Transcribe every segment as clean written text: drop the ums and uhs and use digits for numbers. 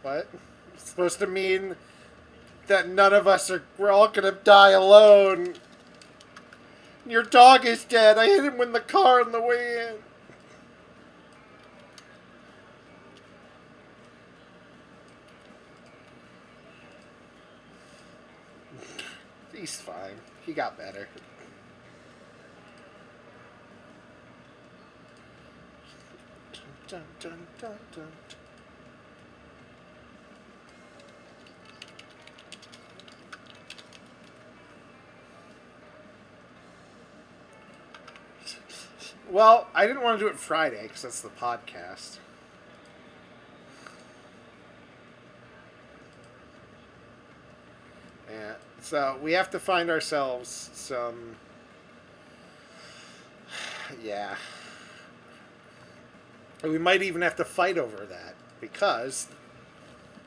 What? It's supposed to mean that none of us are. We're all gonna die alone. Your dog is dead. I hit him with the car on the way in. He's fine. He got better. Dun, dun, dun, dun. Well, I didn't want to do it Friday because that's the podcast. Yeah, so we have to find ourselves some. Yeah. We might even have to fight over that because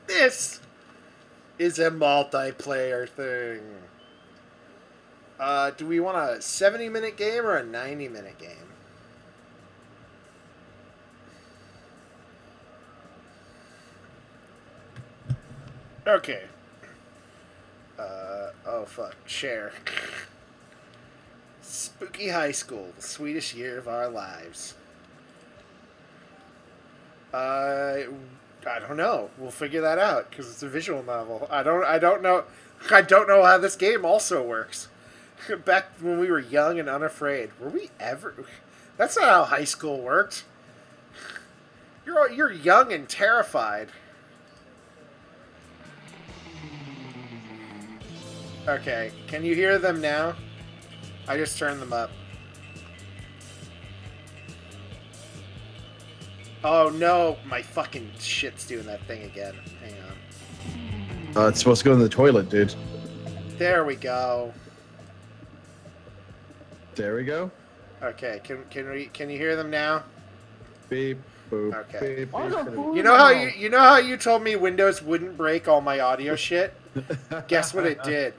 this is a multiplayer thing. Do we want a 70-minute game or a 90-minute game? Okay. Oh fuck. Share. Spooky High School, the sweetest year of our lives. I don't know. We'll figure that out because it's a visual novel. I don't know. I don't know how this game also works. Back when we were young and unafraid, were we ever? That's not how high school worked. You're young and terrified. Okay, can you hear them now? I just turned them up. Oh no, my fucking shit's doing that thing again. Hang on. It's supposed to go in the toilet, dude. There we go. There we go. Okay, can you hear them now? Beep, boop, Okay. beep, beep. You know how you told me Windows wouldn't break all my audio shit? Guess what it did?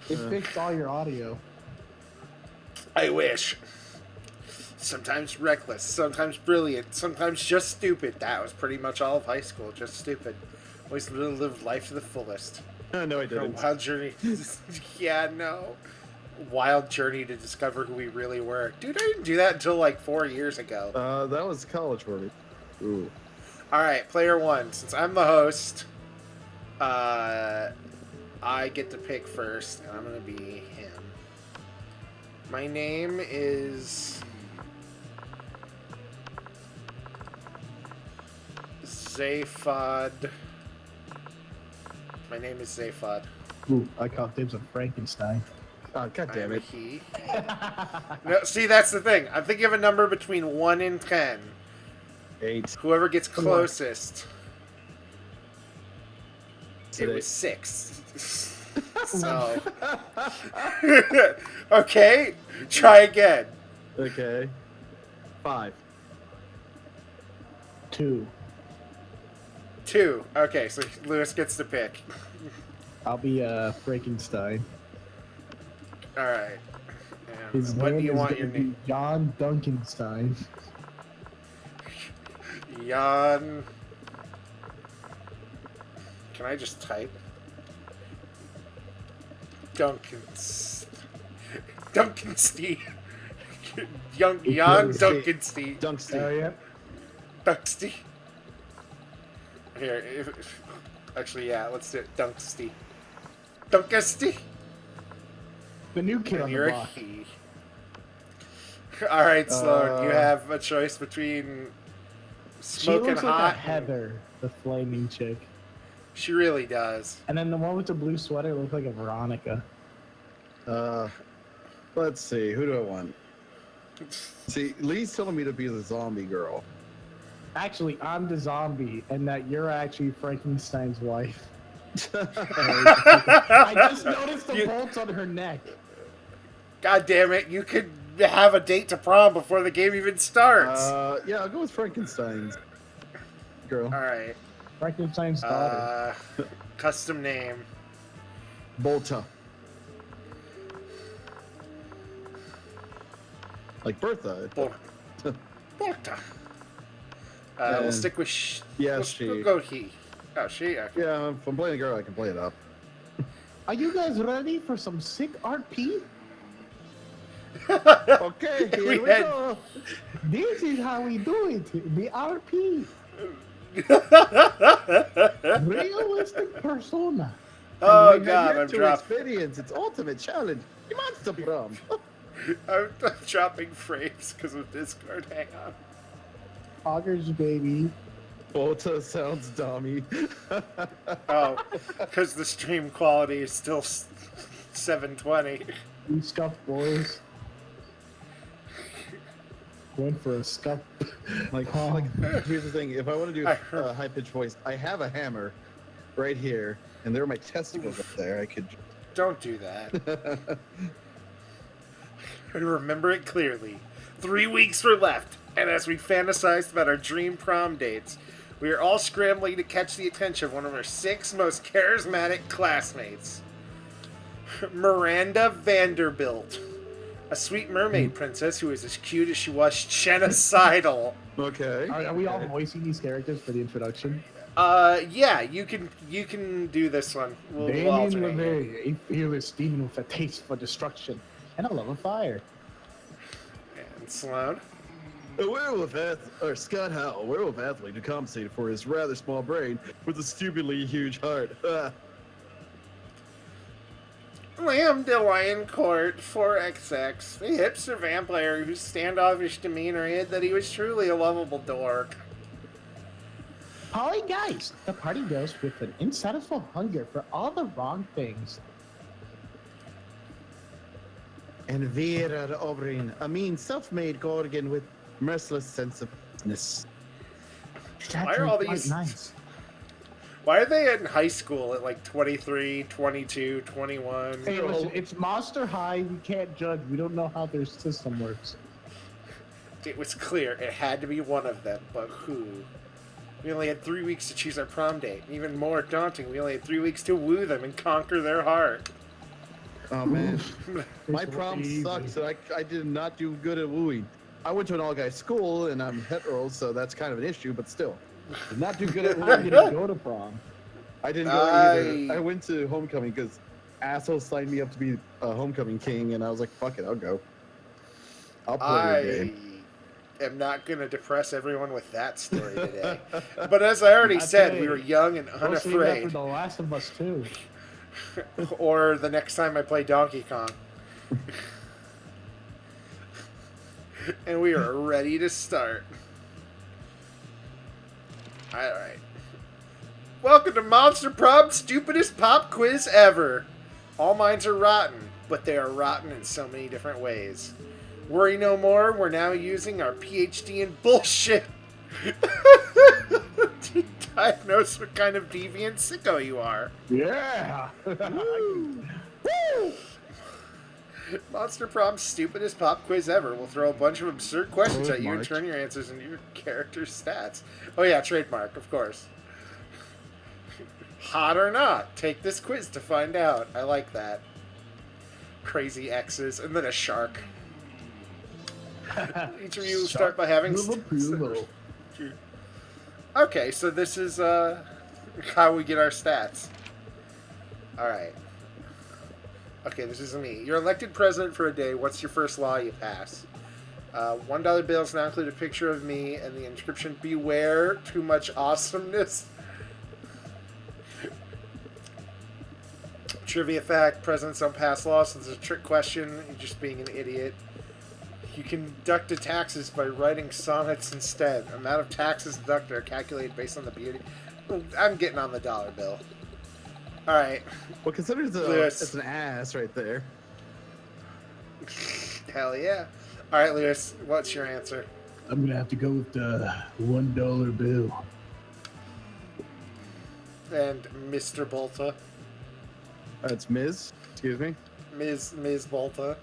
It fixed all your audio. I wish. Sometimes reckless, sometimes brilliant, sometimes just stupid. That was pretty much all of high school, just stupid. Always lived life to the fullest. No, I A didn't. wild journey. Yeah, no. Wild journey to discover who we really were. Dude, I didn't do that until like 4 years ago. That was college for me. Ooh. Alright, player one. Since I'm the host, I get to pick first, and I'm gonna be him. My name is Zaphod. My name is Zaphod. Ooh, I caught dibs on Frankenstein. Oh, God damn I'm a it. he. No, see, that's the thing. I'm thinking of a number between 1 and 10. 8. Whoever gets closest. It Today. was 6. So. Okay, try again. Okay. 5. 2. 2. Okay, so Lewis gets to pick. I'll be Frankenstein. All right. His What do name you is want gonna your be name? John Duncanstein. Jan. Can I just type? Duncanstein. Jan Duncanstein. Dunksty. Oh yeah. Dunksty. Here, actually, yeah, let's do it. Dunksty. Dunksty. The new kid on And the you're a block. he. Alright, Sloan, you have a choice between She smoking looks like hot. a Heather, the flaming chick. She really does. And then the one with the blue sweater looks like a Veronica. Let's see. Who do I want? See, Lee's telling me to be the zombie girl. Actually, I'm the zombie, and that you're actually Frankenstein's wife. I just noticed the bolts on her neck. God damn it, you could have a date to prom before the game even starts. Yeah, I'll go with Frankenstein's girl. Alright. Frankenstein's daughter. Custom name. Volta. Like Bertha. Porta. We'll stick with Yeah, we'll she. go he. Oh, she. Okay. Yeah, if I'm playing a girl, I can play it up. Are you guys ready for some sick RP? Okay, here We we had- go. This is how we do it. The RP. Realistic persona. Oh And we God, have I'm yet to dropping. experience its ultimate challenge. Monster Prom. I'm dropping frames because of Discord. Hang on. Augers, baby. Volta sounds dummy. Oh, because the stream quality is still 720. We scuffed boys. Went for a scuff. Like, here's the thing. If I want to do I heard- a high-pitched voice, I have a hammer right here, and there are my testicles up there. I could... Don't do that. I remember it clearly. 3 weeks were left, and as we fantasized about our dream prom dates, we are all scrambling to catch the attention of one of our 6 most charismatic classmates. Miranda Vanderbilt. A sweet mermaid princess who is as cute as she was genocidal. Okay. Are we all voicing these characters for the introduction? Yeah, you can do this one. We'll Damien alternate here. LeVay, a fearless demon with a taste for destruction and a love of fire. And Sloan. A werewolf Scott Howell, a werewolf athlete who compensated for his rather small brain with a stupidly huge heart. Liam DeLioncourt, 4XX, the hipster vampire whose standoffish demeanor hid that he was truly a lovable dork. Pollygeist, the party ghost with an insatiable hunger for all the wrong things. And Vera Oberyn, a mean, self-made Gorgon with merciless sense of business. Why are all these- Nice. Why are they in high school at like 23, 22, 21? Hey, listen, it's Monster High. We can't judge. We don't know how their system works. It was clear it had to be one of them, but who? We only had 3 weeks to choose our prom date. Even more daunting, we only had 3 weeks to woo them and conquer their heart. Oh man, my It's prom easy. sucked. So I did not do good at wooing. I went to an all-guy school and I'm hetero, so that's kind of an issue. But still, did not do good at I wooing. didn't go to prom. I didn't go either. I went to homecoming because assholes signed me up to be a homecoming king, and I was like, "Fuck it, I'll go. I'll play your I game." am not going to depress everyone with that story today. But as I already said, we were young and We'll save that for unafraid. The Last of Us 2. Or the next time I play Donkey Kong. And we are ready to start. Alright. Welcome to Monster Prob's stupidest pop quiz ever. All minds are rotten, but they are rotten in so many different ways. Worry no more, we're now using our PhD in bullshit to diagnose what kind of deviant sicko you are. Yeah. Woo! Monster Prom's stupidest pop quiz ever. We'll throw a bunch of absurd questions at you and Trademarked. turn your answers into your character's stats. Oh yeah, trademark, of course. Hot or not, take this quiz to find out. I like that. Crazy X's, and then a shark. Each of you will start by having... Okay, so this is how we get our stats. Alright. Okay, this is me. You're elected president for a day. What's your first law you pass? $1 bills now include a picture of me and the inscription, "Beware too much awesomeness." Trivia fact, presidents don't pass laws, so this is a trick question. You're just being an idiot. You can deduct taxes by writing sonnets instead. Amount of taxes deducted are calculated based on the beauty. I'm getting on the dollar bill. Alright. Well, consider Lewis. it's an ass right there. Hell yeah. Alright, Lewis, what's your answer? I'm going to have to go with the $1 bill. And Mr. Bolta. It's Ms. Excuse me. Ms. Bolta.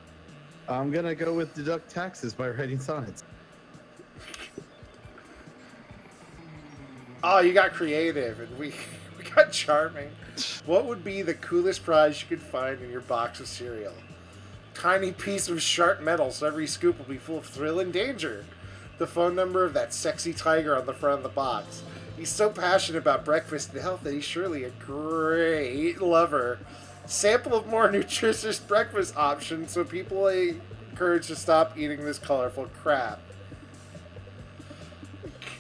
I'm gonna go with deduct taxes by writing sonnets. Oh, you got creative, and we got charming. What would be the coolest prize you could find in your box of cereal? Tiny piece of sharp metal, so every scoop will be full of thrill and danger. The phone number of that sexy tiger on the front of the box. He's so passionate about breakfast and health that he's surely a great lover. Sample of more nutritious breakfast options so people are encouraged to stop eating this colorful crap.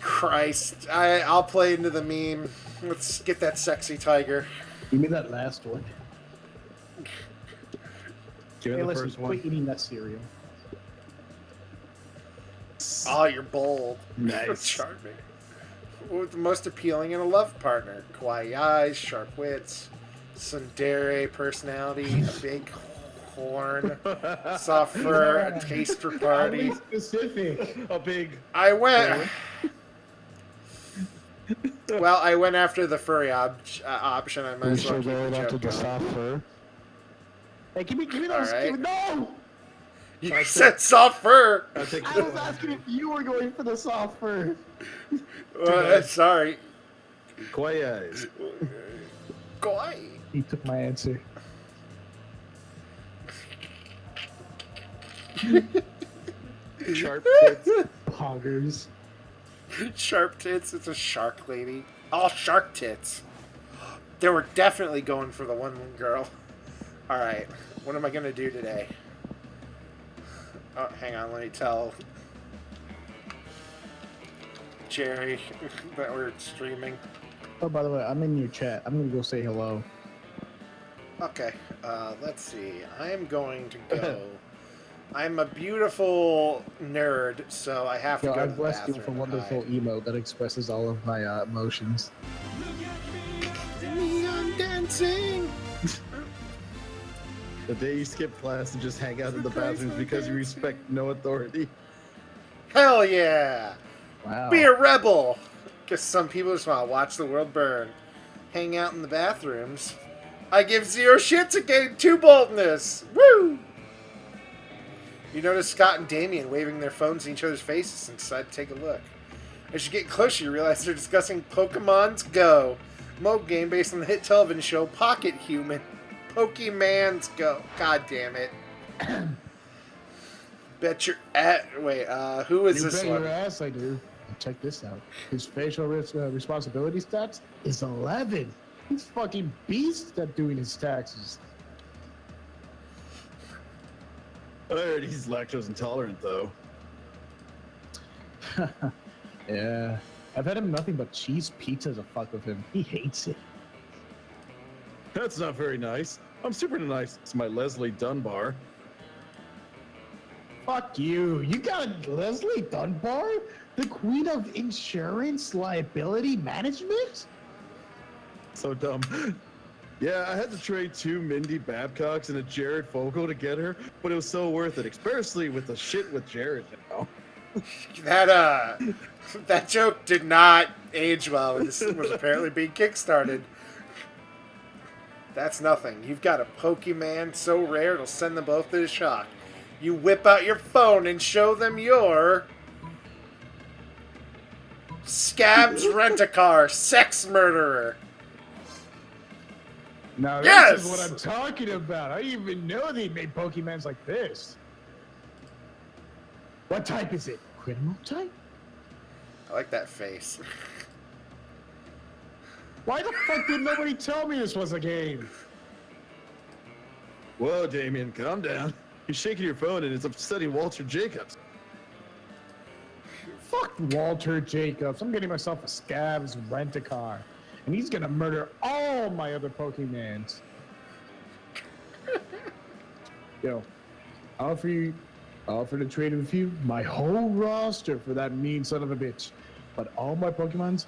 Christ. I'll play into the meme. Let's get that sexy tiger. Give me that last one. Give me the first one. Quit eating that cereal. Oh, you're bold. Nice. Charming. What the most appealing in a love partner? Kawaii eyes, sharp wits, tsundere personality, a big horn, soft fur, a taste for party. Specific. A big. I went. Well, I went after the furry option. I might as well keep the joke going. Hey, give me those. Right. No! You said soft fur. I'll take I was asking if you were going for the soft fur. Sorry. Kawaii eyes. Kawaii. He took my answer. Sharp tits. Poggers. Sharp tits. It's a shark lady. All shark tits. They were definitely going for the one girl. All right. What am I gonna do today? Oh, hang on. Let me tell Jerry that we're streaming. Oh, by the way, I'm in your chat. I'm gonna go say hello. Okay. Let's see. I'm going to go. I'm a beautiful nerd, so I have to go to I the blessed you bathroom. with a wonderful emote that expresses all of my emotions. I'm dancing. The day you skip class and just hang out in the bathrooms because you respect no authority. Hell yeah! Wow. Be a rebel! Because some people just want to watch the world burn. Hang out in the bathrooms. I give zero shits to gain 2 boldness! Woo! You notice Scott and Damien waving their phones in each other's faces and decide to take a look. As you get closer, you realize they're discussing Pokemon's Go, a mobile game based on the hit television show Pocket Human. Pokemon's Go. God damn it. Bet your wait, who is this You bet one? your ass I do. Check this out. His facial responsibility stats is 11. He's fucking beast at doing his taxes. I heard he's lactose intolerant, though. Yeah. I've had him nothing but cheese pizza to fuck with him. He hates it. That's not very nice. I'm super nice. It's my Leslie Dunbar. Fuck you. You got a Leslie Dunbar? The queen of insurance liability management? So dumb. Yeah, I had to trade 2 Mindy Babcocks and a Jared Fogle to get her, but it was so worth it, especially with the shit with Jared now. That joke did not age well. This was apparently being kickstarted. That's nothing. You've got a Pokemon so rare it'll send them both to the shock. You whip out your phone and show them your Scabs Rent-A-Car Sex Murderer. Now this Yes! is what I'm talking about. I didn't even know they made Pokemons like this. What type is it? Criminal type? I like that face. Why the fuck did nobody tell me this was a game? Whoa, Damien, calm down. You're shaking your phone and it's upsetting Walter Jacobs. Fuck Walter Jacobs. I'm getting myself a Scabs Rent-A-Car. And he's gonna murder all my other Pokemons. Yo, I'll offer to trade with you my whole roster for that mean son of a bitch. But all my Pokemons,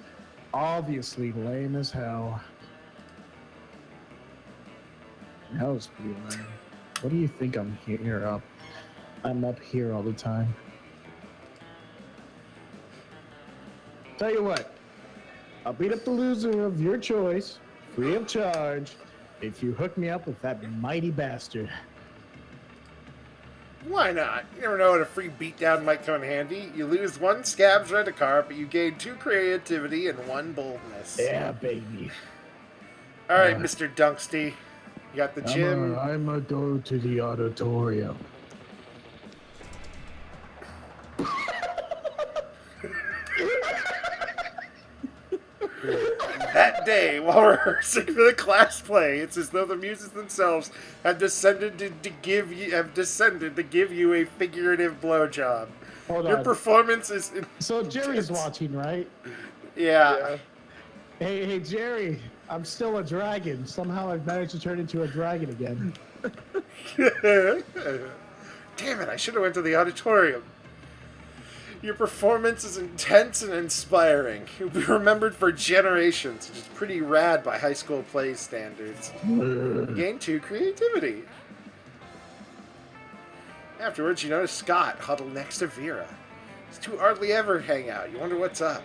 obviously lame as hell. That was pretty lame. What do you think I'm here up? I'm up here all the time. Tell you what, I'll beat up the loser of your choice, free of charge, if you hook me up with that mighty bastard. Why not? You never know when a free beatdown might come in handy. You lose 1 Scabs Rent-A-Car, but you gain 2 creativity and 1 boldness. Yeah, baby. All right, Mr. Dunksty. You got the gym. I'm a go to the auditorium. That day, while rehearsing for the class play, it's as though the muses themselves have descended to give you a figurative blowjob. Hold Your on. performance is So Jerry's intense. watching, right? Yeah. Hey, Jerry. I'm still a dragon. Somehow I've managed to turn into a dragon again. Damn it! I should have went to the auditorium. Your performance is intense and inspiring. You'll be remembered for generations, which is pretty rad by high school play standards. Gain 2 creativity. Afterwards, you notice Scott huddled next to Vera. These two hardly ever hang out. You wonder what's up.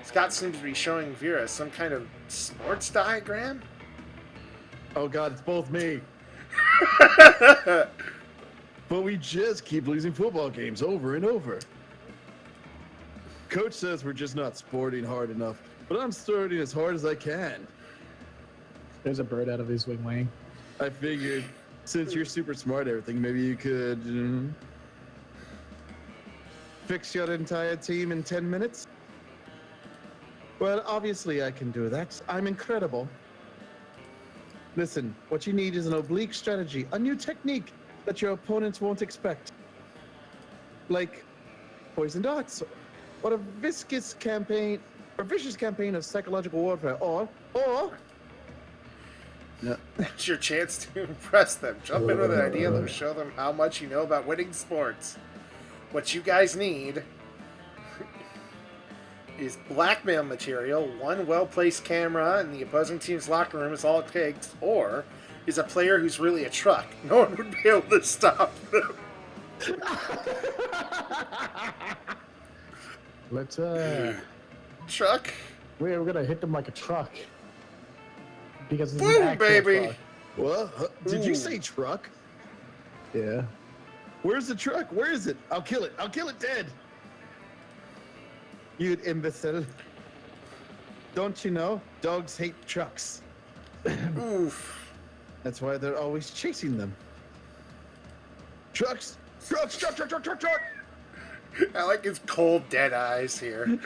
Scott seems to be showing Vera some kind of sports diagram. Oh God, it's both me. But we just keep losing football games over and over. Coach says we're just not sporting hard enough, but I'm starting as hard as I can. There's a bird out of his wing. I figured, since you're super smart at everything, maybe you could fix your entire team in 10 minutes? Well, obviously I can do that. I'm incredible. Listen, what you need is an oblique strategy, a new technique that your opponents won't expect. Like poison darts, or a vicious campaign of psychological warfare, or no. It's your chance to impress them. Jump in with an idea that will show them how much you know about winning sports. What you guys need is blackmail material, one well-placed camera in the opposing team's locker room is all it takes, or is a player who's really a truck. No one would be able to stop them. Let's Truck? we're gonna hit them like a truck. Because it's an Boom, actual baby! truck. What? Did you Ooh. say truck? Yeah. Where's the truck? Where is it? I'll kill it. I'll kill it dead. You imbecile. Don't you know? Dogs hate trucks. Oof. That's why they're always chasing them. Trucks! Trucks! Truck! Truck! Truck! Truck! Truck! I like his cold, dead eyes here.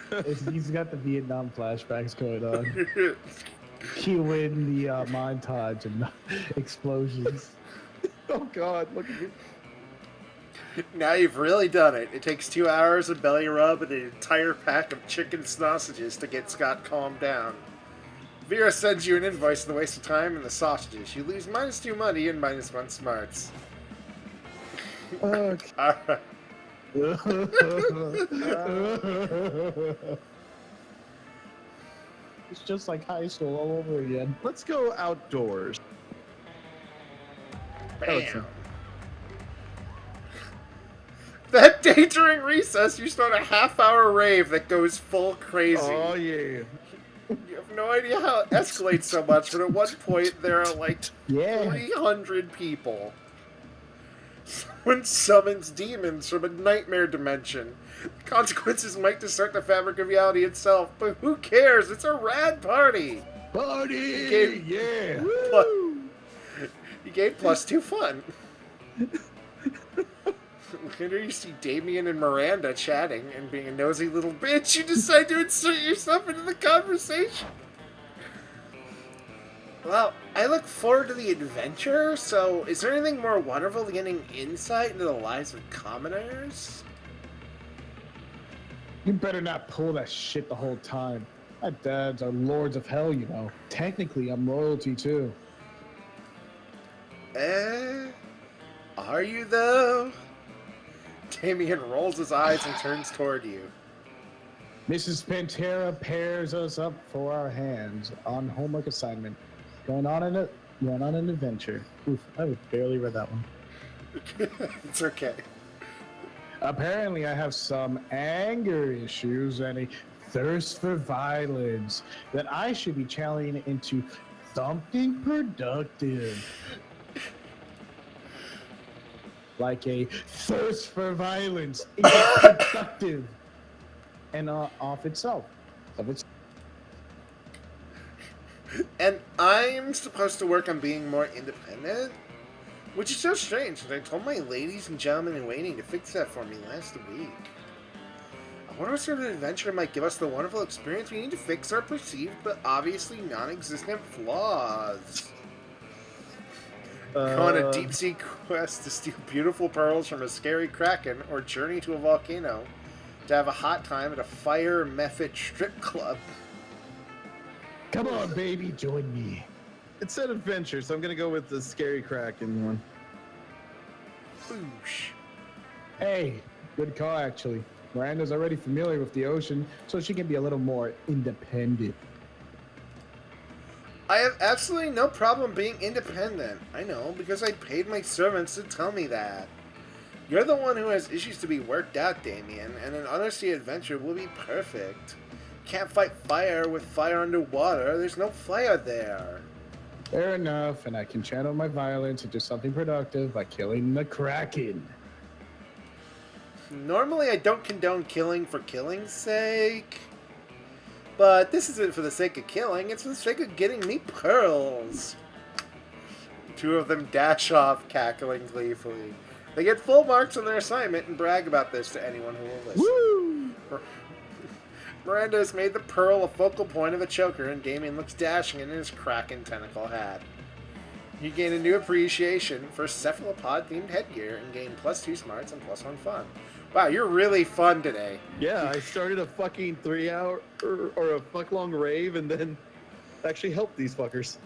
He's got the Vietnam flashbacks going on. Cue in the montage and explosions. Oh God! Look at me. Now you've really done it. It takes 2 hours of belly rub and an entire pack of chicken sausages to get Scott calmed down. Vera sends you an invoice for the waste of time and the sausages. You lose -2 money and -1 smarts. Okay. Alright. It's just like high school all over again. Let's go outdoors. Bam. That day during recess, you start a half-hour rave that goes full crazy. Oh yeah. You have no idea how it escalates so much, but at one point there are like Yeah. 300 people. Someone summons demons from a nightmare dimension. The consequences might distort the fabric of reality itself, but who cares? It's a rad party. Party! Game- Yeah! You gain +2 fun. Later you see Damien and Miranda chatting, and being a nosy little bitch, you decide to insert yourself into the conversation. Well, I look forward to the adventure, so is there anything more wonderful than getting insight into the lives of commoners? You better not pull that shit the whole time. My dads are lords of hell, you know. Technically, I'm royalty too. Are you though? Damien rolls his eyes and turns toward you. Mrs. Pantera pairs us up for our hands on homework assignment. Going on an adventure. Oof, I barely read that one. It's okay. Apparently, I have some anger issues and a thirst for violence that I should be channeling into something productive. Like a thirst for violence is productive and of itself. And I'm supposed to work on being more independent? Which is so strange, because I told my ladies and gentlemen in waiting to fix that for me last week. I What sort of adventure might give us the wonderful experience we need to fix our perceived but obviously non-existent flaws? Go on a deep-sea quest to steal beautiful pearls from a scary kraken, or journey to a volcano to have a hot time at a fire method strip club. Come on, baby, join me. It said adventure, so I'm gonna go with the scary kraken one. Boosh. Hey, good call, actually. Miranda's already familiar with the ocean, so she can be a little more independent. I have absolutely no problem being independent. I know, because I paid my servants to tell me that. You're the one who has issues to be worked out, Damien, and an undersea adventure will be perfect. Can't fight fire with fire underwater. There's no fire there. Fair enough, and I can channel my violence into something productive by killing the Kraken. Normally, I don't condone killing for killing's sake. But this isn't for the sake of killing, it's for the sake of getting me pearls. Two of them dash off, cackling gleefully. They get full marks on their assignment and brag about this to anyone who will listen. Woo! Miranda has made the pearl a focal point of a choker, and Damien looks dashing in his Kraken tentacle hat. You gain a new appreciation for cephalopod-themed headgear and gain +2 smarts and +1 fun. Wow, you're really fun today. Yeah, I started a fucking 3-hour or a fuck-long rave and then actually helped these fuckers.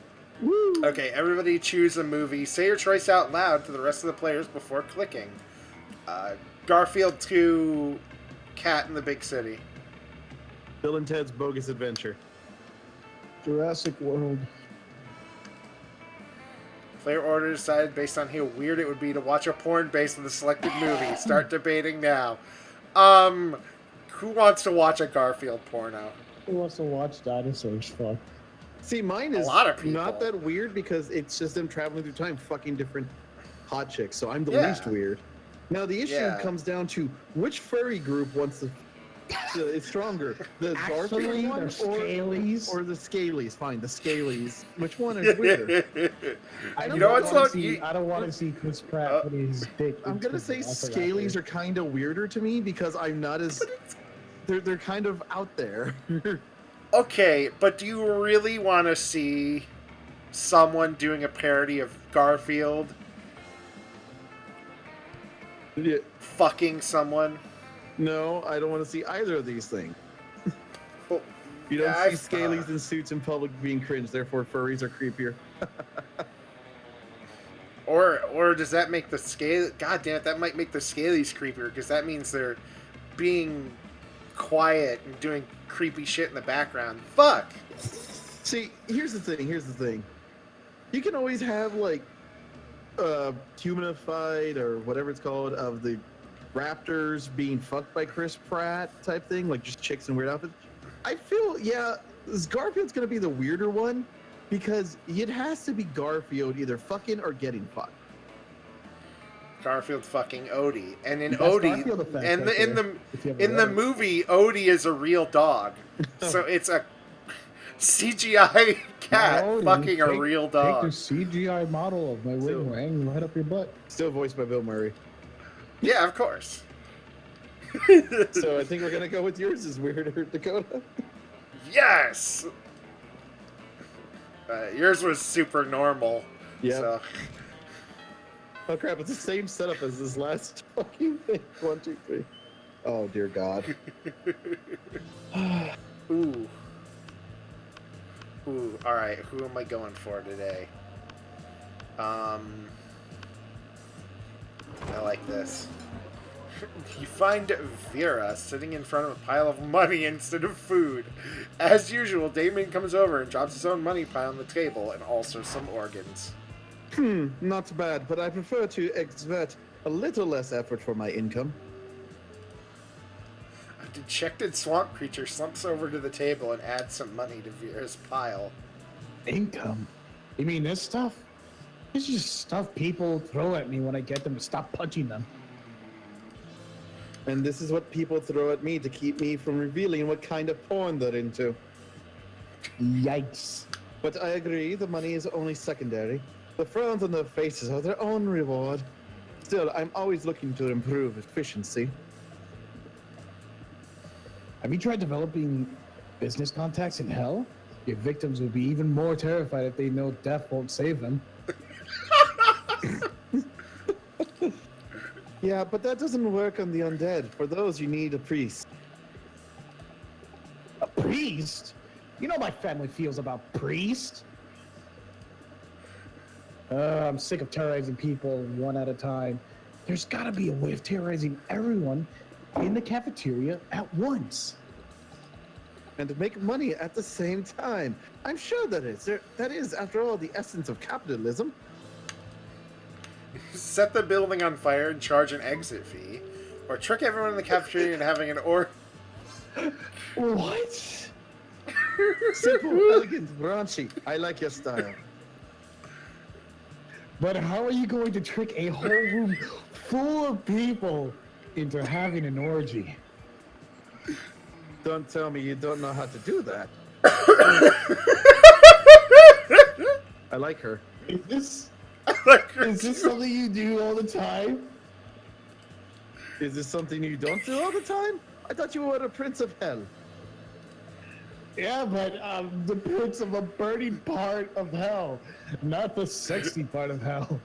Woo! Okay, everybody choose a movie. Say your choice out loud to the rest of the players before clicking. Garfield 2, Cat in the Big City. Bill and Ted's Bogus Adventure. Jurassic World. Player order decided based on how weird it would be to watch a porn based on the selected movie. Start debating now. Who wants to watch a Garfield porno? Who wants to watch dinosaurs fuck? See, mine is A lot of people. not that weird because it's just them traveling through time, fucking different hot chicks. So I'm the Yeah. least weird. Now the issue Yeah. comes down to which furry group wants to. It's stronger, the Actually, Garfield one they're scalies. or the Scalies. Fine, the Scalies. Which one is weirder? I You know what's wanna not- see, you- I don't want to see Chris Pratt put his dick. I'm into gonna say the mouth of that Scalies dude. are kind of weirder to me because I'm not as. They're kind of out there. Okay, but do you really want to see someone doing a parody of Garfield Yeah. fucking someone? No, I don't want to see either of these things. Well, You don't yeah, see Scalies in suits in public being cringe, therefore furries are creepier. Or does that make the scale? God damn it, that might make the Scalies creepier because that means they're being quiet and doing creepy shit in the background. Fuck. See, here's the thing. You can always have like humanified or whatever it's called of the raptors being fucked by Chris Pratt type thing, like just chicks in weird outfits. I feel, yeah, this Garfield's gonna be the weirder one because it has to be Garfield either fucking or getting fucked. Garfield fucking Odie, and in That's Odie, Garfield effect and right in there, the if you ever in read the it. movie, Odie is a real dog, so it's a CGI cat No, fucking a take- real Take dog. the CGI model of my So- wing wang right up your butt. Still voiced by Bill Murray. Yeah, of course. So I think we're gonna go with yours is weirder, Dakota. Yes. Yours was super normal. Yeah. So. Oh crap! It's the same setup as this last fucking thing. 1, 2, 3. Oh dear God. Ooh. Ooh. All right. Who am I going for today? I like this. You find Vera sitting in front of a pile of money instead of food. As usual, Damien comes over and drops his own money pile on the table and also some organs. Not bad, but I prefer to exert a little less effort for my income. A dejected swamp creature slumps over to the table and adds some money to Vera's pile. Income? You mean this stuff? It's just stuff people throw at me when I get them to stop punching them. And this is what people throw at me to keep me from revealing what kind of porn they're into. Yikes. But I agree, the money is only secondary. The frowns on their faces are their own reward. Still, I'm always looking to improve efficiency. Have you tried developing business contacts in hell? Your victims will be even more terrified if they know death won't save them. Yeah, but that doesn't work on the undead. For those, you need a priest. A priest? You know my family feels about priest. I'm sick of terrorizing people one at a time. There's gotta be a way of terrorizing everyone in the cafeteria at once. And to make money at the same time. I'm sure that is. That is, after all, the essence of capitalism. Set the building on fire and charge an exit fee. Or trick everyone in the cafeteria into having an What? Simple, elegant, raunchy. I like your style. But how are you going to trick a whole room full of people into having an orgy? Don't tell me you don't know how to do that. I like her. Is this something you do all the time? Is this something you don't do all the time? I thought you were a prince of hell. Yeah, but the prince of a burning part of hell, not the sexy part of hell.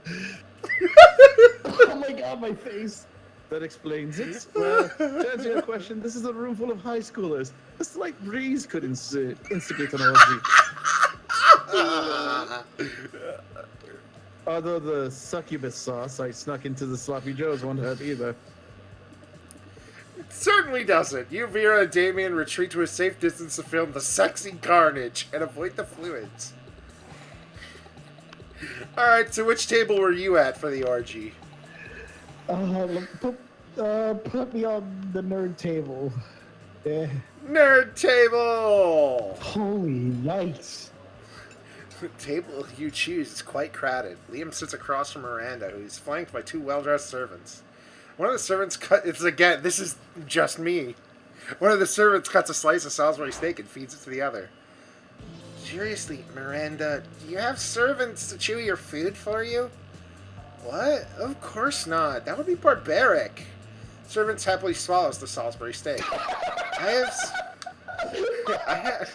Oh my god, my face. That explains it. Well, to answer your question, this is a room full of high schoolers. A slight breeze could instigate an orgy. Although the succubus sauce I snuck into the sloppy joes won't hurt either. It certainly doesn't. You, Vera, and Damien retreat to a safe distance to film the sexy carnage and avoid the fluids. Alright, so which table were you at for the orgy? Put me on the nerd table. Nerd table! Holy yikes. The table you choose is quite crowded. Liam sits across from Miranda, who is flanked by two well-dressed servants. One of the servants this is just me. One of the servants cuts a slice of Salisbury steak and feeds it to the other. Seriously, Miranda, do you have servants to chew your food for you? What? Of course not. That would be barbaric. Servants happily swallows the Salisbury steak. I have...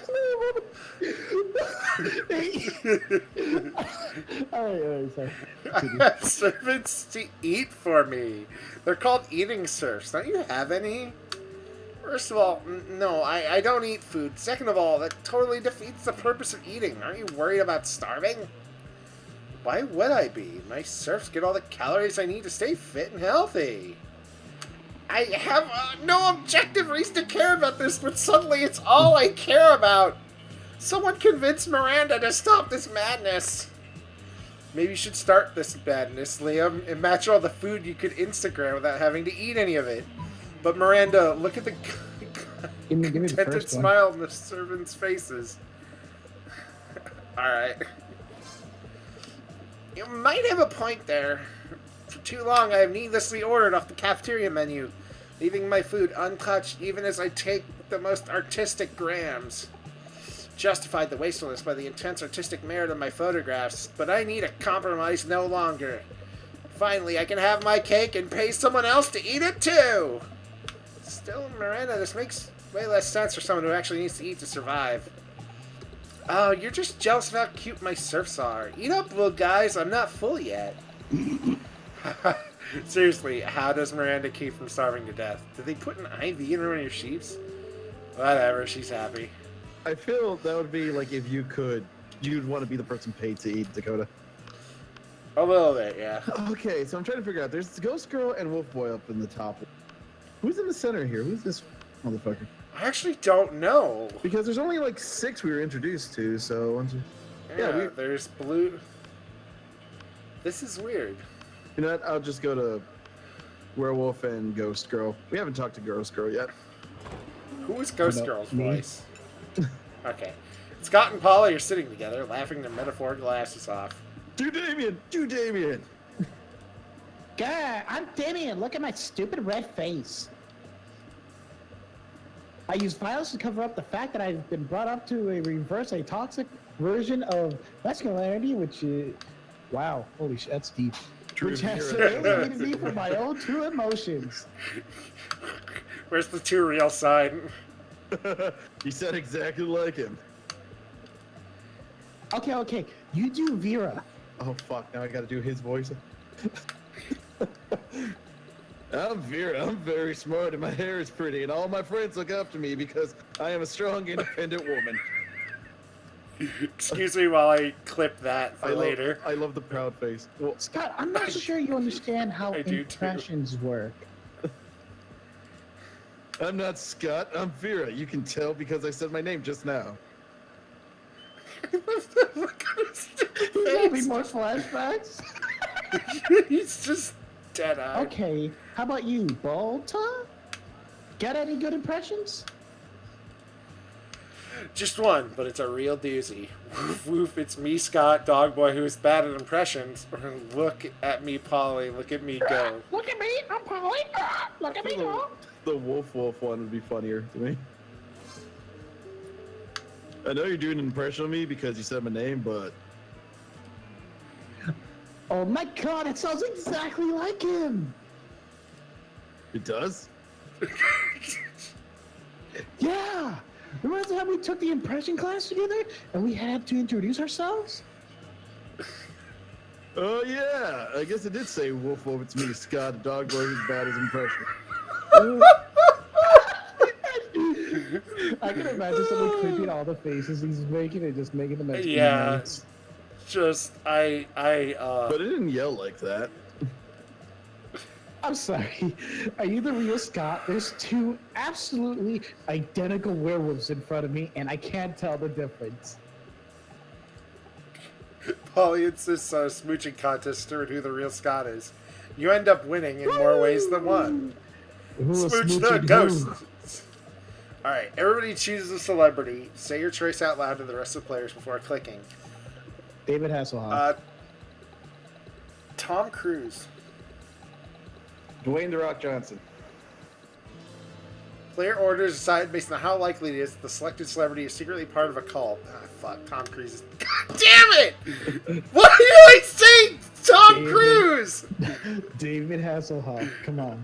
Sorry. I have servants to eat for me. They're called eating serfs. Don't you have any? First of all, no, I don't eat food. Second of all, that totally defeats the purpose of eating. Aren't you worried about starving? Why would I be? My serfs get all the calories I need to stay fit and healthy. I have no objective reason to care about this, but suddenly it's all I care about. Someone convince Miranda to stop this madness. Maybe you should start this madness, Liam, and match all the food you could Instagram without having to eat any of it. But Miranda, look at the Give me the contented first one. smile on the servants' faces. Alright. You might have a point there. For too long, I have needlessly ordered off the cafeteria menu, leaving my food untouched even as I take the most artistic grams. Justified the wastefulness by the intense artistic merit of my photographs, but I need a compromise no longer. Finally, I can have my cake and pay someone else to eat it too! Still, Miranda, this makes way less sense for someone who actually needs to eat to survive. Oh, you're just jealous of how cute my serfs are. Eat up, little guys, I'm not full yet. Seriously, how does Miranda keep from starving to death? Did they put an IV in one of your sheeps? Whatever, she's happy. I feel that would be like if you could, you'd want to be the person paid to eat, Dakota. A little bit, yeah. Okay, so I'm trying to figure out. There's Ghost Girl and Wolf Boy up in the top. Who's in the center here? Who's this motherfucker? I actually don't know. Because there's only like 6 we were introduced to, so one, two. Yeah, there's blue. This is weird. You know what? I'll just go to Werewolf and Ghost Girl. We haven't talked to Ghost Girl yet. Who is Ghost No, Girl's me. voice? Okay. Scott and Paula are sitting together, laughing their metaphorical asses off. Do Damien! Do Damien! God, I'm Damien. Look at my stupid red face. I use violence to cover up the fact that I've been brought up to a toxic version of masculinity, which is... Wow, holy shit, that's deep. True Which to has hero. alienated me from my own true emotions. Where's the too real side? You sound exactly like him. Okay. You do Vera. Oh fuck! Now I gotta do his voice. I'm Vera. I'm very smart, and my hair is pretty, and all my friends look up to me because I am a strong, independent woman. Excuse me while I clip that for later. I love the proud face. Well, Scott, I'm not sure you understand how I do too. impressions work. I'm not Scott. I'm Vera. You can tell because I said my name just now. Look at his stupid There's gonna be face. more flashbacks. He's just dead-eyed. Okay, how about you, Balta? Got any good impressions? Just one, but it's a real doozy. Woof woof, it's me, Scott, Dogboy, who's bad at impressions. Look at me, Polly. Look at me go. Look at me, I'm Polly. Look at me go. The Wolf one would be funnier to me. I know you're doing an impression of me because you said my name, but Oh my god, it sounds exactly like him. it does? Yeah. Remember the time we took the impression class together and we had to introduce ourselves? Oh yeah, I guess it did say Wolf Wolf, it's me, Scott, the dog boy who's bad as impression. I can imagine someone creeping all the faces he's making and just making them as Yeah. teammates. Just, But it didn't yell like that. I'm sorry. Are you the real Scott? There's two absolutely identical werewolves in front of me, and I can't tell the difference. Polly, it's this smooching contest to determine who the real Scott is. You end up winning in more ways than one. Who will Smooch the smooch ghost. who? Alright, everybody chooses a celebrity. Say your choice out loud to the rest of the players before clicking. David Hasselhoff. Tom Cruise. Dwayne The Rock Johnson. Player orders decide based on how likely it is that the selected celebrity is secretly part of a cult. Ah, fuck. Tom Cruise is... God damn it! Why do I say Tom David. Cruise? David Hasselhoff. Come on.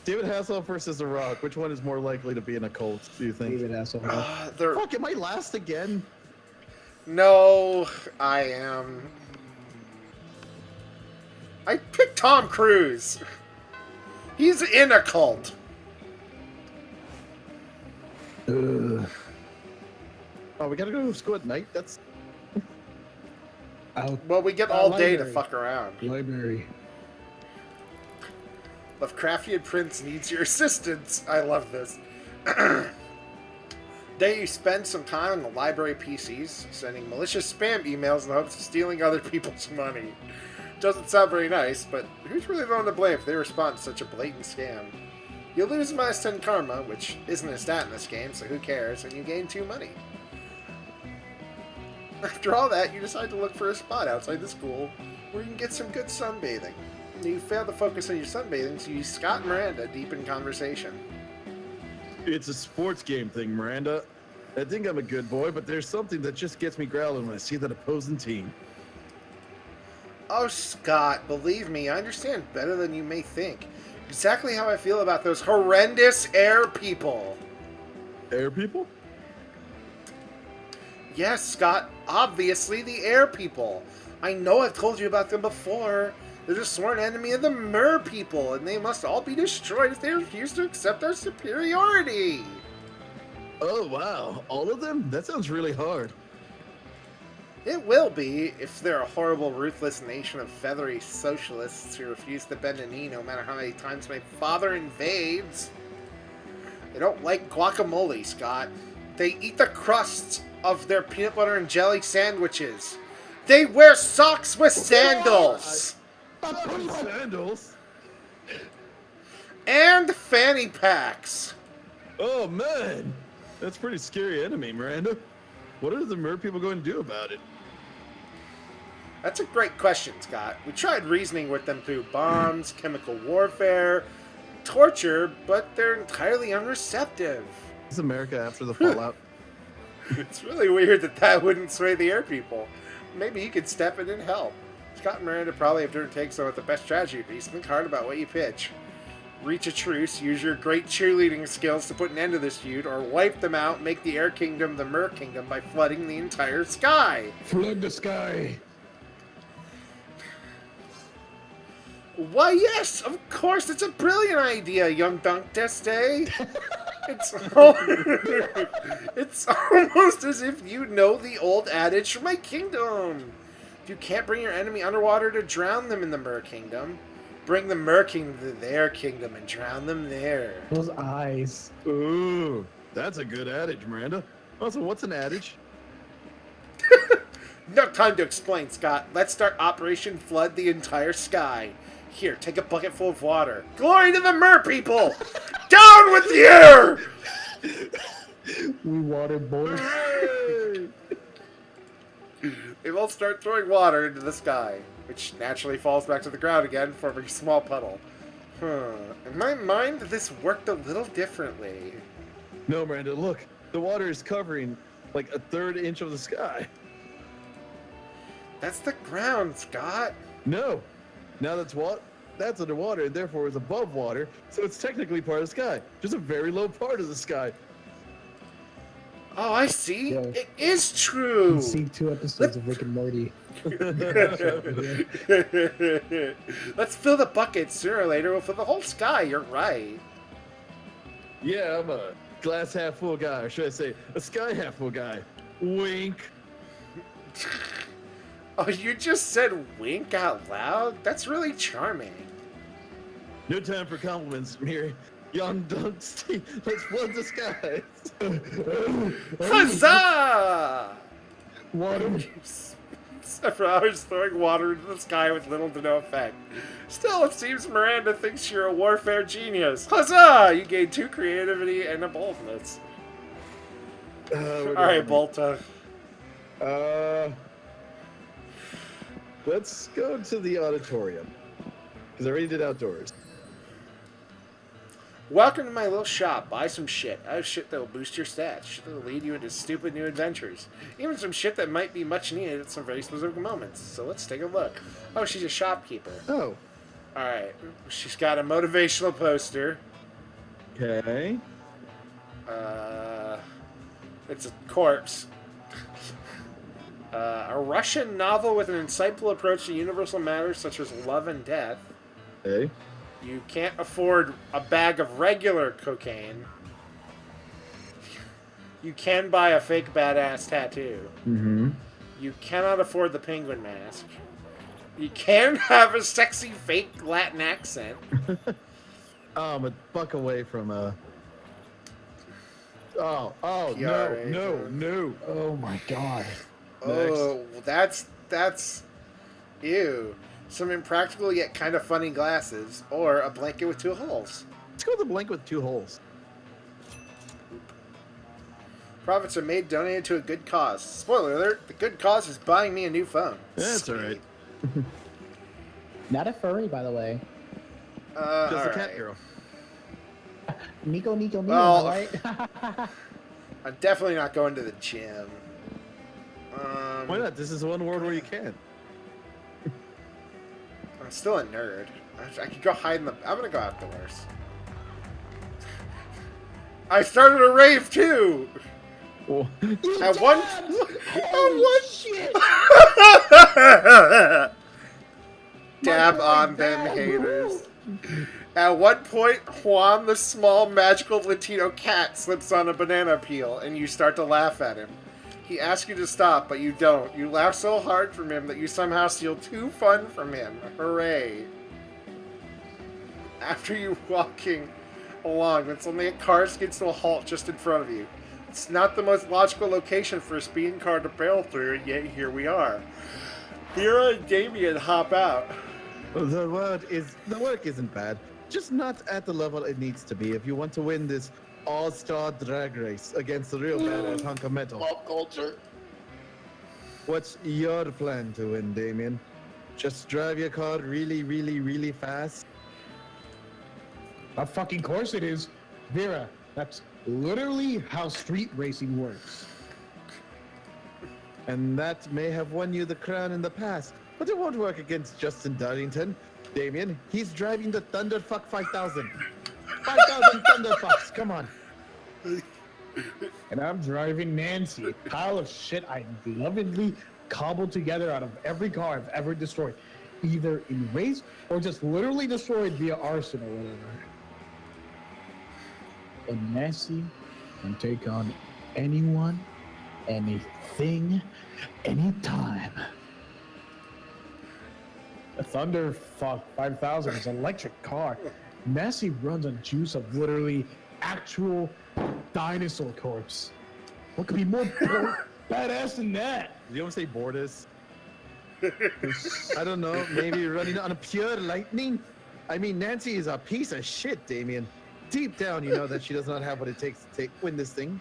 David Hasselhoff versus The Rock. Which one is more likely to be in a cult, do you think? David Hasselhoff. They're... Fuck, am I last again? No, I am... I picked Tom Cruise. He's in a cult. Oh, we gotta go to school at night? That's... Well, we get all day to library. fuck around. Library. Lovecraftian Prince needs your assistance. I love this. Day you spend some time on the library PCs, sending malicious spam emails in the hopes of stealing other people's money. Doesn't sound very nice, but who's really the one to blame if they respond to such a blatant scam? You lose minus 10 karma, which isn't a stat in this game, so who cares, and you gain 2 money. After all that, you decide to look for a spot outside the school where you can get some good sunbathing. You fail to focus on your sunbathing, so you use Scott and Miranda deep in conversation. It's a sports game thing, Miranda. I think I'm a good boy, but there's something that just gets me growling when I see that opposing team. Oh, Scott, believe me, I understand better than you may think. Exactly how I feel about those horrendous air people. Air people? Yes, Scott, obviously the air people. I know I've told you about them before. They're the sworn enemy of the Mer people, and they must all be destroyed if they refuse to accept our superiority. Oh, wow. All of them? That sounds really hard. It will be, if they're a horrible, ruthless nation of feathery socialists who refuse to bend a knee no matter how many times my father invades. They don't like guacamole, Scott. They eat the crusts of their peanut butter and jelly sandwiches. They wear socks with sandals! Sandals? And fanny packs! Oh, man. That's a pretty scary enemy, Miranda. What are the Mer people going to do about it? That's a great question, Scott. We tried reasoning with them through bombs, chemical warfare, torture, but they're entirely unreceptive. Is America after the fallout? It's really weird that wouldn't sway the air people. Maybe you could step in and help. Scott and Miranda probably have different takes on what the best strategy would be, so think hard about what you pitch. reach a truce, use your great cheerleading skills to put an end to this feud, or wipe them out, make the Air Kingdom the Mer Kingdom by flooding the entire sky. Flood the sky. Why, yes, of course, it's a brilliant idea, young Dunk Deste. It's almost as if you know the old adage from my kingdom. If you can't bring your enemy underwater to drown them in the Mer Kingdom, bring the Mer Kingdom to their kingdom and drown them there. Those eyes. Ooh, that's a good adage, Miranda. Also, what's an adage? No time to explain, Scott. Let's start Operation Flood the entire sky. Here, take a bucket full of water. Glory to the Mer people! Down with the air! We water boys. They will start throwing water into the sky, which naturally falls back to the ground again, forming a small puddle. In my mind, this worked a little differently. No, Miranda, look. The water is covering like a 1/3 inch of the sky. That's the ground, Scott. No. Now that's underwater and therefore is above water, so it's technically part of the sky. Just a very low part of the sky. Oh, I see. Yeah. It is true. See 2 episodes of Rick and Morty. Let's fill the bucket. Sooner or later, we'll fill the whole sky. You're right. Yeah, I'm a glass half full guy, or should I say a sky half full guy. Wink. Oh, you just said wink out loud? That's really charming. No time for compliments, Miri. Young dunks. Let's flood the skies. Huzzah! Water. Several hours throwing water into the sky with little to no effect. Still, it seems Miranda thinks you're a warfare genius. Huzzah! You gained 2 creativity and a boldness. Alright, Bolta. Let's go to the auditorium. Because I already did outdoors. Welcome to my little shop. Buy some shit. I have shit that will boost your stats. Shit that will lead you into stupid new adventures. Even some shit that might be much needed at some very specific moments. So let's take a look. Oh, she's a shopkeeper. Oh. Alright. She's got a motivational poster. Okay. It's a corpse. A Russian novel with an insightful approach to universal matters such as love and death. Okay. You can't afford a bag of regular cocaine. You can buy a fake badass tattoo. Mm-hmm. You cannot afford the penguin mask. You can have a sexy fake Latin accent. I'm a buck away from Oh, PRA. no. Oh my god. Oh, that's ew. Some impractical yet kind of funny glasses, or a blanket with 2 holes. Let's go with the blanket with 2 holes. Profits are made donated to a good cause. Spoiler alert, the good cause is buying me a new phone. That's alright. Not a furry, by the way. Just a alright. cat girl. Nico, Well- right? I'm definitely not going to the gym. Why not? This is one world where you can. I'm still a nerd. I could go hide in the... I'm gonna go outdoors. I started a rave too! Oh. At one... Shit! Dab boy, on them Dab. haters. At one point, Juan, the small magical Latino cat, slips on a banana peel, and you start to laugh at him. He asks you to stop, but you don't. You laugh so hard from him that you somehow steal 2 fun from him. Hooray. After you walking along, when suddenly a car skids to a halt just in front of you. It's not the most logical location for a speeding car to barrel through, and yet here we are. Vera and Damien hop out. The work isn't bad. Just not at the level it needs to be if you want to win this all-star drag race against the real badass hunk of metal. Pop culture. What's your plan to win, Damien? Just drive your car really, really, really fast? Of fucking course it is. Vera, that's literally how street racing works. And that may have won you the crown in the past, but it won't work against Justin Darlington. Damien, he's driving the Thunderfuck 5000. 5,000 Thunderfucks. Come on. And I'm driving Nancy, a pile of shit I lovingly cobbled together out of every car I've ever destroyed, either in race or just literally destroyed via arson or whatever. And Nancy can take on anyone, anything, anytime. The Thunderfuck 5000 is an electric car. Nancy runs on juice of literally actual dinosaur corpse. What could be more badass than that? Do you want to say Bortus? I don't know. Maybe running on a pure lightning? I mean, Nancy is a piece of shit, Damien. Deep down, you know that she does not have what it takes to win this thing.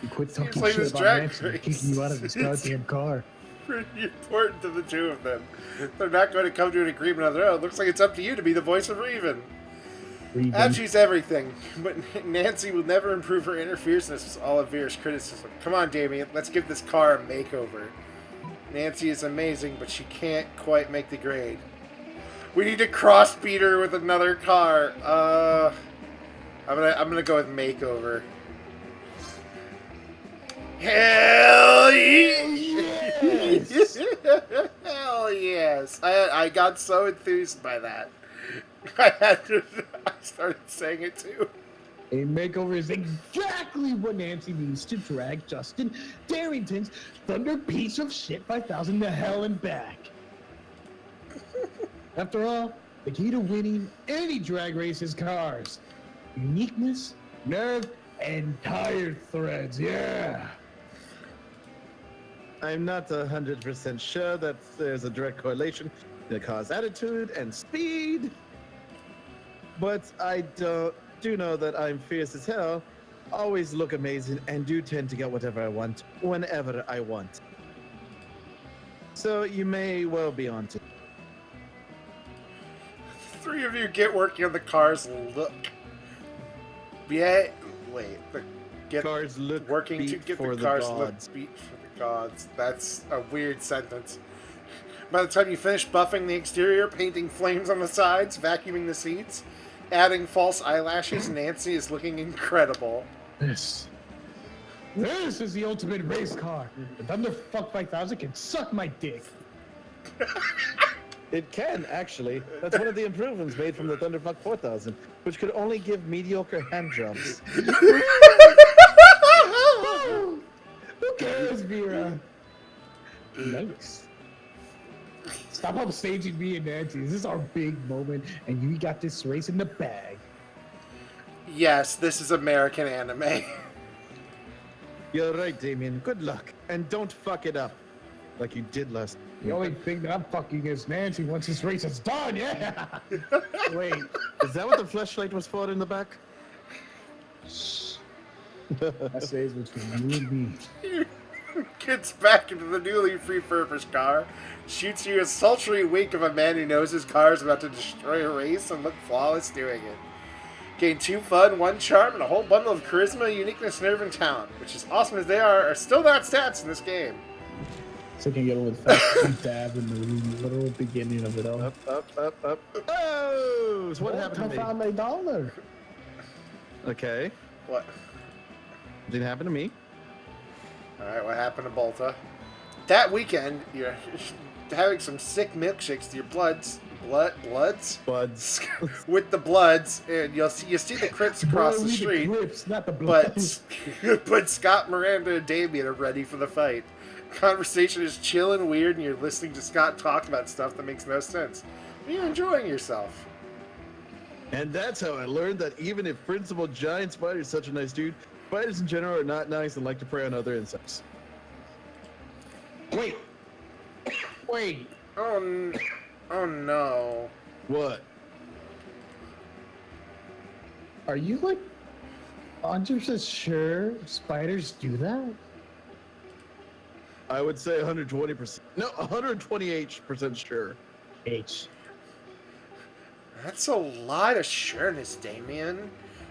You quit talking like shit this about drag Nancy and race. kicking you out of this goddamn car. Pretty important to the two of them. They're not going to come to an agreement on their own. Looks like it's up to you to be the voice of reason. And she's everything, but Nancy will never improve her inner fierceness with all of Vera's criticism. Come on, Damien, let's give this car a makeover. Nancy is amazing, but she can't quite make the grade. We need to cross-beat her with another car. I'm gonna go with makeover. Hell yes! Hell yes! I got so enthused by that. I started saying it too. A makeover is exactly what Nancy needs to drag Justin Darrington's Thunder piece of shit 5000 to hell and back. After all, the key to winning any drag race is cars. Uniqueness, nerve, and tire threads, yeah. I'm not 100% sure that there's a direct correlation in the car's attitude and speed, but I do know that I'm fierce as hell, always look amazing, and do tend to get whatever I want, whenever I want. So you may well be onto it. Three of you get working on the car's look. Yeah, wait. Get Cars look working to beat get for the the cars gods. look beat for the gods. That's a weird sentence. By the time you finish buffing the exterior, painting flames on the sides, vacuuming the seats, adding false eyelashes, Nancy is looking incredible. This is the ultimate race car. The Thunderfuck 5000 can suck my dick. It can, actually. That's one of the improvements made from the Thunderfuck 4000, which could only give mediocre hand jobs. Who cares, Vera? Nice. Stop upstaging me and Nancy. This is our big moment, and you got this race in the bag. Yes, this is American anime. You're right, Damien. Good luck. And don't fuck it up like you did last time. The only thing that I'm fucking is Nancy once this race is done, yeah! Wait, is that what the flashlight was for in the back? That stays between you and me. Gets back into the newly refurbished car, shoots you a sultry wink of a man who knows his car is about to destroy a race and look flawless doing it. Gain 2 fun, 1 charm, and a whole bundle of charisma, uniqueness, nerve, and talent, which, as awesome as they are still not stats in this game. So I can get over the fact that we dabbed in the literal beginning of it all. Up. Oh! So what happened I to me? found my dollar. Okay. What? Didn't happen to me. Alright, what happened to Bolta? That weekend, you're having some sick milkshakes to your bloods. Buds. With the bloods, and you see the Crips across Boy, the we street. Crips, not the Bloods. But Scott, Miranda, and Damien are ready for the fight. Conversation is chill and weird, and you're listening to Scott talk about stuff that makes no sense. You're enjoying yourself. And that's how I learned that even if Principal Giant Spider is such a nice dude, spiders in general are not nice and like to prey on other insects. Wait. Oh no. What? Are you like 100% sure spiders do that? I would say 120%. No, 128% sure. H. That's a lot of sureness, Damien.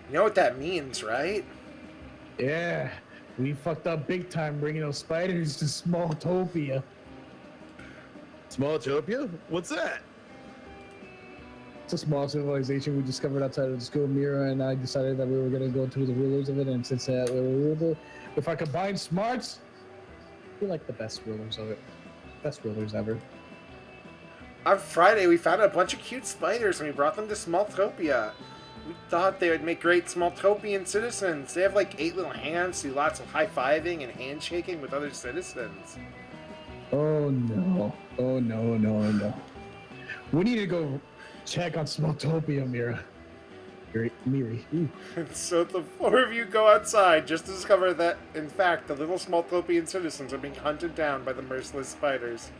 You know what that means, right? Yeah, we fucked up big time bringing those spiders to Smalltopia. Smalltopia? What's that? It's a small civilization we discovered outside of the school. Mira and I decided that we were going to go to the rulers of it, and since we were able, if I combine smarts, we're like the best rulers of it. Best rulers ever. On Friday, we found a bunch of cute spiders and we brought them to Smalltopia. We thought they would make great Smalltopian citizens. They have like 8 little hands, do lots of high-fiving and handshaking with other citizens. Oh no. Oh no, no, no. We need to go check on Smalltopia, Mira. Miri. Ooh. And so the 4 of you go outside just to discover that, in fact, the little Smalltopian citizens are being hunted down by the merciless spiders.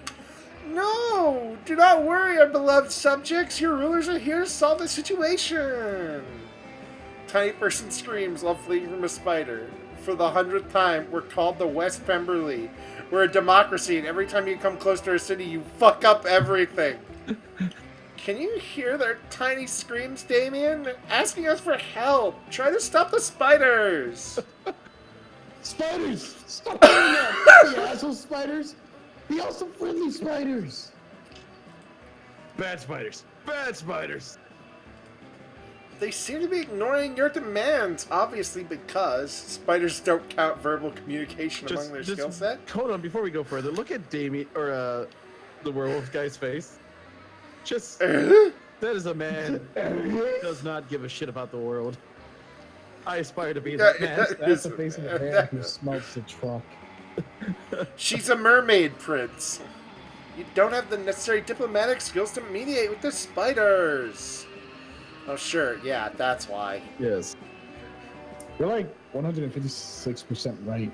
No! Do not worry, our beloved subjects. Your rulers are here to solve the situation. Tiny person screams while fleeing from a spider. For the 100th time, we're called the West Pemberley. We're a democracy, and every time you come close to our city, you fuck up everything. Can you hear their tiny screams, Damien? They're asking us for help. Try to stop the spiders. Spiders! Stop doing that! You asshole spiders! Be also friendly spiders! Bad spiders. Bad spiders. They seem to be ignoring your demands, obviously because spiders don't count verbal communication among their skill set. Hold on, before we go further, look at Damien, or the werewolf guy's face. Just, that is a man who does not give a shit about the world. I aspire to be that man. That's the face of a man who smells the truck. She's a mermaid, Prince. You don't have the necessary diplomatic skills to mediate with the spiders. Oh, sure. Yeah, that's why. Yes. You're like 156% right.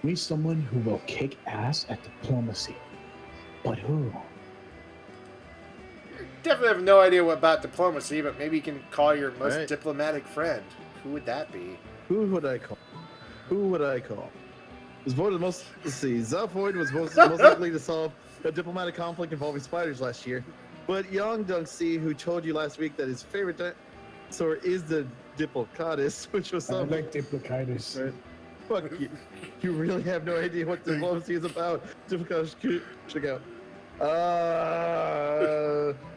We need someone who will kick ass at diplomacy. But who? Definitely have no idea about diplomacy, but maybe you can call your most Right. diplomatic friend. Who would that be? Who would I call? Who would I call? Was voted most. Let's see. Zalfoid was most likely to solve a diplomatic conflict involving spiders last year, but Young Dunk C, who told you last week that his favorite dinosaur is the Diplodocus, which was I something. like Diplokitis. Right. Fuck you. You really have no idea what diplomacy is about. Diplodocus, check out.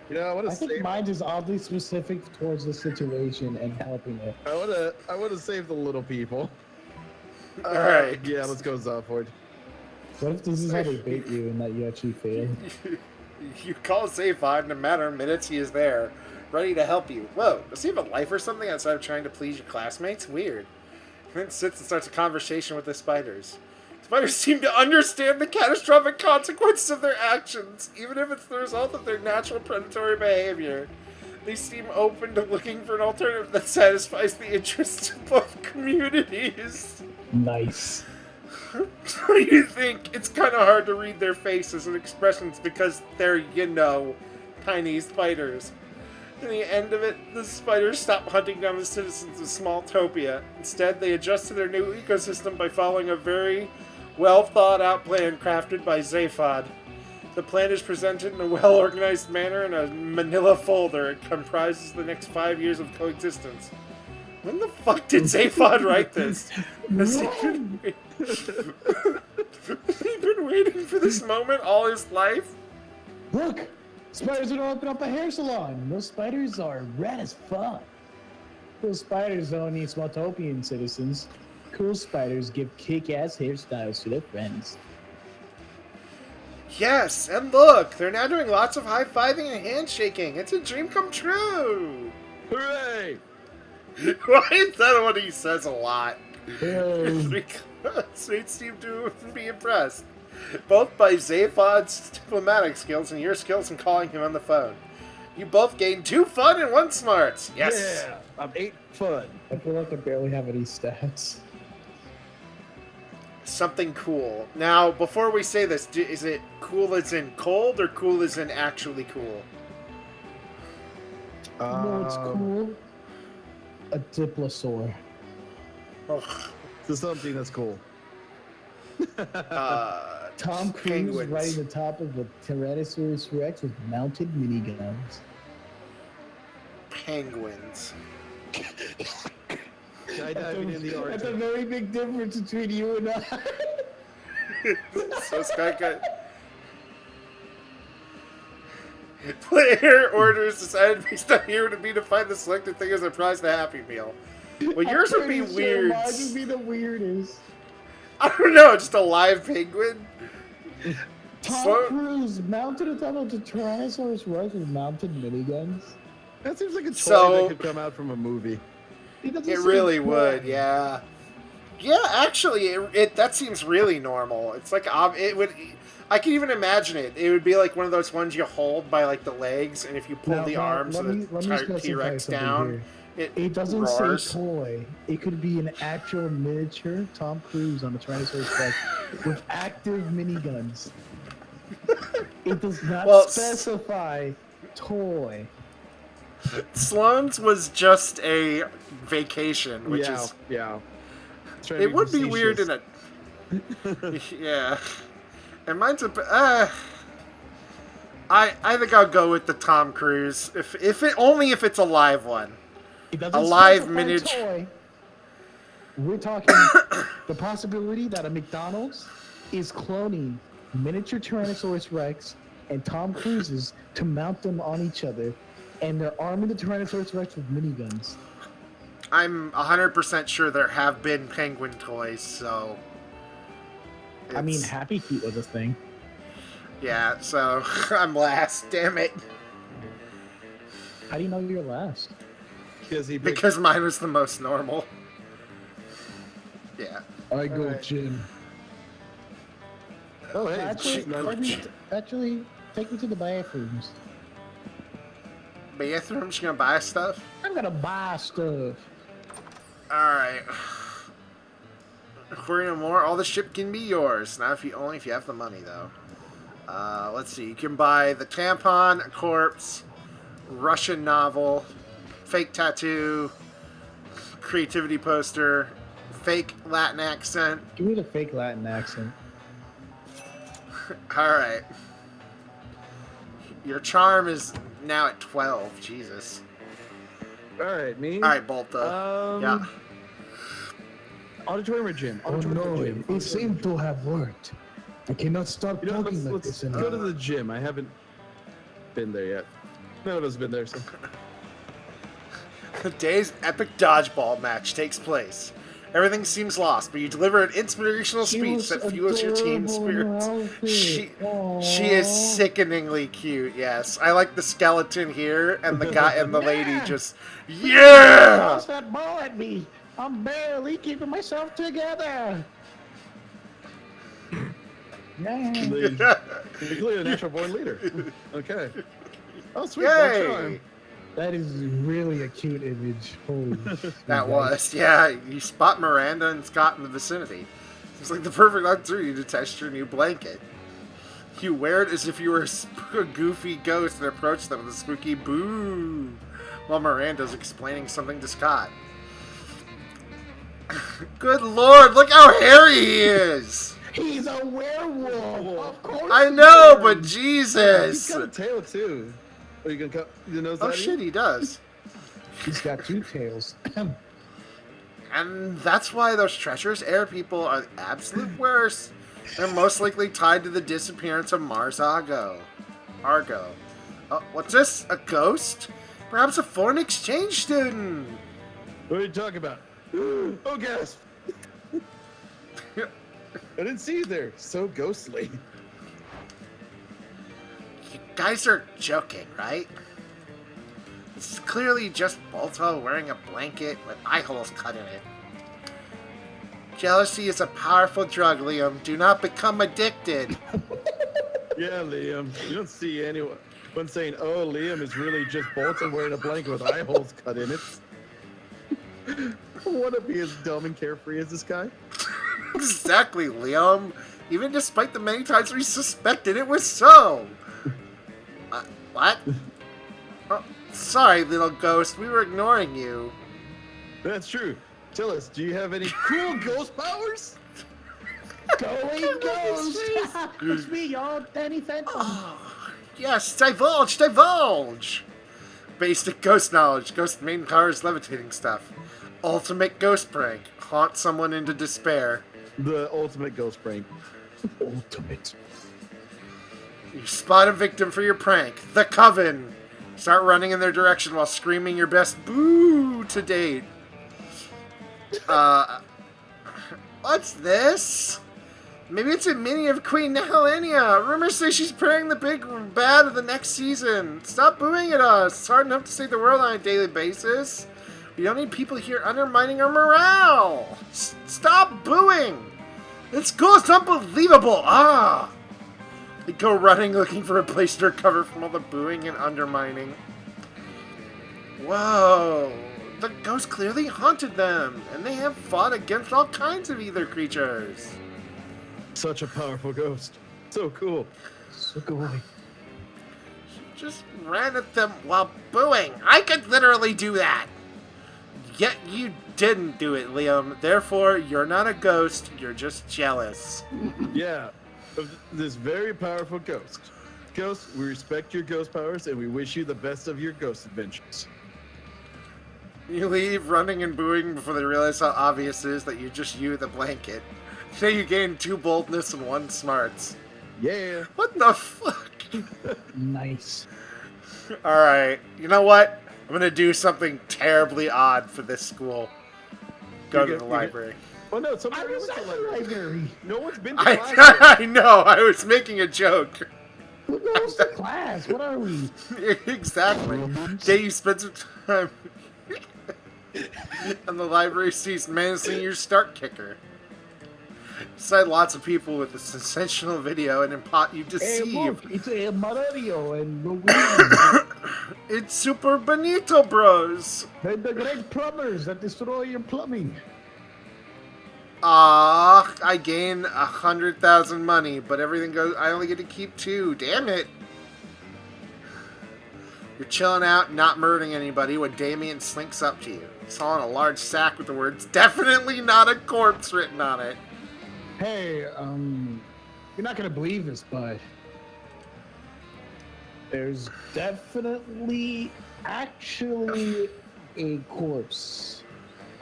You know, I want I to think save. mine is oddly specific towards the situation and helping it. I want to save the little people. All right. Yeah, let's go Zalfoid. What if this is how they bait you and that you actually fail? You call Zaphod, in a matter of minutes he is there, ready to help you. Whoa, does he have a life or something outside of trying to please your classmates? Weird. And then sits and starts a conversation with the spiders. Spiders seem to understand the catastrophic consequences of their actions, even if it's the result of their natural predatory behavior. They seem open to looking for an alternative that satisfies the interests of both communities. Nice. What do you think? It's kind of hard to read their faces and expressions because they're, you know, tiny spiders. In the end of it, the spiders stop hunting down the citizens of Smalltopia. Instead, they adjust to their new ecosystem by following a very well thought out plan crafted by Zaphod. The plan is presented in a well organized manner in a manila folder. It comprises the next 5 years of coexistence. When the fuck did Zaphod write this? Has he been waiting for this moment all his life? Look! Spiders are gonna open up a hair salon, and those spiders are rad as fuck. Cool spiders don't need Smalltopian citizens. Cool spiders give kick-ass hairstyles to their friends. Yes, and look, they're now doing lots of high-fiving and handshaking. It's a dream come true. Hooray! Why is that what he says a lot? Hey. Because they seem to be impressed, both by Zaphod's diplomatic skills and your skills in calling him on the phone. You both gained 2 fun and 1 smarts. Yes. Yeah, I'm 8 fun. I feel like I barely have any stats. Something cool. Now, before we say this, is it cool as in cold or cool as in actually cool? You know what's cool? A diplosaur. Oh, So something that's cool. Tom Cruise penguins. riding the top of a Tyrannosaurus Rex with mounted miniguns. Penguins. Skydiving in the That's a Arctic. very big difference between you and I. So Sky Player orders decided based on here to be to find the selected thing as a prize to Happy Meal. Well, yours would be weird. Mine would be the weirdest. I don't know, just a live penguin? Tom Cruise mounted atop of the Tyrannosaurus Rex with mounted miniguns. That seems like a toy So- that could come out from a movie. It really would, yeah. Yeah, actually, that seems really normal. It's like it would. I can even imagine it. It would be like one of those ones you hold by like the legs, and if you pull the arms of the T-Rex down, it doesn't roars. say toy. It could be an actual miniature Tom Cruise on a Tyrannosaurus Rex with active miniguns. It does not specify toy. Sloane's was just a vacation, which is yeah. It would be weird in a yeah. And mine's a I think I'll go with the Tom Cruise if it's a live one. It doesn't A live specify miniature. toy. We're talking the possibility that a McDonald's is cloning miniature Tyrannosaurus Rex and Tom Cruises to mount them on each other, and they're arming the Tyrannosaurus Rex with miniguns. I'm 100% sure there have been penguin toys, so I mean, Happy Feet was a thing. yeah, so I'm last, damn it. How do you know you're last? Because mine was the most normal. Yeah. I go Jim. Oh, hey. Actually, take me to the bathrooms. Bathrooms, you gonna buy stuff? I'm gonna buy stuff. Alright. According to more, all the ship can be yours. Not if you have the money, though. Let's see. You can buy the tampon, a corpse, Russian novel, fake tattoo, creativity poster, fake Latin accent. Give me the fake Latin accent. Alright. Your charm is now at 12. Jesus. Alright, me? Alright, Bolta. Yeah. Auditorium or gym? Oh no, it seemed to have worked. I cannot stop talking like Let's this go anymore. to the gym. I haven't been there yet. None of us have been there, so. The day's epic dodgeball match takes place. Everything seems lost, but you deliver an inspirational speech that fuels your team spirits. She is sickeningly cute, yes. I like the skeleton here, and the guy and the lady just, yeah! Toss that ball at me. I'm barely keeping myself together. Yeah. You're clearly a natural born leader. Okay. Oh, sweet. Yay! That is really a cute image. Holy That was, yeah. You spot Miranda and Scott in the vicinity. It's like the perfect opportunity to test your new blanket. You wear it as if you were a goofy ghost and approach them with a spooky boo while Miranda's explaining something to Scott. Good lord, look how hairy he is! He's a werewolf. Of course. I know, but He's Jesus! got a tail, too. Are you gonna cut your nose Oh out? shit, he does. He's got two tails. And that's why those treacherous air people are the absolute worst. They're most likely tied to the disappearance of Mars Argo. Oh, what's this? A ghost? Perhaps a foreign exchange student? What are you talking about? Oh, gasp! I didn't see you there. So ghostly. You guys are joking, right? This is clearly just Bolto wearing a blanket with eye holes cut in it. Jealousy is a powerful drug, Liam. Do not become addicted. Yeah, Liam. You don't see anyone saying, oh, Liam is really just Bolton wearing a blanket with eye holes cut in it. I want to be as dumb and carefree as this guy. Exactly, Liam. Even despite the many times we suspected it was so. What? Oh, sorry, little ghost. We were ignoring you. That's true. Tell us, do you have any cool ghost powers? Going ghost. It's me, y'all. Danny Phantom. Oh, yes, divulge! Basic ghost knowledge. Ghost main power is levitating stuff. Ultimate ghost prank. Haunt someone into despair. The ultimate ghost prank. Ultimate. You spot a victim for your prank. The Coven. Start running in their direction while screaming your best boo to date. What's this? Maybe it's a mini of Queen Helenia. Rumors say she's praying the big bad of the next season. Stop booing at us. It's hard enough to save the world on a daily basis. We don't need people here undermining our morale. Stop booing. This school is unbelievable. They go running looking for a place to recover from all the booing and undermining. Whoa. The ghost clearly haunted them, and they have fought against all kinds of ether creatures. Such a powerful ghost. So cool. So cool. Just ran at them while booing. I could literally do that. Yet you didn't do it, Liam. Therefore, you're not a ghost. You're just jealous. Yeah, of this very powerful ghost. Ghost, we respect your ghost powers, and we wish you the best of your ghost adventures. You leave running and booing before they realize how obvious it is that you're just you with a blanket. Today you gain 2 boldness and 1 smarts. Yeah. What the fuck? Nice. Alright, you know what? I'm gonna do something terribly odd for this school. Go to the library. Oh no, I somebody was went at to the the library. library. No one's been to the library. I know, I was making a joke. Who goes to class? What are we? Exactly. Day you spend some time and the library sees menacing your start kicker. Inside lots of people with a sensational video and you Hey, deceive. look, it's a Mario and Luigi. It's Super Bonito Bros. They're the great plumbers that destroy your plumbing. I gain 100,000 money, but everything goes. I only get to keep 2. Damn it! You're chilling out, not murdering anybody when Damien slinks up to you. He's hauling a large sack with the words "Definitely not a corpse" written on it. Hey, you're not gonna believe this, but there's definitely actually a corpse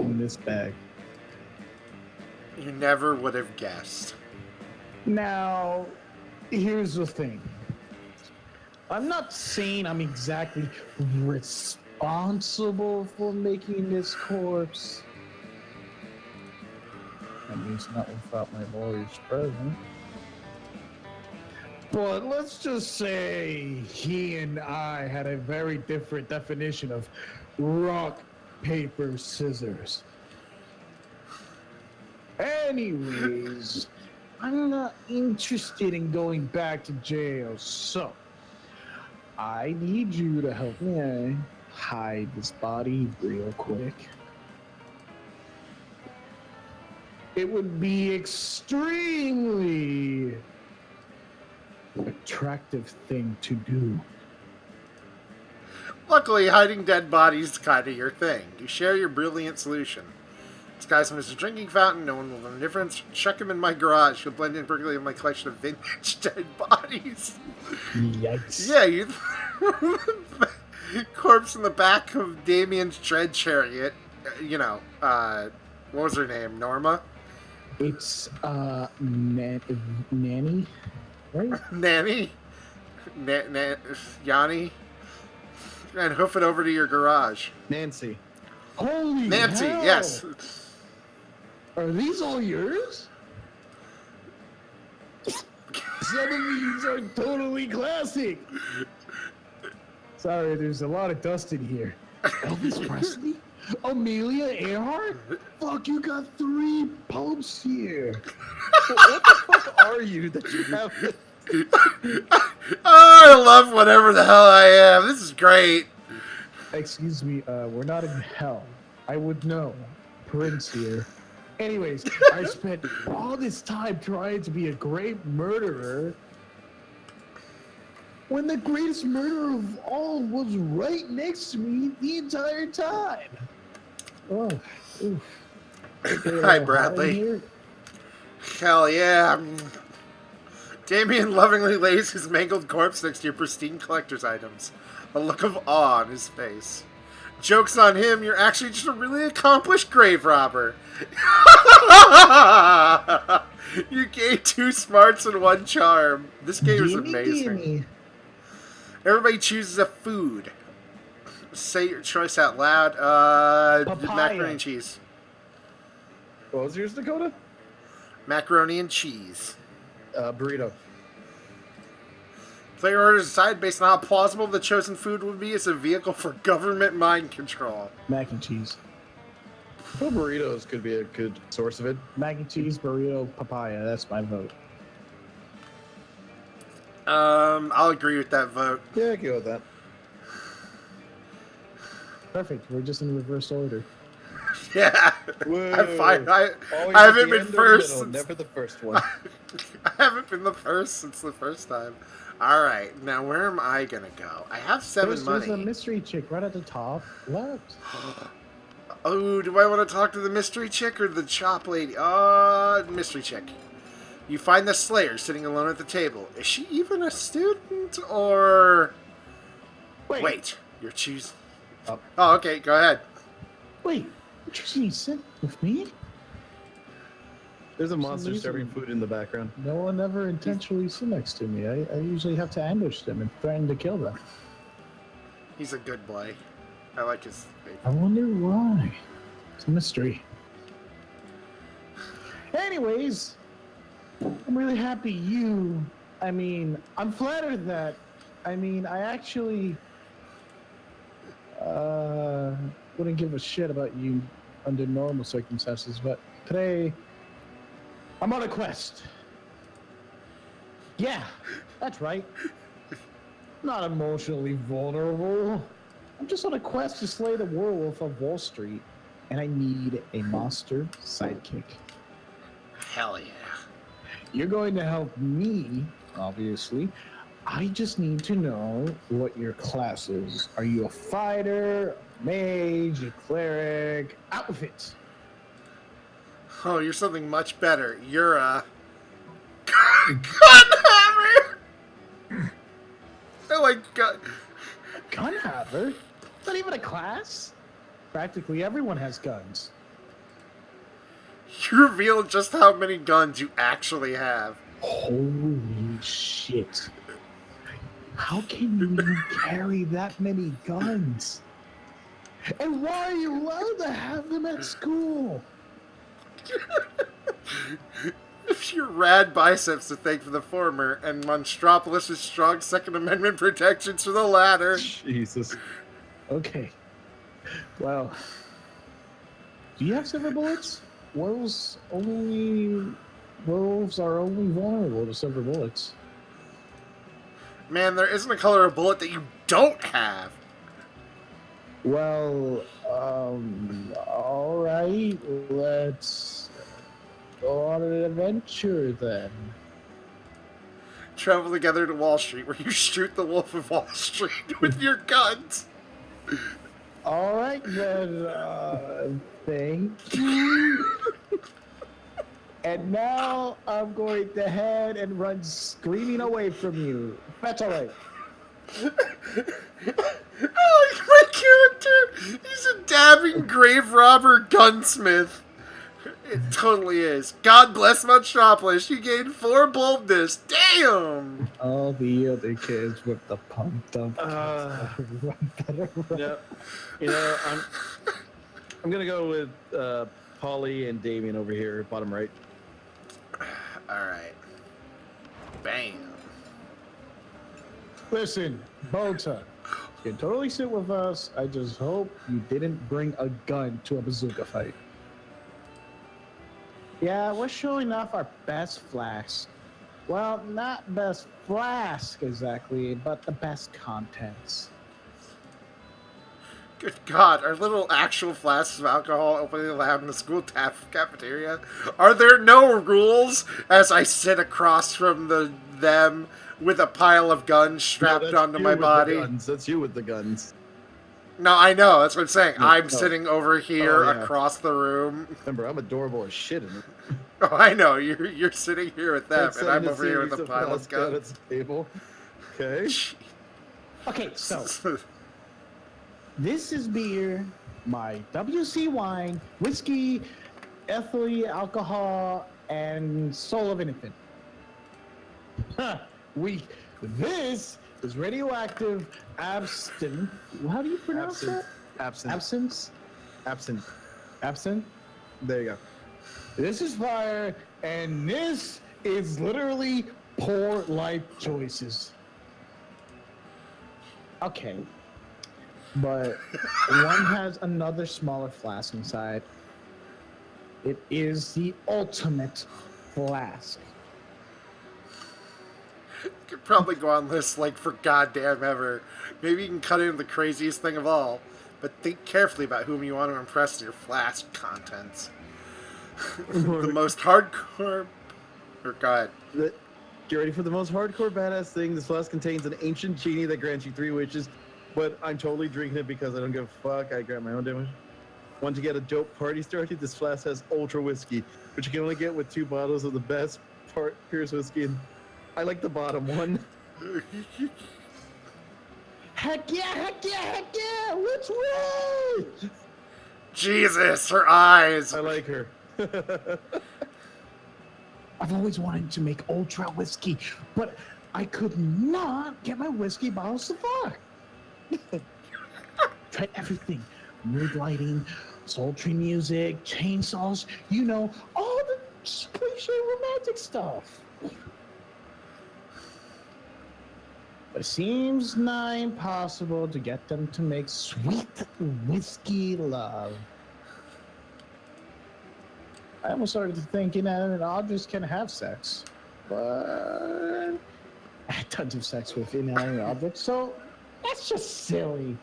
in this bag. You never would have guessed. Now, here's the thing. I'm not saying I'm exactly responsible for making this corpse. At least not without my lawyer's present. But let's just say he and I had a very different definition of rock, paper, scissors. Anyways, I'm not interested in going back to jail, so I need you to help me hide this body real quick. It would be extremely attractive thing to do. Luckily, hiding dead bodies is kind of your thing. You share your brilliant solution. This guy's from his drinking fountain. No one will know the difference. Chuck him in my garage. He'll blend in perfectly with my collection of vintage dead bodies. Yikes. Yeah, you corpse in the back of Damien's dread chariot. You know, what was her name? Norma? It's, Nanny? Right? Nanny? Yanni? And hoof it over to your garage. Nancy. Holy Nancy, hell! yes. Are these all yours? Some of these are totally classic. Sorry, there's a lot of dust in here. Elvis Presley? Amelia Earhart? Fuck, you got 3 popes here. What the fuck are you that you have? Oh, I love whatever the hell I am. This is great. Excuse me, we're not in hell. I would know. Prince here. Anyways, I spent all this time trying to be a great murderer when the greatest murderer of all was right next to me the entire time. Oh, oof. Hi, Bradley. Hell yeah. Damien lovingly lays his mangled corpse next to your pristine collector's items. A look of awe on his face. Joke's on him, you're actually just a really accomplished grave robber. You gained 2 smarts and 1 charm. This game is amazing. Gimme. Everybody chooses a food. Say your choice out loud. Papaya. Macaroni and cheese. What was yours, Dakota? Macaroni and cheese. Burrito. Player orders decide based on how plausible the chosen food would be as a vehicle for government mind control. Mac and cheese. Well, burritos could be a good source of it. Mac and cheese, burrito, papaya. That's my vote. I'll agree with that vote. Yeah, I can go with that. Perfect. We're just in reverse order. Yeah, Whoa. I'm fine. I Always haven't at the been end or the first. middle, Since, never the first one. I haven't been the first since the first time. All right, now where am I gonna go? I have 7 There's a money. mystery chick right at the top left. Oh, do I want to talk to the mystery chick or the chop lady? Mystery chick. You find the Slayer sitting alone at the table. Is she even a student or? Wait, you're choosing. Oh, okay. Go ahead. Wait, you're choosing to sit with me? There's a some monster reason- serving food in the background. No one ever intentionally sit next to me. I usually have to ambush them and threaten to kill them. He's a good boy. I like his. I wonder why. It's a mystery. Anyways, I'm really happy I'm flattered that, I actually, wouldn't give a shit about you under normal circumstances, but today, I'm on a quest. Yeah, that's right. Not emotionally vulnerable. I'm just on a quest to slay the werewolf of Wall Street, and I need a monster sidekick. Hell yeah. You're going to help me, obviously. I just need to know what your class is. Are you a fighter, a mage, a cleric? Outfit. Oh, you're something much better. You're a gunhammer. I like gun. Gunhammer? Not even a class? Practically everyone has guns. You reveal just how many guns you actually have. Holy shit. How can you even carry that many guns? And why are you allowed to have them at school? Your rad biceps to thank for the former, and Monstropolis' strong Second Amendment protections for the latter. Jesus. Okay. Well, do you have silver bullets? Werewolves are only vulnerable to silver bullets. Man, there isn't a color of bullet that you don't have. Well, alright, let's go on an adventure then. Travel together to Wall Street, where you shoot the Wolf of Wall Street with your guns. Alright then, thank you. And now I'm going to head and run screaming away from you. That's alright. I like my character. He's a dabbing grave robber gunsmith. It totally is. God bless Monstropolis. You gained 4 boldness. Damn. All the other kids with the pumped up. No, I'm gonna go with Polly and Damien over here, bottom right. Alright. Bam. Listen, Bota, you can totally sit with us. I just hope you didn't bring a gun to a bazooka fight. Yeah, we're showing off our best flask. Well, not best flask exactly, but the best contents. Good God, are little actual flasks of alcohol openly allowed in the school cafeteria? Are there no rules as I sit across from them with a pile of guns strapped No, onto you my with the body? guns. That's you with the guns. No, I know. That's what I'm saying. No, I'm no. sitting over here Oh, yeah. across the room. Remember, I'm adorable as shit in it. Oh, I know. You're sitting here with them, and I'm Setting over here with a series pile of flasks down guns. at the table. Okay. Okay, so This is beer, my WC wine, whiskey, ethylene alcohol, and soul of an infant. Huh, this is radioactive absinthe. How do you pronounce that? Absent. Absence? Absent. Absinthe? There you go. This is fire, and this is literally poor life choices. Okay. But one has another smaller flask inside. It is the ultimate flask. Could probably go on this like for goddamn ever. Maybe you can cut in the craziest thing of all, but think carefully about whom you want to impress with your flask contents. The most hardcore. Or God. Get ready for the most hardcore badass thing. This flask contains an ancient genie that grants you 3 wishes, but I'm totally drinking it because I don't give a fuck. I grab my own damage. Want to get a dope party started? This flask has ultra whiskey, which you can only get with 2 bottles of the best Pierce whiskey. And I like the bottom one. Heck yeah, heck yeah, heck yeah! Let's roll! Jesus, her eyes. I like her. I've always wanted to make ultra whiskey, but I could not get my whiskey bottle so far. Tried everything. Mood lighting, sultry music, chainsaws, you know, all the cliche romantic stuff. But it seems nigh impossible to get them to make sweet whiskey love. I almost started thinking that objects can have sex, but I had tons of sex with inanimate objects, so that's just silly.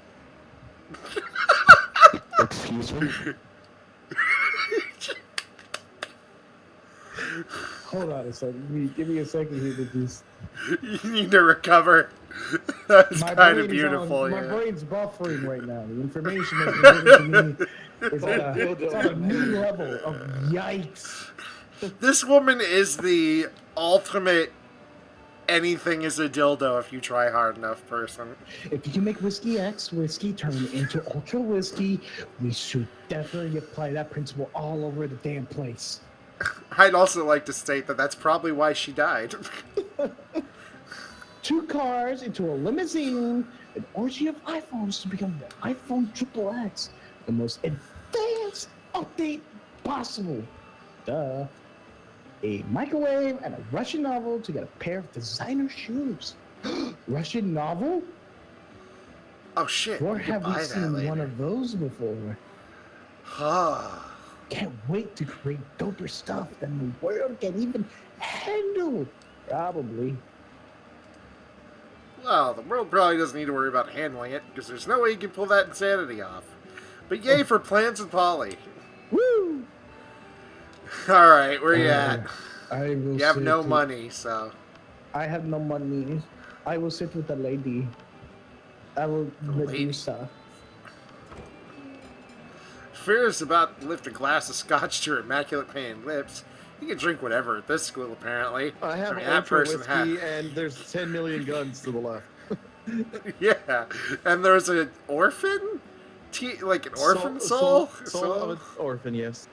Excuse me? Hold on a second. Give me a second here to just... You need to recover. That's kind of beautiful. My brain's buffering right now. The information that's been given to me is at a new level of yikes. This woman is the ultimate anything is a dildo if you try hard enough person. If you can make Whiskey X whiskey turn into Ultra Whiskey, we should definitely apply that principle all over the damn place. I'd also like to state that that's probably why she died. 2 cars into a limousine, an orgy of iPhones to become the iPhone XXX, the most advanced update possible. Duh. A microwave and a Russian novel to get a pair of designer shoes. Russian novel? Oh shit. Where have we seen one of those before? Can't wait to create doper stuff than the world can even handle. Probably. Well, the world probably doesn't need to worry about handling it, because there's no way you can pull that insanity off. But yay for Plants and Polly. Woo! Alright, where you at? I will You have sit no with- money, so... I have no money. I will sit with the lady. I will Medusa. Fear's about to lift a glass of scotch to her immaculate paying lips. You can drink whatever at this school, apparently. I have mean, ultra whiskey, and there's 10 million guns to the left. Yeah, and there's an orphan? Like an orphan soul? Soul of an orphan, yes.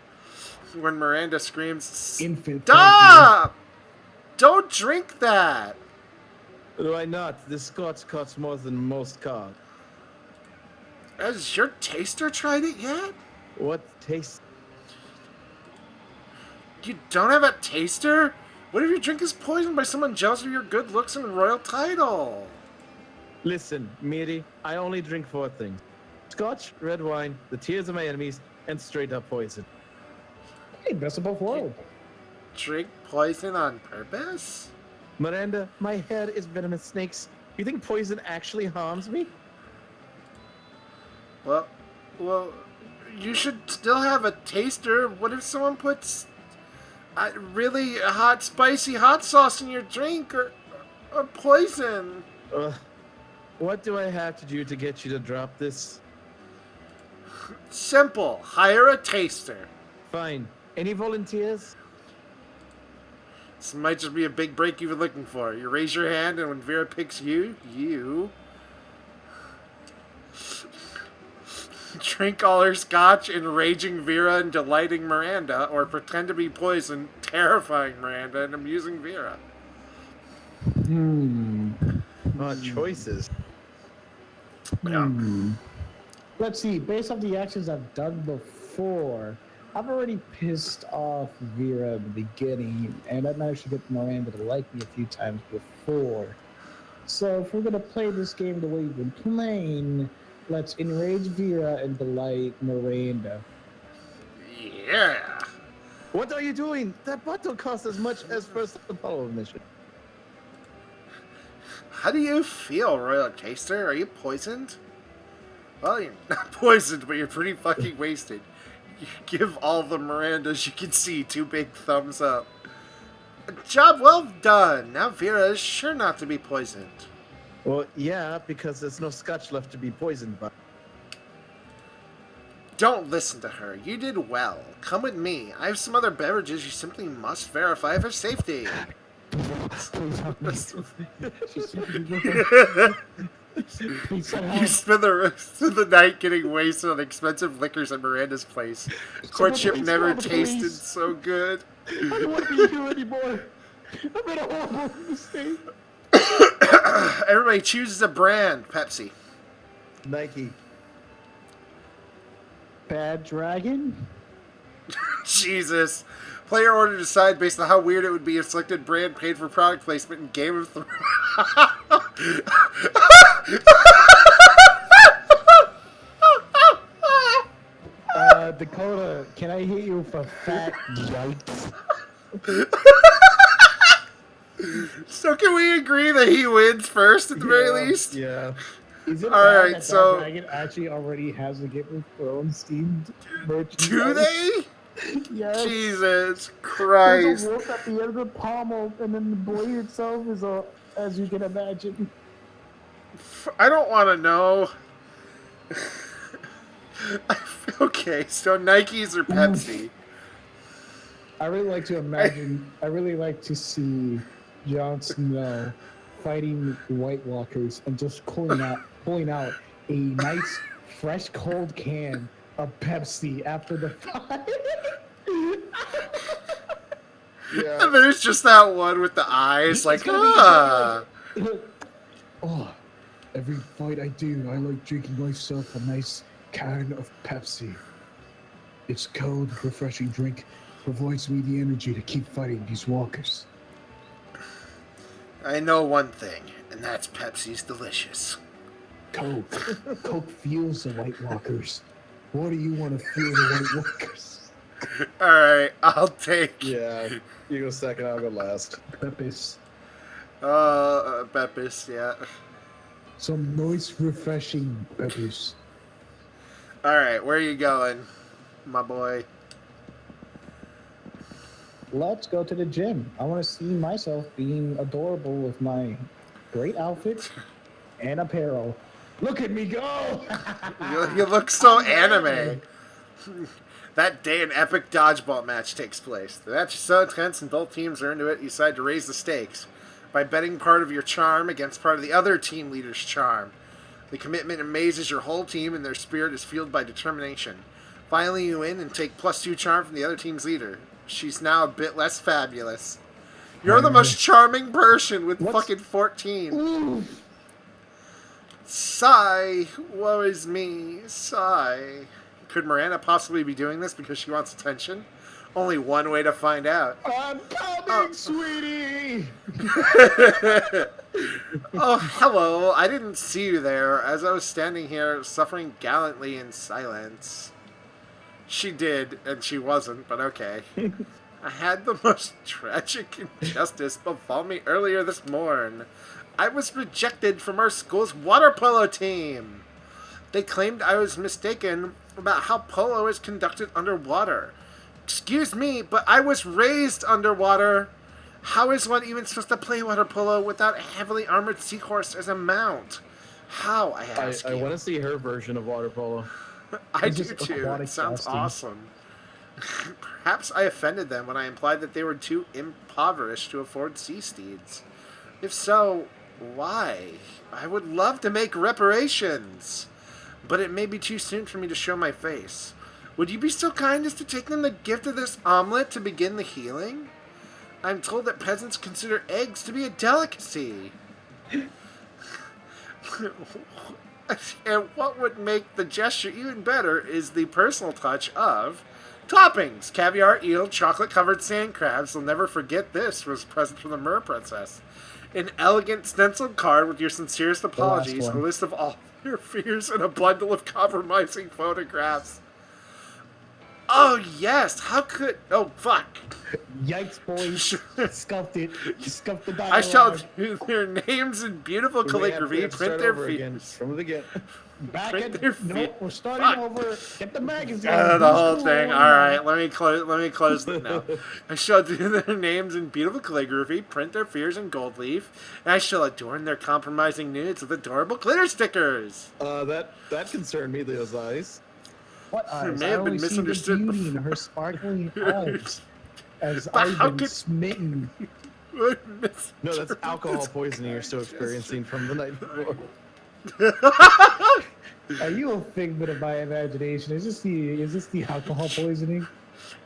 When Miranda screams, Infant. "Stop! Don't drink that!" Do I not? This scotch costs more than most cars. Has your taster tried it yet? What taste? You don't have a taster? What if your drink is poisoned by someone jealous of your good looks and royal title? Listen, Miri, I only drink 4 things. Scotch, red wine, the tears of my enemies, and straight up poison. Hey, best of both worlds. Drink poison on purpose? Miranda, my head is venomous snakes. You think poison actually harms me? Well, you should still have a taster. What if someone puts really hot, spicy hot sauce in your drink or poison? What do I have to do to get you to drop this? Simple. Hire a taster. Fine. Any volunteers? This might just be a big break you've been looking for. You raise your hand, and when Vera picks you... Drink all her scotch, enraging Vera and delighting Miranda, or pretend to be poisoned, terrifying Miranda and amusing Vera. Choices. Yeah. Let's see. Based off the actions I've done before, I've already pissed off Vera at the beginning, and I managed to get Miranda to like me a few times before. So if we're gonna play this game the way we've been playing, let's enrage Vera and delight Miranda. Yeah. What are you doing? That bottle costs as much as first Apollo mission. How do you feel, Royal Taster? Are you poisoned? Well, you're not poisoned, but you're pretty fucking wasted. You give all the Mirandas you can see 2 big thumbs up. Job well done. Now Vera is sure not to be poisoned. Well, yeah, because there's no scotch left to be poisoned by. Don't listen to her. You did well. Come with me. I have some other beverages you simply must verify for safety. You spend the rest of the night getting wasted on expensive liquors at Miranda's place. Courtship never tasted so good. I don't want to be here anymore. I made a horrible mistake. Everybody chooses a brand. Pepsi. Nike. Bad Dragon? Jesus. Player order to decide based on how weird it would be if selected brand paid for product placement in Game of Thrones. Dakota, can I hit you for fat yikes? So can we agree that he wins first at the very least? Yeah. Is it All bad right, that so- Bad Dragon actually already has a Game of Thrones themed merchandise? Do they? Yes. Jesus There's Christ. a wolf at the end of the pommel, and then the blade itself is as you can imagine. I don't want to know. Okay, so Nikes or Pepsi? I really like to imagine. I really like to see Jon Snow fighting White Walkers and just pulling out a nice, fresh, cold can of Pepsi after the fight. Yeah. And there's just that one with the eyes, like, ah. Oh, every fight I do, I like drinking myself a nice can of Pepsi. It's cold, refreshing drink, provides me the energy to keep fighting these walkers. I know one thing, and that's Pepsi's delicious. Coke fuels the White Walkers. What do you want to fuel the White Walkers? Alright, I'll take... Yeah. You go second, I'll go last. Pepis. Beppis, yeah. Some nice, refreshing Pepis. Alright, where are you going, my boy? Let's go to the gym. I want to see myself being adorable with my great outfit and apparel. Look at me go! You look so anime. That day, an epic dodgeball match takes place. The match is so intense and both teams are into it, you decide to raise the stakes by betting part of your charm against part of the other team leader's charm. The commitment amazes your whole team, and their spirit is fueled by determination. Finally, you win and take +2 charm from the other team's leader. She's now a bit less fabulous. You're the most charming person with fucking 14. Ooh. Sigh. Woe is me. Sigh. Could Miranda possibly be doing this because she wants attention? Only one way to find out. I'm coming, sweetie! Oh, hello. I didn't see you there as I was standing here suffering gallantly in silence. She did, and she wasn't, but okay. I had the most tragic injustice befall me earlier this morn. I was rejected from our school's water polo team. They claimed I was mistaken about how polo is conducted underwater. Excuse me, but I was raised underwater. How is one even supposed to play water polo without a heavily armored seahorse as a mount? How, I ask I you? want to see her version of water polo. I It's do just too. aquatic It sounds casting. awesome. Perhaps I offended them when I implied that they were too impoverished to afford sea steeds. If so, why? I would love to make reparations. but it may be too soon for me to show my face. Would you be so kind as to take them the gift of this omelet to begin the healing? I'm told that peasants consider eggs to be a delicacy. And what would make the gesture even better is the personal touch of toppings. Caviar, eel, chocolate-covered sand crabs. They'll never forget this was a present from the Mer Princess. An elegant stenciled card with your sincerest apologies, a list of all your fears, and a bundle of compromising photographs. Oh, yes. How could... Oh, fuck. Yikes, boys. Scuffed it. You scuffed the dialogue. I shall do their names in beautiful calligraphy, print their fears. From the beginning. Back Print at... their Nope, we're starting Fuck. over. Get the magazine. The whole thing. All right, let me close it now. I shall do their names in beautiful calligraphy, print their fears in gold leaf, and I shall adorn their compromising nudes with adorable glitter stickers. That concerned me, those eyes. What eyes? may have I been only see the misunderstood beauty in her sparkling eyes. As But how I've been could- smitten. No, that's alcohol poisoning you're still experiencing from the night before. Are you a figment of my imagination? Is this the alcohol poisoning?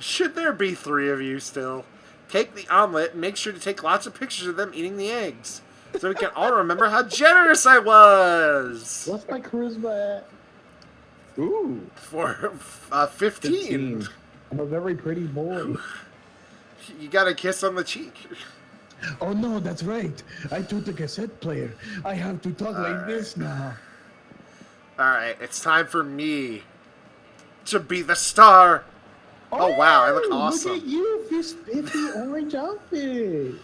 Should there be 3 of you still? Take the omelet and make sure to take lots of pictures of them eating the eggs, so we can all remember how generous I was. What's my charisma at? Ooh. For 15. I'm a very pretty boy. You got a kiss on the cheek. Oh no, that's right. I took the cassette player. I have to talk like this now. Alright, it's time for me to be the star. Oh, wow, I look awesome. Look at you with your spiffy orange outfit.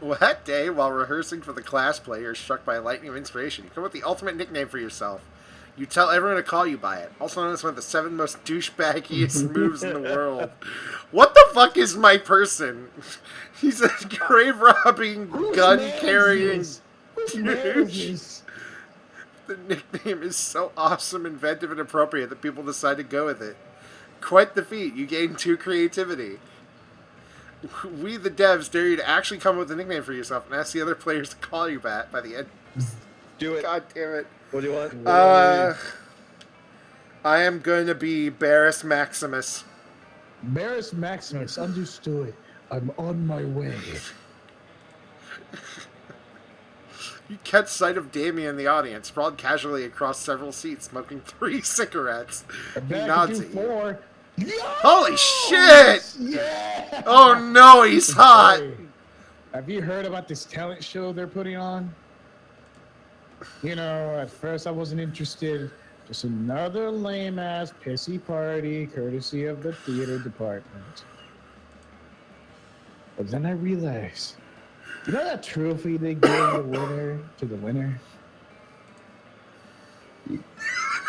Well, that day, while rehearsing for the class play, you're struck by a lightning of inspiration. You come up with the ultimate nickname for yourself. You tell everyone to call you by it. Also known as one of the 7 most douchebaggiest moves in the world. What the fuck is my person? He's a grave-robbing, gun-carrying douche. The nickname is so awesome, inventive, and appropriate that people decide to go with it. Quite the feat. You gain 2 creativity. We, the devs, dare you to actually come up with a nickname for yourself and ask the other players to call you by it by the end. Do it. God damn it. What do you want? I am going to be Barris Maximus. Barris Maximus, understood. I'm on my way. You catch sight of Damien in the audience, sprawled casually across several seats, smoking 3 cigarettes. He Back nods to at you. 4. Holy shit! Yeah! Oh no, he's hot! Hey, have you heard about this talent show they're putting on? You know, at first I wasn't interested. Just another lame-ass pissy party courtesy of the theater department. But then I realized, you know that trophy they give the winner? It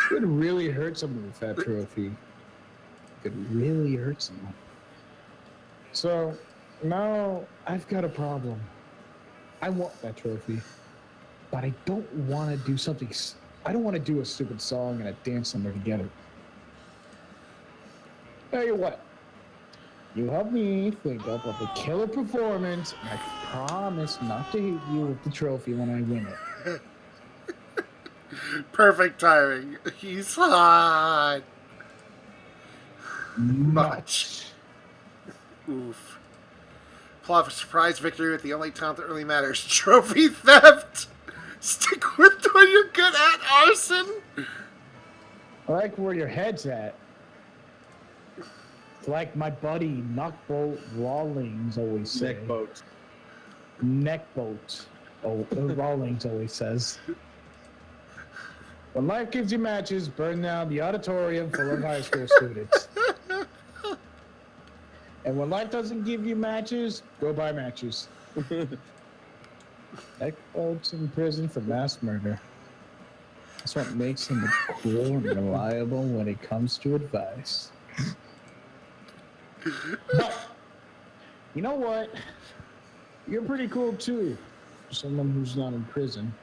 could really hurt someone with that trophy. It could really hurt someone. So now I've got a problem. I want that trophy, but I don't want to do something. I don't want to do a stupid song and a dance number together. Tell you what, you help me think up of a killer performance, and I promise not to hit you with the trophy when I win it. Perfect timing. He's hot. Much. Oof. Plot for surprise victory with the only talent that really matters. Trophy theft! Stick with what you're good at, arson! I like where your head's at. It's like my buddy Knockbolt Rawlings always says. Neckboat. Neckbolt. Oh, Rawlings always says. When life gives you matches, burn down the auditorium full of high school students. And when life doesn't give you matches, go buy matches. Neckbolt's in prison for mass murder. That's what makes him cool and reliable when it comes to advice. But, you know what? You're pretty cool too, for someone who's not in prison.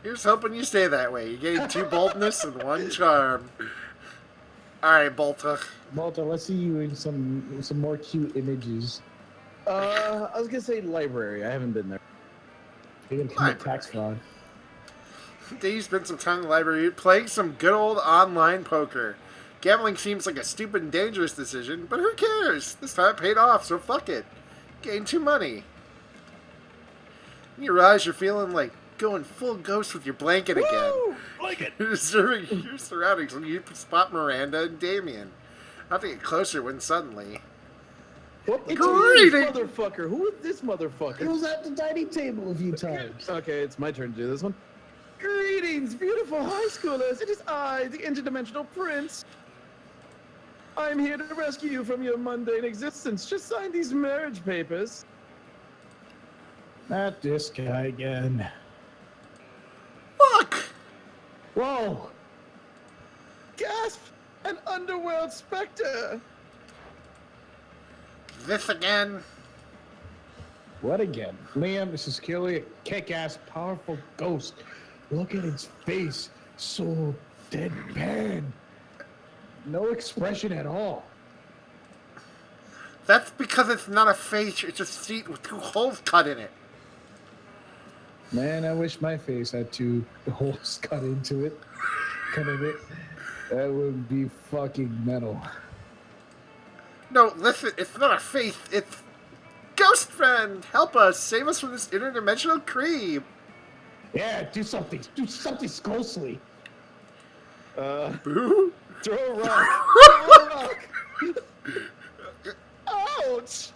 Here's hoping you stay that way. You gain 2 boldness and 1 charm. Alright, Bolta. Malta, let's see you in some more cute images. I was gonna say library. I haven't been there. You're gonna commit tax fraud. Then you spend some time in the library playing some good old online poker. Gambling seems like a stupid and dangerous decision, but who cares? This time it paid off, so fuck it. Gain 2 money. You realize you're feeling like going full ghost with your blanket again. Woo! Blanket! You're observing your surroundings when you spot Miranda and Damien. Not to get closer when suddenly... What? It's Greeting! this motherfucker. Who is this He motherfucker? was at the dining table a few times. Okay, it's my turn to do this one. Greetings, beautiful high schoolers. It is I, the interdimensional prince. I'm here to rescue you from your mundane existence. Just sign these marriage papers. Not this guy again. Fuck! Whoa! Gasp! An underworld specter! This again? What again? Liam, this is clearly a kick-ass, powerful ghost. Look at its face. So deadpan. No expression at all. That's because it's not a face, it's a seat with 2 holes cut in it. Man, I wish my face had 2 holes cut into it. Cut in it. That would be fucking metal. No, listen, it's not a face, it's... Ghost friend! Help us! Save us from this interdimensional creep! Yeah, do something. Do something closely. Boo? Throw a rock! Throw a rock! Ouch!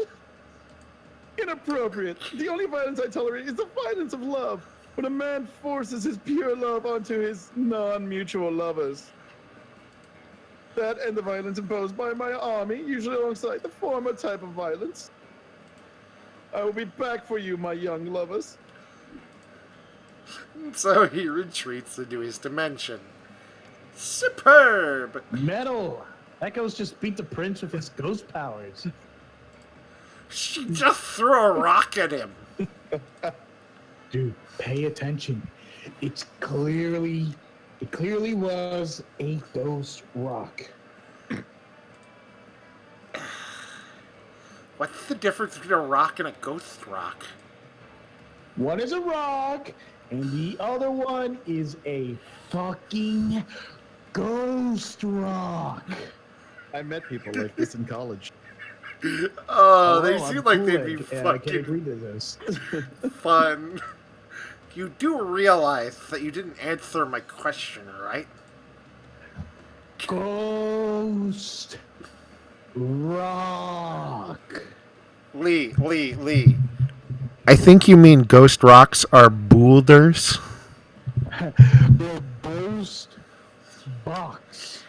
Inappropriate. The only violence I tolerate is the violence of love. When a man forces his pure love onto his non-mutual lovers. That and the violence imposed by my army, usually alongside the former type of violence. I will be back for you, my young lovers. So he retreats into his dimension. Superb! Metal. That ghost just beat the prince with his ghost powers. She just threw a rock at him. Dude, pay attention. It clearly was a ghost rock. What's the difference between a rock and a ghost rock? One is a rock, and the other one is a fucking ghost rock. I met people like this in college. Oh, they I'm seem like they'd be Kool-Aid, and I can fucking agree to this. fun. You do realize that you didn't answer my question, right? Ghost rock. Lee. I think you mean ghost rocks are boulders. The ghost box.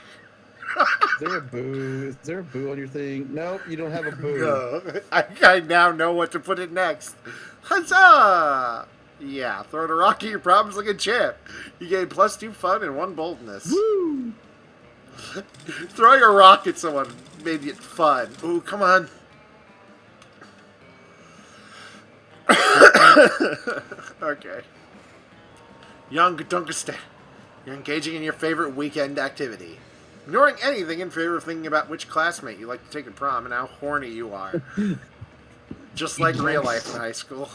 Is there a boo on your thing? Nope, you don't have a boo. No, I now know what to put in next. Huzzah! Yeah, throwing a rock at your problems like a champ. You gain +2 fun and 1 boldness. Woo! Throwing a rock at someone made it fun. Ooh, come on. Okay. Young Gudunkeste. You're engaging in your favorite weekend activity. Ignoring anything in favor of thinking about which classmate you like to take to prom and how horny you are. Just like real life in high school.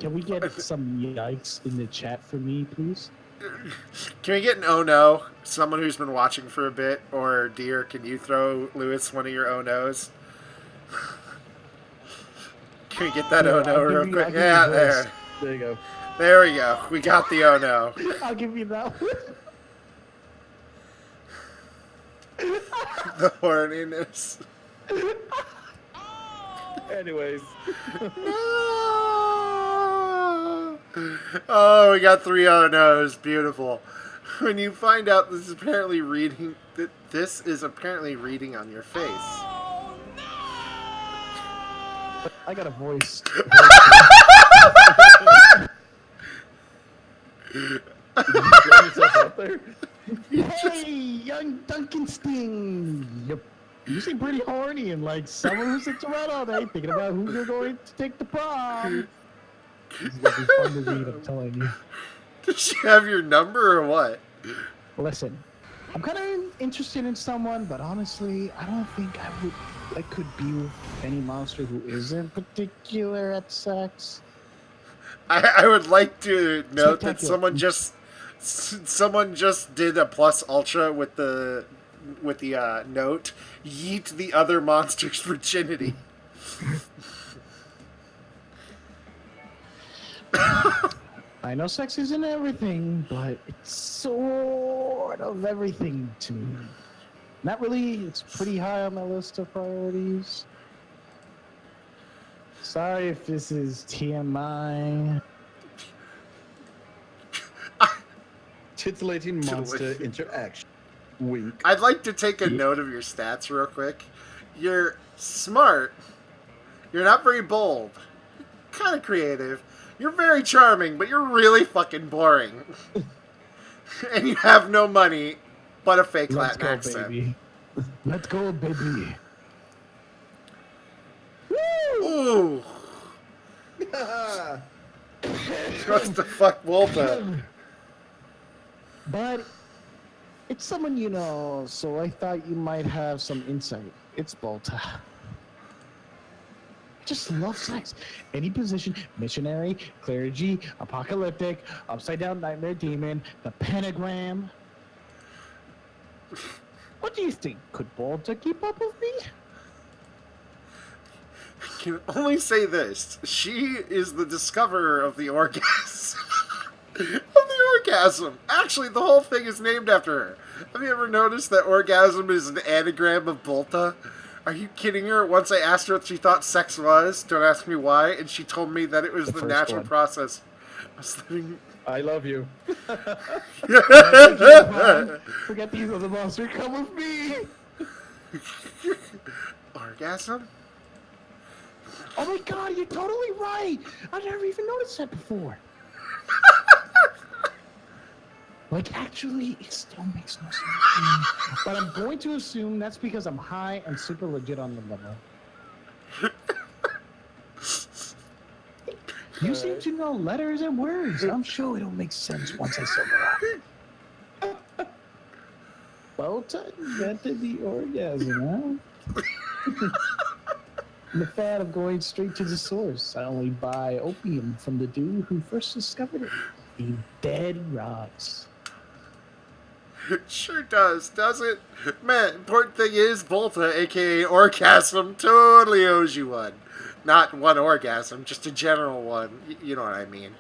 Can we get some yikes in the chat for me, please? Can we get an oh no? Someone who's been watching for a bit, or dear, can you throw Lewis one of your oh no's? Can we get that oh no real quick? Yeah, there. There you go. There we go. We got the oh no. I'll give you that one. The horniness. Anyways. No! Oh, we got 3 oh no's. Beautiful. When you find out this is apparently reading on your face. I got a voice. Did you throw yourself out there? Hey, young Duncansting! You're usually pretty horny and like someone who sits around all day thinking about who you're going to take to prom. This is gonna be fun to read, I'm telling you. Does she have your number or what? Listen, I'm kind of interested in someone, but honestly, I don't think I could be with any monster who isn't particular at sex. I would like to note that Spectacular. someone just did a plus ultra with the note, yeet the other monster's virginity. I know sex isn't everything, but it's sort of everything to me. Not really. It's pretty high on my list of priorities. Sorry if this is TMI. Titillating monster interaction. Wink. I'd like to take a note of your stats real quick. You're smart. You're not very bold. Kind of creative. You're very charming, but you're really fucking boring. And you have no money but a fake Let's Latin go, accent. baby. Let's go, baby. Ooh. What the fuck, Wolta? But it's someone you know, so I thought you might have some insight. It's Bolta. I just love sex. Any position, missionary, clergy, apocalyptic, upside down nightmare demon, the pentagram. What do you think? Could Bolta keep up with me? I can only say this. She is the discoverer of the orgasm. Of the orgasm. Actually, the whole thing is named after her. Have you ever noticed that orgasm is an anagram of Bolta? Are you kidding her? Once I asked her what she thought sex was, don't ask me why, and she told me that it was the first natural one. process of sleeping. I love you. Forget the other monster. Come with me. Orgasm? Oh my god, you're totally right. I never even noticed that before. Like, actually, it still makes no sense to me. But I'm going to assume that's because I'm high and super legit on the level. You seem to know letters and words. I'm sure it'll make sense once I sober up. Bolta invented the orgasm, huh? I'm a fan of going straight to the source. I only buy opium from the dude who first discovered it. The dead rocks. It sure does it? Man, important thing is, Volta, aka Orgasm, totally owes you one. Not one orgasm, just a general one. You know what I mean.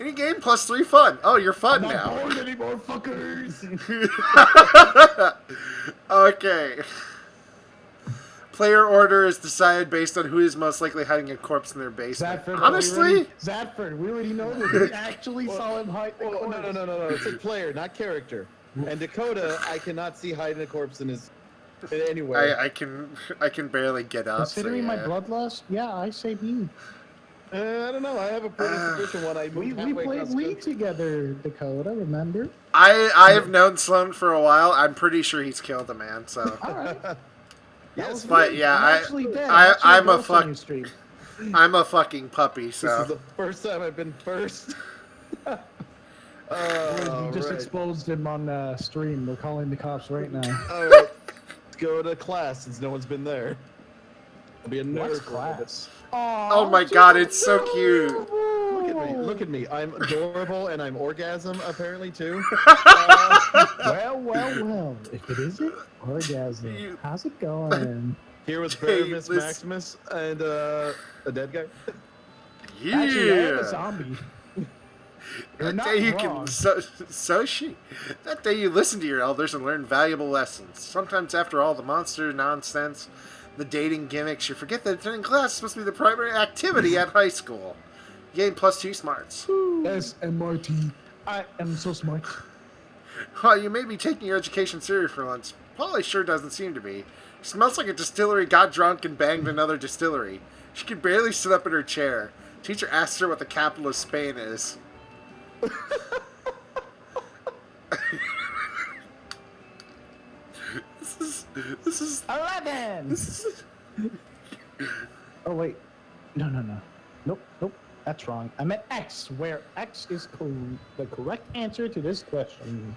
Any game plus 3 fun. Oh, you're fun I'm not now. bored anymore, fuckers! Okay. Player order is decided based on who is most likely hiding a corpse in their basement. Zadford, Honestly? we already know this. We actually saw him hide the Oh, corpse. no. It's a player, not character. And Dakota, I cannot see hiding a corpse in his anywhere. I can barely get up. Considering so my yeah. bloodlust, yeah, I say me. I don't know. I have a pretty sufficient one. I We moved halfway played across League country. together, Dakota, remember? I have known Sloan for a while. I'm pretty sure he's killed a man. So, Alright. Yes, but yeah, I'm actually dead. I'm a ghost fuck. on your stream. I'm a fucking puppy. This is So the first time I've been first. You just exposed him on stream. We're calling the cops right now. All right, let's go to class since no one's been there. I'll be a nerd. What's for a class? oh my god, it's so cute. Look at me. Look at me. I'm adorable and I'm orgasm apparently too. Well. If it isn't orgasm, how's it going? Here with Hey, Paramus listen. Maximus and a dead guy. Actually, I am a Yeah. zombie. You're That not day you wrong. can That day you listen to your elders and learn valuable lessons. Sometimes after all the monster nonsense, the dating gimmicks, you forget that attending class is supposed to be the primary activity at high school. You gain plus 2 smarts. SMRT. I am so smart. While you may be taking your education serious for once, Polly sure doesn't seem to be. She smells like a distillery got drunk and banged another distillery. She can barely sit up in her chair. Teacher asks her what the capital of Spain is. This is 11. Oh wait, no. Nope. That's wrong. I meant X, where X is the correct answer to this question.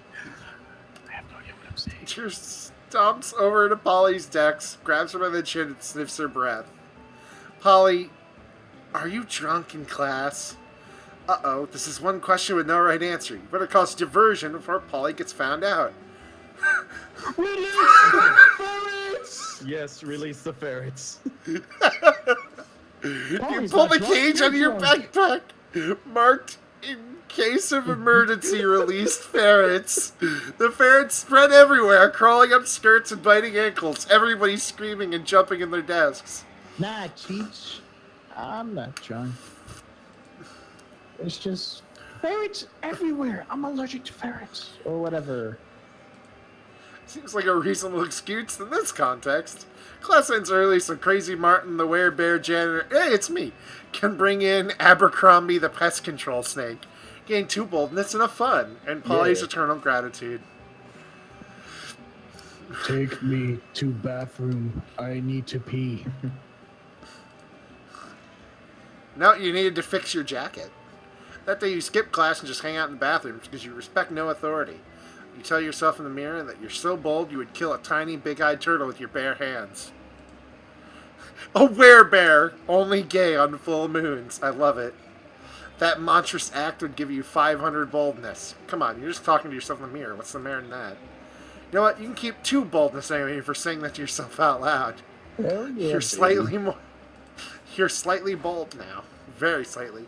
I have no idea what I'm saying. Teacher stomps over to Polly's desk, grabs her by the chin, and sniffs her breath. Polly, are you drunk in class? Uh-oh, this is one question with no right answer. You better cause diversion before Polly gets found out. Release the ferrets! Yes, release the ferrets. You Polly's pull not the drunk, cage you're out of your drunk. backpack, marked in case of emergency released ferrets. The ferrets spread everywhere, crawling up skirts and biting ankles. Everybody's screaming and jumping in their desks. Nah, Cheech. I'm not drunk. It's just ferrets everywhere. I'm allergic to ferrets. Or whatever. Seems like a reasonable excuse in this context. Class ends early, so Crazy Martin, the werebear janitor, hey, it's me, can bring in Abercrombie, the pest control snake. Gain 2 boldness and a fun, and Polly's eternal gratitude. Take me to bathroom. I need to pee. No, you needed to fix your jacket. That day you skip class and just hang out in the bathrooms because you respect no authority. You tell yourself in the mirror that you're so bold you would kill a tiny, big-eyed turtle with your bare hands. A werebear! Only gay on full moons. I love it. That monstrous act would give you 500 boldness. Come on, you're just talking to yourself in the mirror. What's the merit in that? You know what? You can keep 2 boldness anyway for saying that to yourself out loud. Hell yeah, You're slightly more... You're slightly bold now. Very slightly.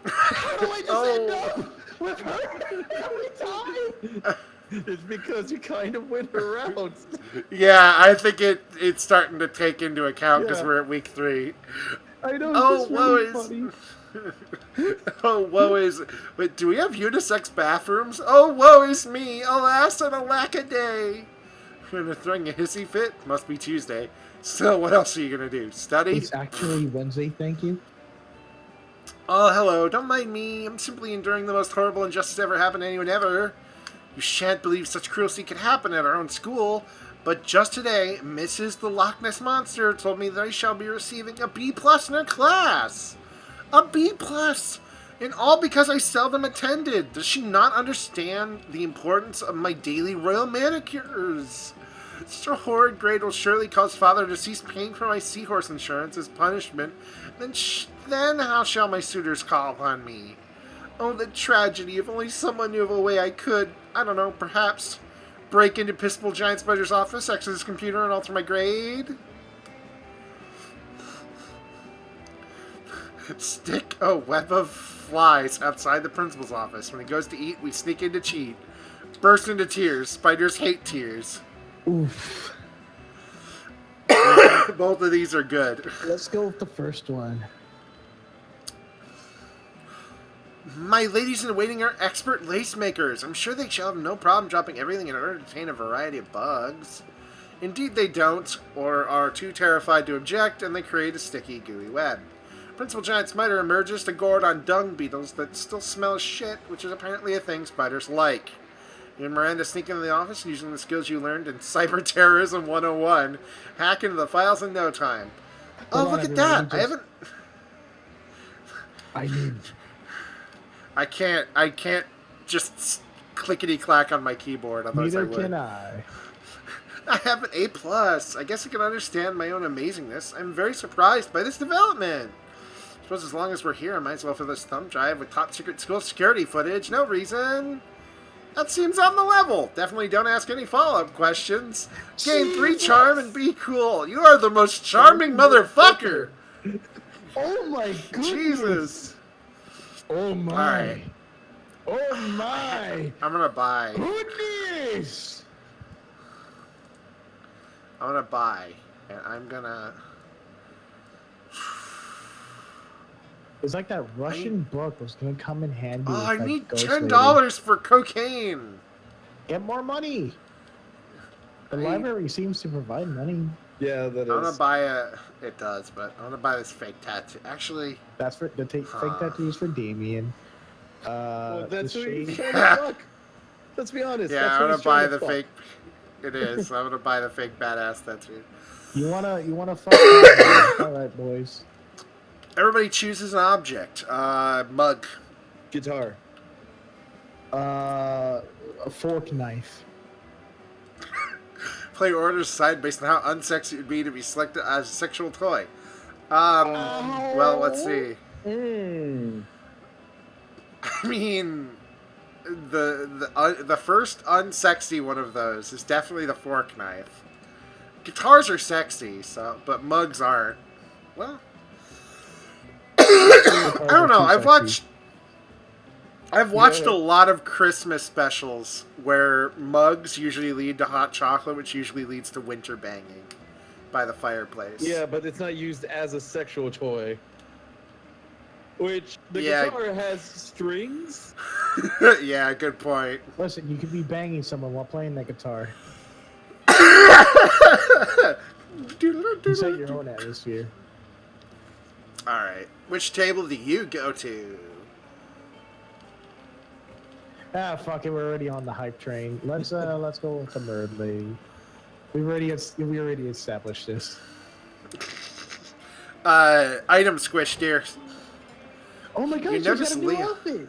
How do I just Oh. end up with her every time? It's because you kind of win her out. Yeah, I think it's starting to take into account because Yeah. we're at week 3. I know. Oh, it's woe really is... funny. Oh, woe is... Wait, do we have unisex bathrooms? Oh, woe is me! Alas and alack a day! When they're throwing a hissy fit, must be Tuesday. So, what else are you gonna do? Study? It's actually Wednesday, thank you. Oh, hello. Don't mind me. I'm simply enduring the most horrible injustice ever happened to anyone ever. You shan't believe such cruelty could happen at our own school. But just today, Mrs. the Loch Ness Monster told me that I shall be receiving a B+ in her class. A B+! And all because I seldom attended. Does she not understand the importance of my daily royal manicures? Such a horrid grade will surely cause father to cease paying for my seahorse insurance as punishment. Then how shall my suitors call upon me? Oh, the tragedy. If only someone knew of a way I could, I don't know, perhaps break into Pistol Giant Spider's office, access his computer, and alter my grade? Stick a web of flies outside the principal's office. When he goes to eat, we sneak in to cheat. Burst into tears. Spiders hate tears. Oof. Both of these are good. Let's go with the first one. My ladies in waiting are expert lace makers. I'm sure they shall have no problem dropping everything in order to obtain a variety of bugs. Indeed they don't, or are too terrified to object, and they create a sticky, gooey web. Principal Giant Spider emerges to gourd on dung beetles that still smell as shit, which is apparently a thing spiders like. You and Miranda sneak into the office using the skills you learned in Cyber Terrorism 101. Hack into the files in no time. Oh, Hold on, look at everyone, that! I need. I can't just clickety-clack on my keyboard, otherwise Neither I would. can I. I have an A+. I guess I can understand my own amazingness. I'm very surprised by this development. I suppose as long as we're here, I might as well fill this thumb drive with top secret school security footage. No reason. That seems on the level. Definitely don't ask any follow-up questions. Gain 3 charm and be cool. You are the most charming motherfucker. Oh my goodness. Jesus. Oh my. Alright. Oh my. I'm gonna buy. Goodness. I'm gonna buy. And I'm gonna... It's like that Russian book was gonna come in handy. Oh, with, I like, need Ghost $10 Lady. for cocaine. Get more money. The I- library seems to provide money. Yeah, that I'm gonna is. buy it does, but I'm gonna buy this fake tattoo. Actually, That's for the fake tattoos for Damien. Well, that's the who he's shade- trying to fuck. Let's be honest. yeah, that's I'm who gonna he's trying buy to the fuck. fake. It is. I'm gonna buy the fake badass tattoo. You wanna fuck? All right, boys. Everybody chooses an object. Mug. Guitar. A fork knife. Play your orders aside based on how unsexy it would be to be selected as a sexual toy. Well, let's see. I mean, the first unsexy one of those is definitely the fork knife. Guitars are sexy, but mugs aren't. Well, I don't know. I've watched a lot of Christmas specials where mugs usually lead to hot chocolate, which usually leads to winter banging by the fireplace. Yeah, but it's not used as a sexual toy. Which the Yeah. guitar has strings. Yeah, good point. Listen, you could be banging someone while playing the guitar. You set your own atmosphere. Alright. Which table do you go to? Ah, fuck it. We're already on the hype train. Let's go with the Mermaid. We already established this. Item squish, dear. Oh my god, You she's got notice a new Leah. outfit.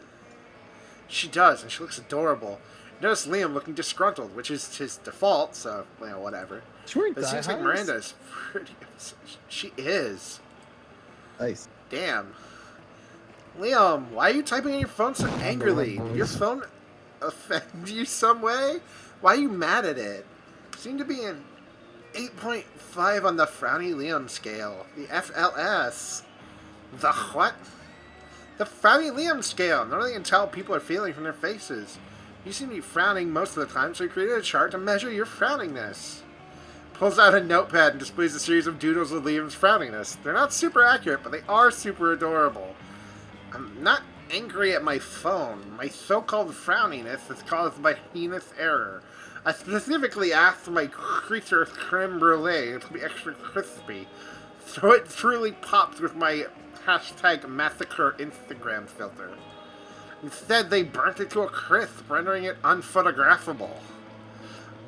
She does, and she looks adorable. Notice Liam looking disgruntled, which is his default, so, whatever. Sure, But it seems like Miranda is pretty... She is. Nice. Damn. Liam, why are you typing on your phone so angrily? Did your phone offend you some way? Why are you mad at it? You seem to be an 8.5 on the Frowny Liam scale. The FLS. The what? The Frowny Liam scale. Normally you can tell what people are feeling from their faces. You seem to be frowning most of the time, so he created a chart to measure your frowningness. Pulls out a notepad and displays a series of doodles of Liam's frowningness. They're not super accurate, but they are super adorable. I'm not angry at my phone. My so-called frowniness is caused by heinous error. I specifically asked my creature creme brulee to be extra crispy, so it truly popped with my #massacre Instagram filter. Instead, they burnt it to a crisp, rendering it unphotographable.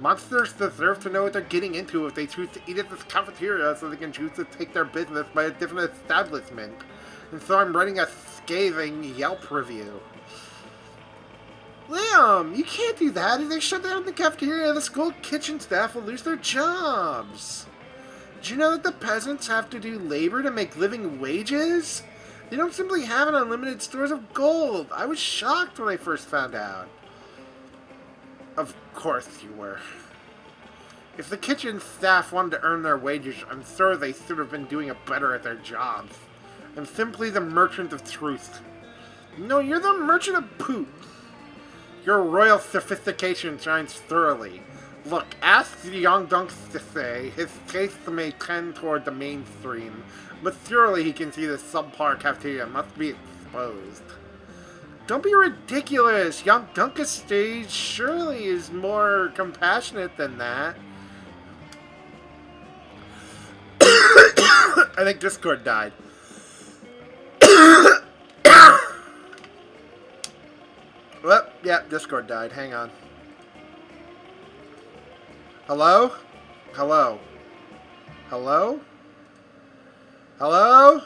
Monsters deserve to know what they're getting into if they choose to eat at this cafeteria so they can choose to take their business by a different establishment. And so I'm writing a scathing Yelp review. Liam, you can't do that. If they shut down the cafeteria, the school kitchen staff will lose their jobs. Did you know that the peasants have to do labor to make living wages? They don't simply have an unlimited stores of gold. I was shocked when I first found out. Of course you were. If the kitchen staff wanted to earn their wages, I'm sure they should have been doing it better at their jobs. I'm simply the merchant of truth. No, you're the merchant of poop. Your royal sophistication shines thoroughly. Look, ask the young dunks to say his taste may tend toward the mainstream, but surely he can see the subpar cafeteria must be exposed. Don't be ridiculous! Young Dunkus stage surely is more compassionate than that. I think Discord died. Well, yeah, Discord died. Hang on. Hello? Hello? Hello? Hello?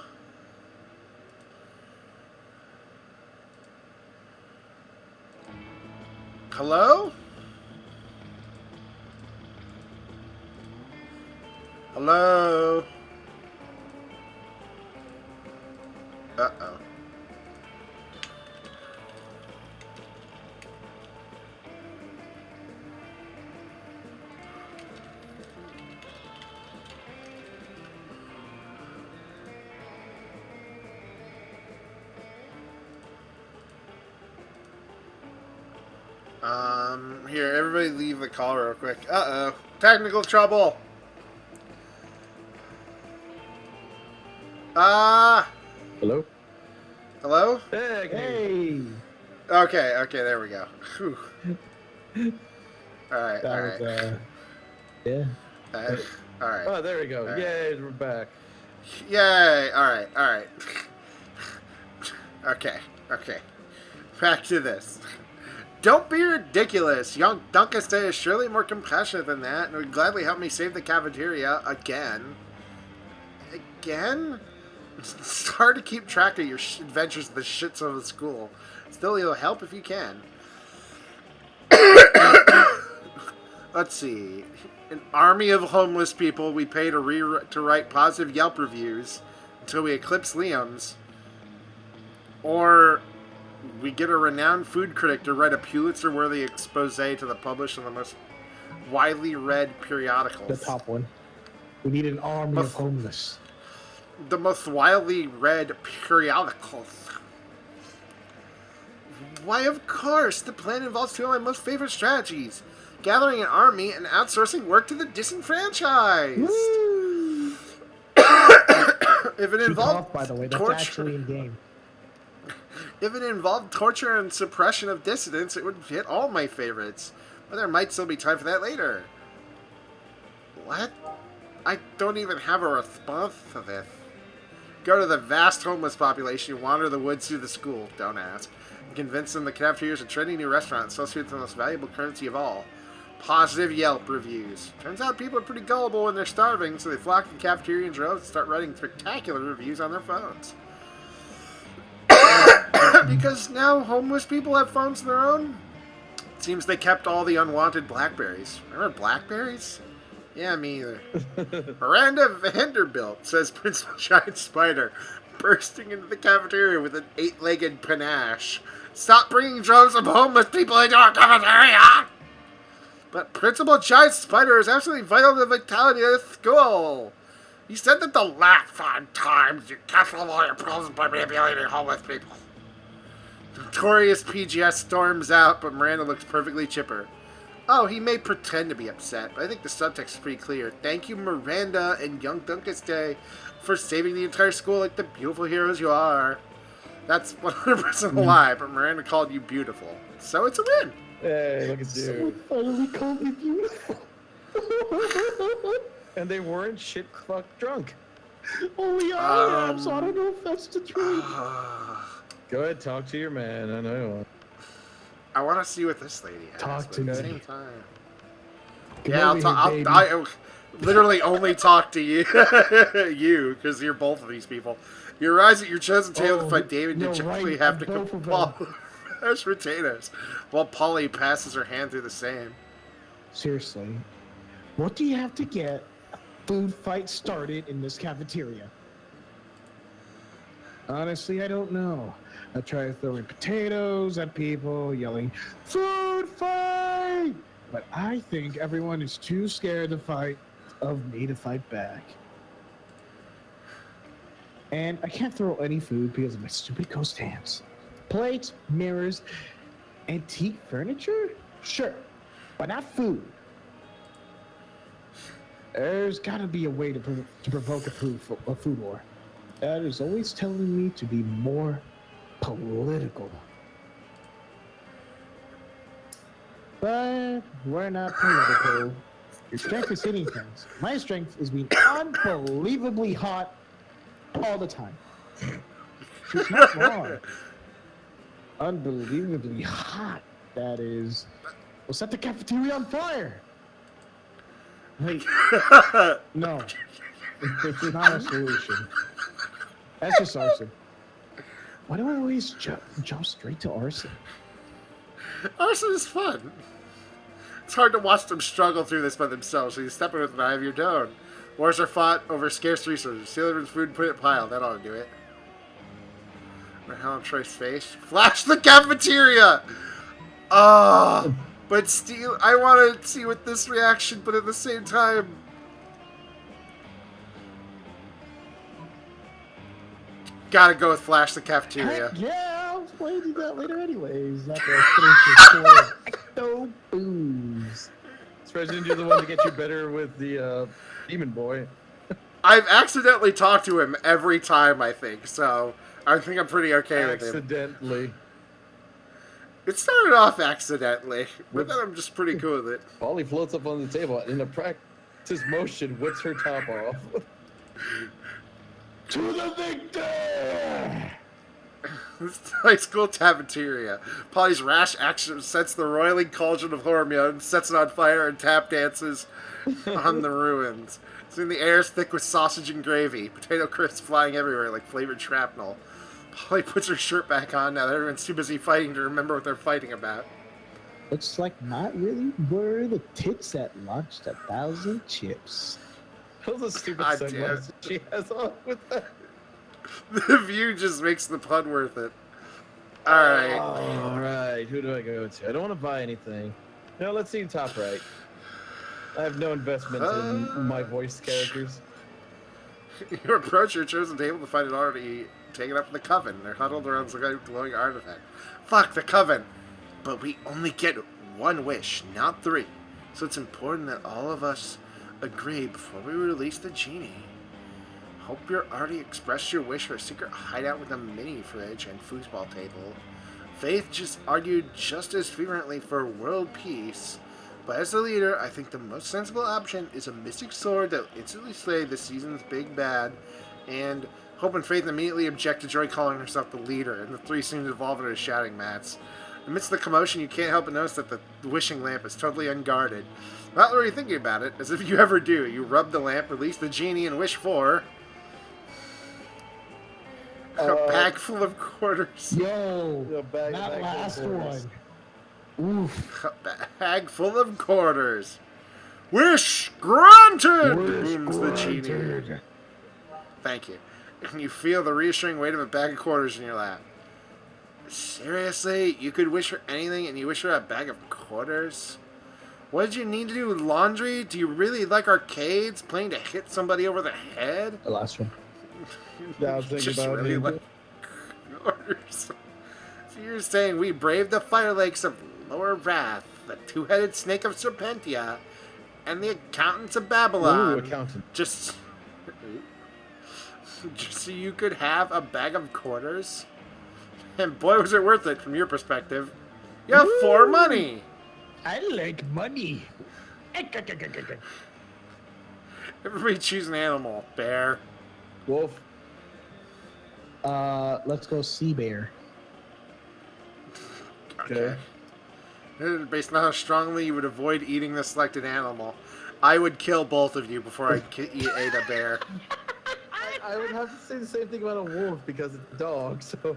Hello? Hello? Uh-oh. Here, everybody leave the call real quick. Uh-oh. Technical trouble. Hello? Hello? Hey. Okay, there we go. Whew. Alright, That alright. was, yeah. Alright. Oh, there we go. Alright. Yay, we're back. Yay! Alright. Okay. Back to this. Don't be ridiculous. Young Dunkus Day is surely more compassionate than that and would gladly help me save the cafeteria again. Again? It's hard to keep track of your adventures in the shits of the school. Still, you'll help if you can. Let's see. An army of homeless people we pay to write positive Yelp reviews until we eclipse Liam's. Or We get a renowned food critic to write a Pulitzer-worthy expose to the published in the most widely read periodicals. The top one. We need an army of homeless. The most widely read periodicals. Why, of course, the plan involves two of my most favorite strategies. Gathering an army and outsourcing work to the disenfranchised. Woo! If it involved by the way, that's torture, actually in game. if it involved torture and suppression of dissidents, it would hit all my favorites. But there might still be time for that later. What? I don't even have a response to this. Go to the vast homeless population, wander the woods through the school, don't ask, and convince them the cafeteria is a trendy new restaurant associated with the most valuable currency of all. Positive Yelp reviews. Turns out people are pretty gullible when they're starving, so they flock to the cafeteria in droves and start writing spectacular reviews on their phones. Because now homeless people have phones of their own? It seems they kept all the unwanted Blackberries. Remember Blackberries? Yeah, me either. Miranda Vanderbilt, says Principal Giant Spider, bursting into the cafeteria with an 8-legged panache. Stop bringing droves of homeless people into our cafeteria! But Principal Giant Spider is absolutely vital to the vitality of the school. He said that the last 5 times you can't solve all your problems by manipulating homeless people. Notorious PGS storms out, but Miranda looks perfectly chipper. Oh, he may pretend to be upset, but I think the subtext is pretty clear. Thank you, Miranda and Young Dunkus Day, for saving the entire school like the beautiful heroes you are. That's 100% a lie, but Miranda called you beautiful. So it's a win. Hey, look at you. Someone finally called me beautiful. And they weren't shit fuck drunk. Only I am, so I don't know if that's the truth. Go ahead, talk to your man. I know. I want to see what this lady has. Talk to but at the me. same time. Come Yeah, over I'll here, baby. I literally only talk to you, because you're both of these people. You rise at your chosen table to fight David. You you're typically right, have to both of cook mashed potatoes, while Polly passes her hand through the same. Seriously, what do you have to get a food fight started in this cafeteria? Honestly, I don't know. I try throwing potatoes at people, yelling, "Food fight!" But I think everyone is too scared of me to fight back. And I can't throw any food because of my stupid ghost hands. Plates, mirrors, antique furniture? Sure, but not food. There's gotta be a way to provoke a food war. That is always telling me to be more political. But we're not political. Your strength is hitting things. My strength is being unbelievably hot all the time. She's not wrong. Unbelievably hot, that is. We'll set the cafeteria on fire. Wait. No. It's not a solution. That's just arson. Why do I always jump straight to arson? Arson is fun. It's hard to watch them struggle through this by themselves, so you step in with an eye of your own. Wars are fought over scarce resources. Steal everyone's food and put it in a pile. That ought to do it. Or Helen Troy's face. Flash the cafeteria! But still, I want to see what this reaction, but at the same time... Gotta go with Flash the cafeteria. Heck yeah, I'll play that later anyways. Not gonna finish your ecto booze. Especially you're the one to get you better with the demon boy. I've accidentally talked to him every time, I think, so I think I'm pretty okay with him. Accidentally. It started off accidentally, but then I'm just pretty cool with it. Polly floats up on the table in a practice motion, whips her top off. To the victor! High school cafeteria. Polly's rash action sets the roiling cauldron of Hormione, sets it on fire, and tap dances on the ruins. Soon the air is thick with sausage and gravy, potato crisps flying everywhere like flavored shrapnel. Polly puts her shirt back on now that everyone's too busy fighting to remember what they're fighting about. Looks like not really were the tits that launched 1,000 chips. Those are stupid God sunglasses she has on with that. The view just makes the pun worth it. Alright. All right, who do I go to? I don't want to buy anything. No, let's see top right. I have no investment in my voice characters. You approach your chosen table to find it already taken up in the coven. They're huddled around some kind of glowing artifact. Fuck, the coven! But we only get one wish, not 3. So it's important that all of us agree before we release the genie. Hope you're already expressed your wish for a secret hideout with a mini fridge and foosball table. Faith just argued just as fervently for world peace. But as the leader, I think the most sensible option is a mystic sword that will instantly slay this season's big bad. And Hope and Faith immediately object to Joy calling herself the leader, and the 3 seem to evolve into shouting mats. Amidst the commotion, you can't help but notice that the wishing lamp is totally unguarded. Not really thinking about it, as if you ever do. You rub the lamp, release the genie, and wish for a bag full of quarters. Yo, Bag that last full of quarters. one. Oof. A bag full of quarters. Wish granted! Wish Booms the genie. granted. Thank you. And you feel the reassuring weight of a bag of quarters in your lap. Seriously? You could wish for anything and you wish for a bag of quarters? What did you need to do? Laundry? Do you really like arcades? Playing to hit somebody over the head? The last one. Yeah, I was thinking Just about really it. like quarters. So you're saying we braved the fire lakes of Lower Wrath, the two-headed snake of Serpentia, and the accountants of Babylon. Ooh, accountant. Just so you could have a bag of quarters? And boy, was it worth it from your perspective. You have 4 money. I like money. Everybody choose an animal. Bear. Wolf. Let's go sea bear. Okay. Based on how strongly you would avoid eating the selected animal, I would kill both of you before I ate a bear. I would have to say the same thing about a wolf because it's a dog. So.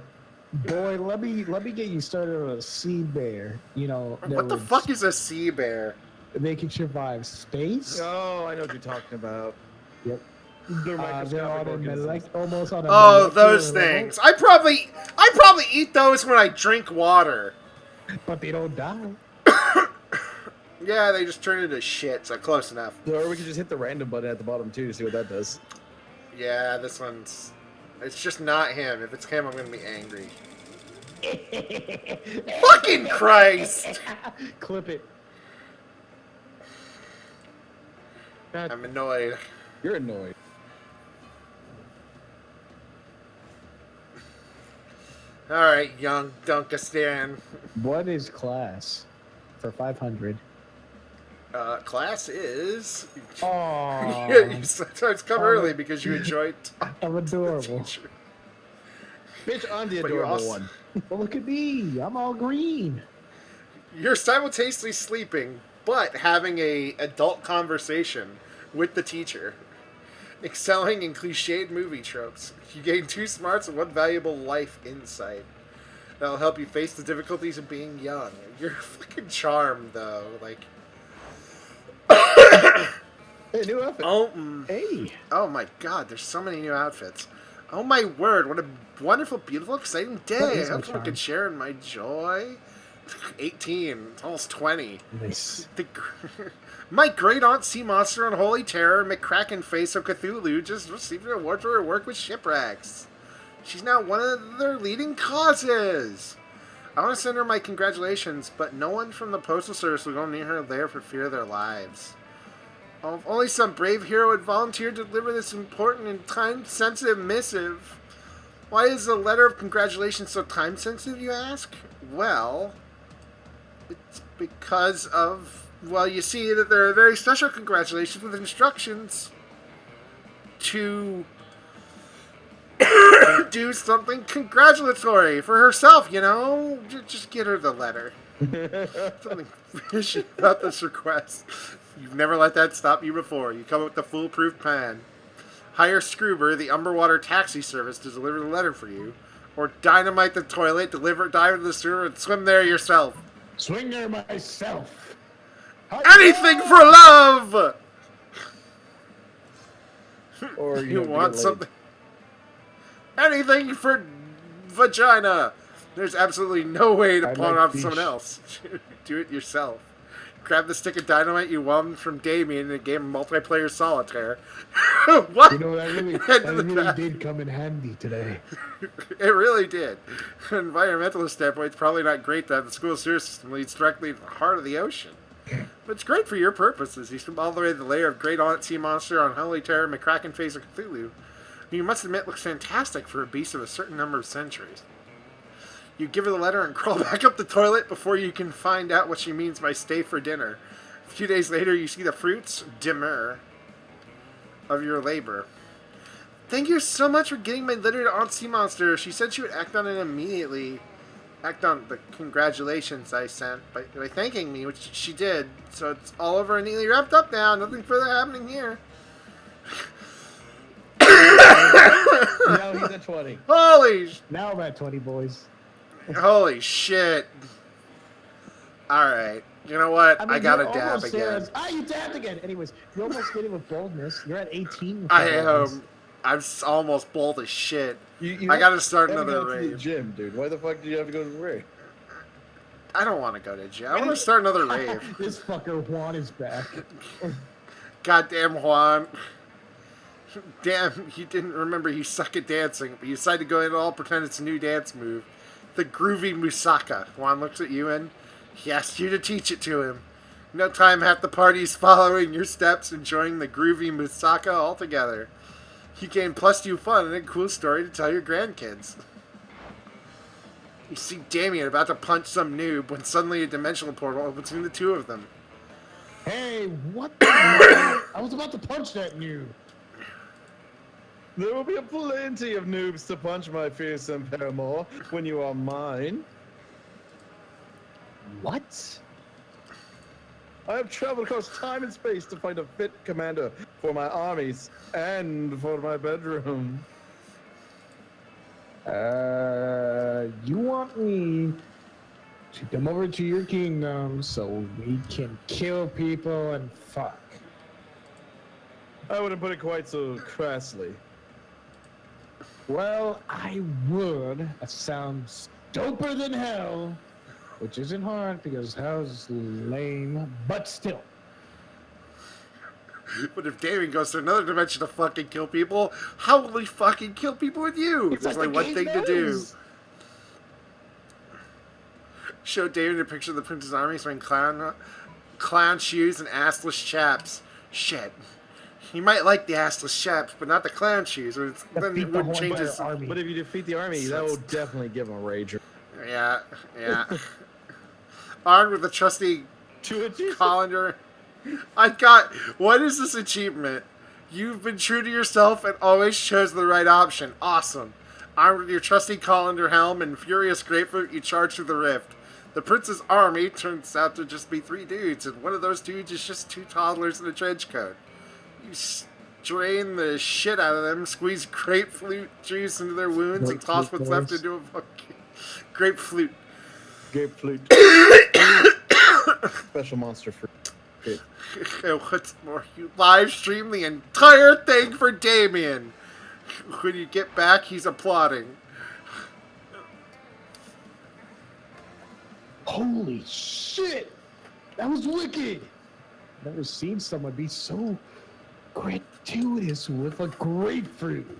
Boy, let me get you started on a sea bear. You know, that What the would- fuck is a sea bear? They can survive space. Oh, I know what you're talking about. Yep. They're They're microscopic on organisms. almost on a Oh, molecular those level, things. I probably eat those when I drink water. but they don't die. Yeah, they just turn into shit, so close enough. Or we could just hit the random button at the bottom too to see what that does. Yeah, this one's... It's just not him. If it's him, I'm gonna be angry. Fucking Christ! Clip it. I'm annoyed. You're annoyed. Alright, young Dunkistan. What is class for 500? Class is... Oh, Yeah, you sometimes come early because you enjoy I'm adorable. teacher. Bitch, I'm the But you're adorable also- one. Well, look at me. I'm all green. You're simultaneously sleeping, but having a adult conversation with the teacher. Excelling in cliched movie tropes. You gain 2 smarts and 1 valuable life insight. That'll help you face the difficulties of being young. You're fucking charmed, though. Like, Hey, new outfit. Hey. oh my god, there's so many new outfits. Oh my word, what a wonderful, beautiful, exciting That day. is I my hope someone charm. can share in my joy. 18, it's almost 20. Nice. My great aunt Sea Monster and Holy Terror, McCracken Face of Cthulhu, just received an award for her work with shipwrecks. She's now one of their leading causes. I want to send her my congratulations, but no one from the Postal Service will go near her there for fear of their lives. Oh, if only some brave hero would volunteer to deliver this important and time-sensitive missive. Why is the letter of congratulations so time-sensitive, you ask? Well, it's because of... Well, you see that there are very special congratulations with instructions to do something congratulatory for herself, you know? Just get her the letter. Something fishy about this request. You've never let that stop you before. You come up with a foolproof plan. Hire Scroober, the underwater taxi service, to deliver the letter for you. Or dynamite the toilet, dive into the sewer, and swim there yourself. Swing there myself. Anything for love! Or You have to want get laid. something... Anything for vagina! There's absolutely no way to I'd pawn like off these- someone else. Do it yourself. Grab the stick of dynamite you won from Damien in a game of multiplayer solitaire. What? You know, that Head to the really back. did come in handy today. It really did. From an environmentalist standpoint, it's probably not great that the school sewer system leads directly to the heart of the ocean. But it's great for your purposes. You swim all the way to the lair of Great Sea Monster on Holy Terror McCracken Face of Cthulhu. You must admit looks fantastic for a beast of a certain number of centuries. You give her the letter and crawl back up the toilet before you can find out what she means by stay for dinner. A few days later, you see the fruits, demur, of your labor. Thank you so much for getting my letter to Aunt Sea Monster. She said she would act on it immediately. Act on the congratulations I sent by thanking me, which she did. So it's all over and neatly wrapped up now. Nothing further happening here. Now he's at 20. Now I'm at 20, boys. Holy shit. Alright. You know what? I gotta you're dab almost there. again. You dabbed again. Anyways, you're almost getting with boldness. You're at 18. with I boldness. am. I'm almost bold as shit. You I gotta start haven't another gone to the rave. gym, dude. Why the fuck do you have to go to the rave? I don't want to go to gym. I want to start another rave. This fucker Juan is back. Goddamn Juan. Damn, you didn't remember you suck at dancing, but you decided to go in and all pretend it's a new dance move. The groovy Musaka. Juan looks at you and he asks you to teach it to him. No time, half the party's following your steps, enjoying the groovy Musaka altogether. You gain +2 fun and a cool story to tell your grandkids. You see Damien about to punch some noob when suddenly a dimensional portal opens between the two of them. Hey, what the hell? I was about to punch that noob. There will be plenty of noobs to punch my fearsome paramour when you are mine. What? I have traveled across time and space to find a fit commander for my armies and for my bedroom. You want me to come over to your kingdom so we can kill people and fuck? I wouldn't put it quite so crassly. Well, I would. That sounds doper than hell. Which isn't hard because hell's lame, but still. But if Damien goes to another dimension to fucking kill people, how will he fucking kill people with you? It's There's like only the one game thing to do. knows. Show Damien a picture of the prince's army wearing clown shoes and assless chaps. Shit. He might like the assless chaps, but not the clown shoes. Or then Defeat it the wouldn't whole change entire his... army. But if you defeat the army, that will definitely give him a rager. Yeah, yeah. Armed with a trusty colander. What is this achievement? You've been true to yourself and always chose the right option. Awesome. Armed with your trusty colander helm and furious grapefruit, you charge through the rift. The prince's army turns out to just be 3 dudes, and one of those dudes is just 2 toddlers in a trench coat. You strain the shit out of them, squeeze grapefruit juice into their wounds, and toss what's left into a fucking grapefruit. Grapefruit. Special monster fruit. What's more, you live stream the entire thing for Damien. When you get back, he's applauding. Holy shit! That was wicked! Never seen someone be so gratuitous with a grapefruit.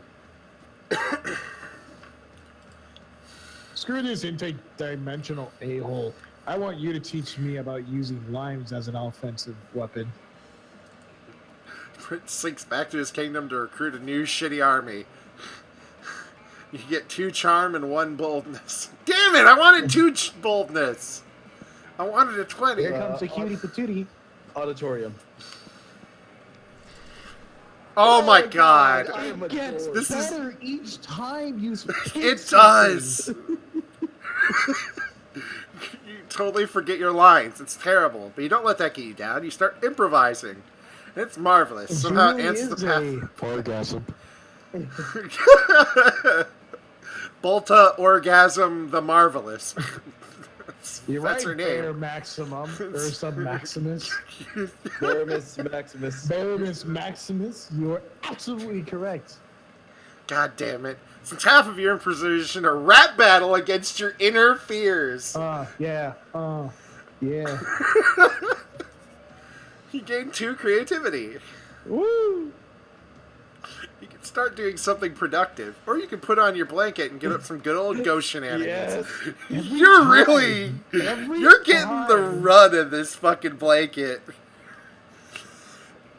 Screw this interdimensional a-hole. I want you to teach me about using limes as an offensive weapon. Prince sinks back to his kingdom to recruit a new shitty army. You get 2 charm and 1 boldness. Damn it! I wanted 2 boldness. I wanted a 20. Here comes the cutie patootie. Auditorium. Oh my god! I am It gets adored. This is- better each time you It does. You totally forget your lines. It's terrible, but you don't let that get you down. You start improvising. It's marvelous. Somehow it answers the path. Orgasm. Bolta Orgasm the Marvelous. You're That's right, her Bear name. Maximum. Ursa Maximus. Baramus Maximus. Baramus Maximus. You're absolutely correct. God damn it. Since half of your improvisation are rap battle against your inner fears. Yeah. Yeah. You gain 2 creativity. Woo! You can start doing something productive. Or you can put on your blanket and get up some good old ghost shenanigans. Yes. You're really... Every You're getting the time. run of this fucking blanket.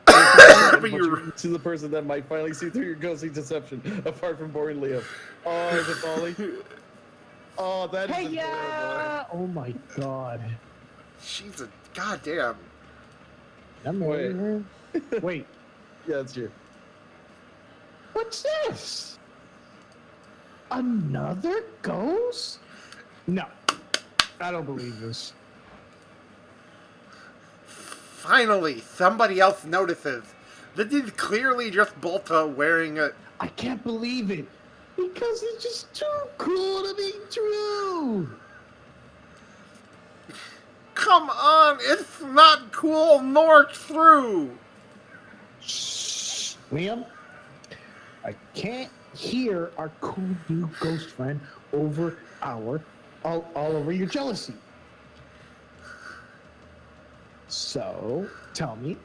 But you're... To the person that might finally see through your ghostly deception, apart from boring Liam. Oh, is it Polly? Oh, that is Hey, adorable. yeah! Oh my god. She's a... Goddamn. I'm Wait. ready. Wait, Yeah, it's you. what's this? Another ghost? No, I don't believe this. Finally, somebody else notices. This is clearly just Bolta wearing a... I can't believe it because it's just too cool to be true. Come on, it's not cool nor true. Shh, Liam. I can't hear our cool new ghost friend over all over your jealousy. So, tell me,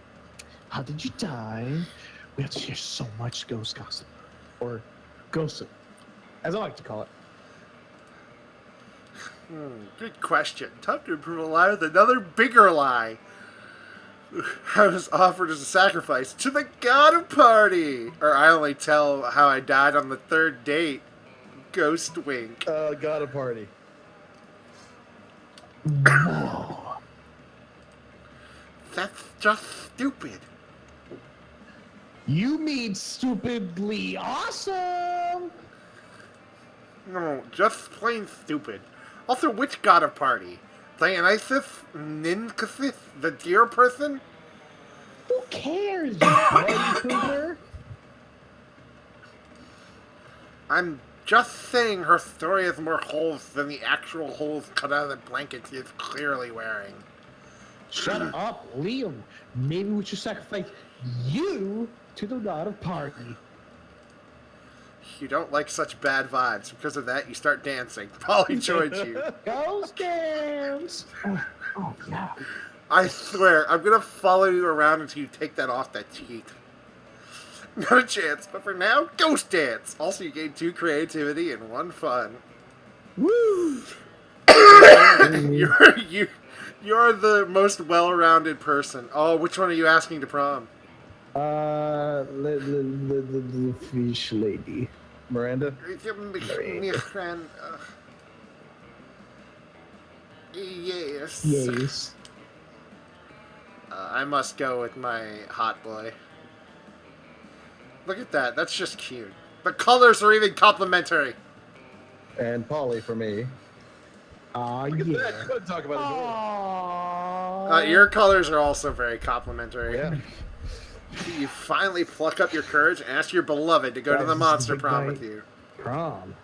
how did you die? We have to hear so much ghost gossip, or gossip, as I like to call it. Good question. Tough to improve a lie with another bigger lie. I was offered as a sacrifice to the god of party. Or I only tell how I died on the 3rd date. Ghost wink. Got a party. Whoa. That's just stupid. You mean stupidly awesome? No, just plain stupid. Also, which god of party? Dionysus? Ninkasis? The deer person? Who cares, you party pooper? I'm just saying her story has more holes than the actual holes cut out of the blanket she is clearly wearing. Shut up, Liam. Maybe we should sacrifice you to the god of party. You don't like such bad vibes. Because of that, you start dancing. Polly joins you. Ghost dance! Oh, yeah. I swear, I'm gonna follow you around until you take that off that cheek. Not a chance, but for now, ghost dance! Also, you gain 2 creativity and 1 fun. Woo! You're the most well-rounded person. Oh, which one are you asking to prom? The fish lady. Miranda? Yes. Yes. I must go with my hot boy. Look at that. That's just cute. The colors are even complimentary. And Polly for me. Aw, Look at yeah. that. Go talk about it. Aww. Your colors are also very complimentary. Yeah. You finally pluck up your courage and ask your beloved to go to Guys, the this is monster a big prom night. with you. Prom.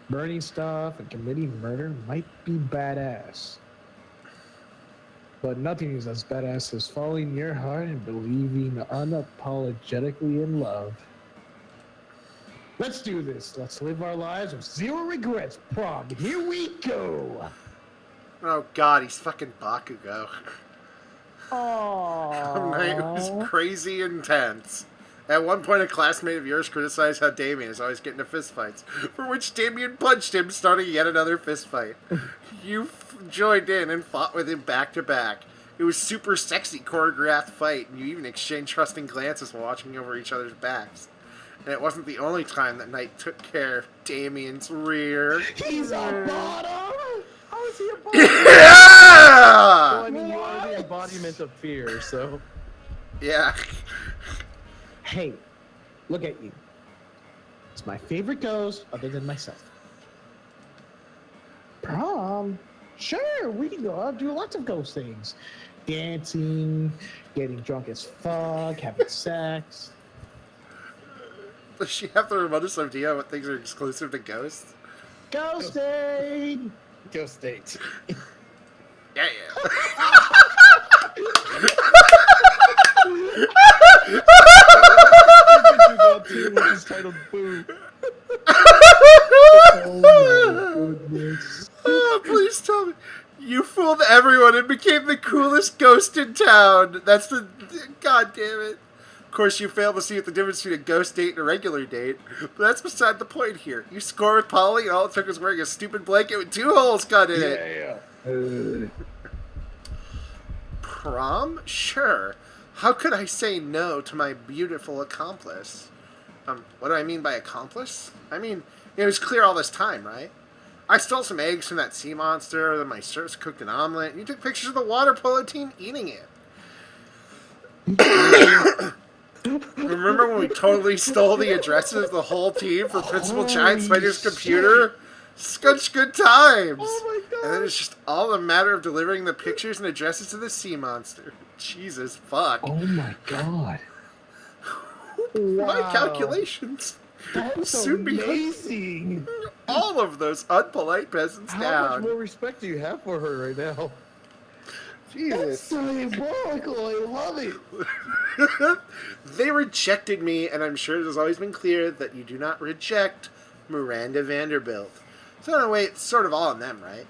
Burning stuff and committing murder might be badass. But nothing is as badass as following your heart and believing unapologetically in love. Let's do this. Let's live our lives with 0 regrets. Prom. Here we go. Oh god, he's fucking Bakugo. It was Aww. crazy intense. At one point, a classmate of yours criticized how Damien is always getting into fistfights, for which Damien punched him, starting yet another fistfight. You joined in and fought with him back to back. It was super sexy choreographed fight, and you even exchanged trusting glances while watching over each other's backs. And it wasn't the only time that Knight took care of Damien's rear. He's a bottom. How is he a bottom? Yeah! Well, I mean, you are the embodiment of fear, so. Yeah. Hey, look at you. It's my favorite ghost other than myself. Prom? Sure, we can go out do lots of ghost things. Dancing, getting drunk as fuck, having sex. Does she have the remotest idea what things are exclusive to ghosts? Ghosting! Ghost date. Yeah. Volleyball team, which is titled Boo. Oh my goodness. Oh, please tell me. You fooled everyone and became the coolest ghost in town. That's the... God damn it. Of course, you failed to see the difference between a ghost date and a regular date, but that's beside the point here. You score with Polly, and all it took was wearing a stupid blanket with 2 holes cut in it. Prom? Sure. How could I say no to my beautiful accomplice? What do I mean by accomplice? I mean, it was clear all this time, right? I stole some eggs from that sea monster, then my sis cooked an omelet, and you took pictures of the water polo team eating it. Remember when we totally stole the addresses of the whole team for Principal Giant Spider's computer? Such good times! Oh my god! And then it's just all a matter of delivering the pictures and addresses to the sea monster. Jesus fuck. Oh my god. My Wow. calculations That's soon be amazing. all of those unpolite peasants How down. much more respect do you have for her right now? That's Jesus. diabolical. I love it. They rejected me, and I'm sure it has always been clear that you do not reject Miranda Vanderbilt. So in a way, it's sort of all on them, right?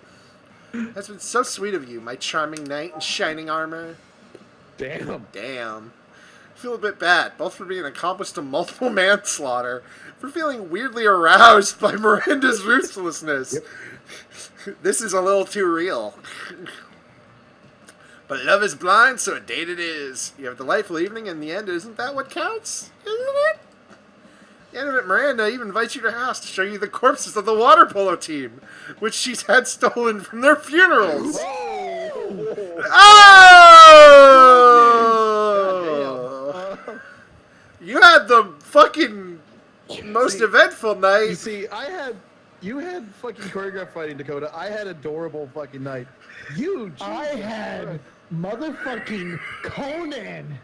That's been so sweet of you, my charming knight in shining armor. Damn. Damn. I feel a bit bad, both for being accomplice to multiple manslaughter, for feeling weirdly aroused by Miranda's ruthlessness. This is a little too real. But love is blind, so a date it is. You have a delightful evening, and in the end, isn't that what counts? Isn't it? At the end of it, Miranda even invites you to her house to show you the corpses of the water polo team, which she's had stolen from their funerals. Oh! You had the fucking most eventful You night. see, you had fucking choreographed fighting, Dakota. I had adorable fucking night. You, I Jesus had Christ. motherfucking Conan.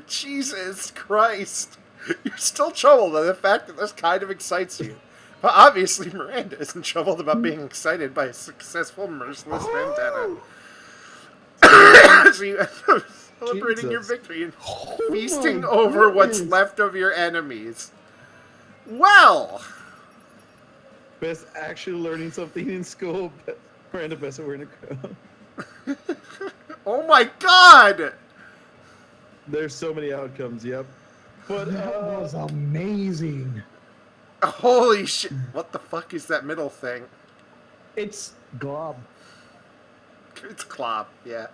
Jesus Christ. You're still troubled by the fact that this kind of excites you. But obviously Miranda isn't troubled about being excited by a successful, merciless vendetta. So you end up celebrating your Jesus. victory and feasting over what's left of your enemies. Well, Best actually learning something in school. Miranda best at wearing a crown. oh my god! There's so many outcomes, yep. But, That was amazing. Holy shit. What the fuck is that middle thing? It's Glob. It's Klopp, yeah.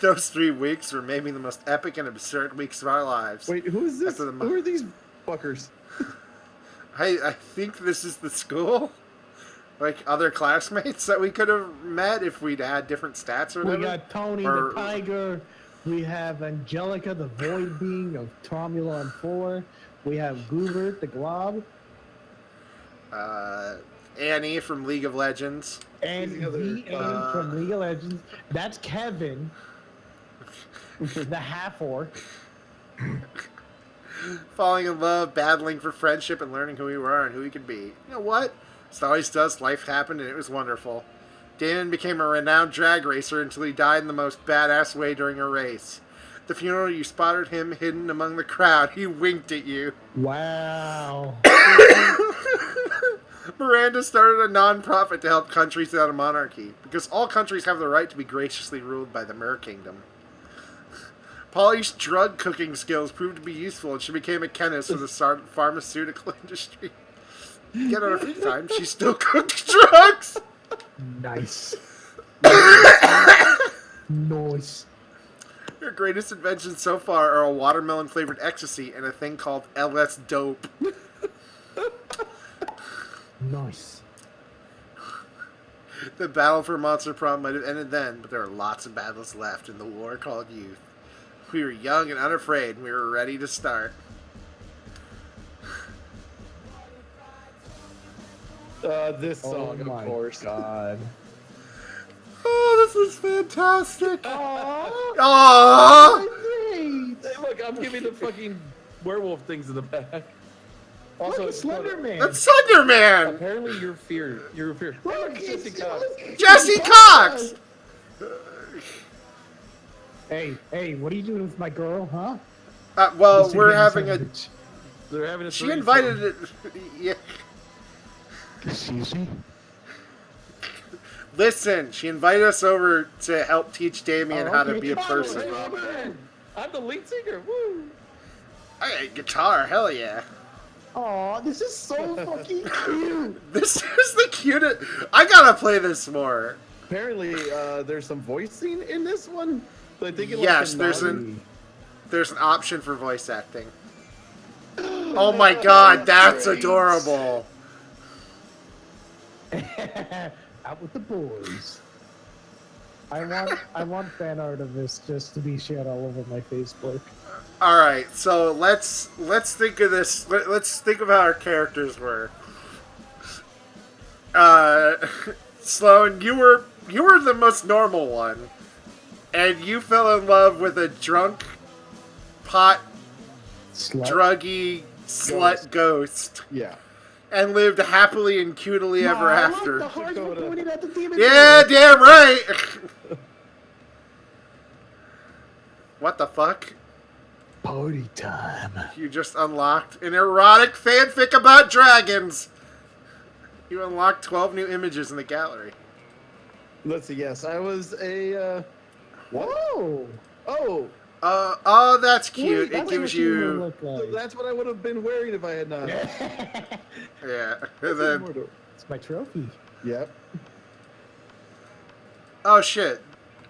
Those 3 weeks were maybe the most epic and absurd weeks of our lives. wait, who is this? After the Who are these fuckers? I think this is the school. Like other classmates that we could have met if we'd had different stats or We whatever. got Tony Or- the Tiger. We have Angelica the Void Being of Tromulon 4. We have Goobert the Glob. Annie from League of Legends. And the other, V8 from League of Legends. That's Kevin. The half-orc. Falling in love, battling for friendship, and learning who we were and who we could be. You know what? It always does. Life happened, and it was wonderful. Damon became a renowned drag racer until he died in the most badass way during a race. At the funeral, you spotted him hidden among the crowd. He winked at you. Wow. Miranda started a non-profit to help countries without a monarchy, because all countries have the right to be graciously ruled by the Mer Kingdom. Polly's drug cooking skills proved to be useful, and she became a chemist for the pharmaceutical industry. Yet on her free time, she still cooked drugs! Nice. Nice. Her greatest inventions so far are a watermelon-flavored ecstasy and a thing called LS Dope. Nice. The battle for Monster Prom might have ended then, but there are lots of battles left in the war called youth. We were young and unafraid, and we were ready to start. This song, Oh my of course. god. Oh, this is fantastic! Aww. Aww! Hey, look, I'm giving the fucking werewolf things in the back. Also, Also, Slender Man. That's Thunder Man! apparently you're feared. You're feared. Look, Jesse it's Cox. Jesse Cox! Hey, what are you doing with my girl, huh? Well, Mr. we're Game having a. Savage. They're having a She threesome. invited it. Yeah. Excuse me? Listen, she invited us over to help teach Damien how to okay. be a Oh, person. hey, man. I'm the lead singer. Woo! Hey, guitar, hell yeah. Aw, this is so fucking cute. This is the cutest. I gotta play this more. Apparently, there's some voicing in this one. So I think it Yes, like there's Na'vi. There's an option for voice acting. Oh my god, that's Great. adorable. Out with the boys. I want fan art of this just to be shared all over my Facebook. All right, so let's think of this. Let's think of how our characters were. Sloan, you were the most normal one, and you fell in love with a drunk, pot, Slut. druggy slut ghost, Yeah. and lived happily and cutely ever I after. like the hearts were pointed at the demon. Yeah, damn right. What the fuck? Party time. You just unlocked an erotic fanfic about dragons. You unlocked 12 new images in the gallery. Let's see. Yes, I was a. What? Whoa. Oh, Oh, that's cute. Wait, It that's gives what you you, look so like. that's what I would have been wearing if I had not. yeah. And then, It's my trophy. Yep. oh shit.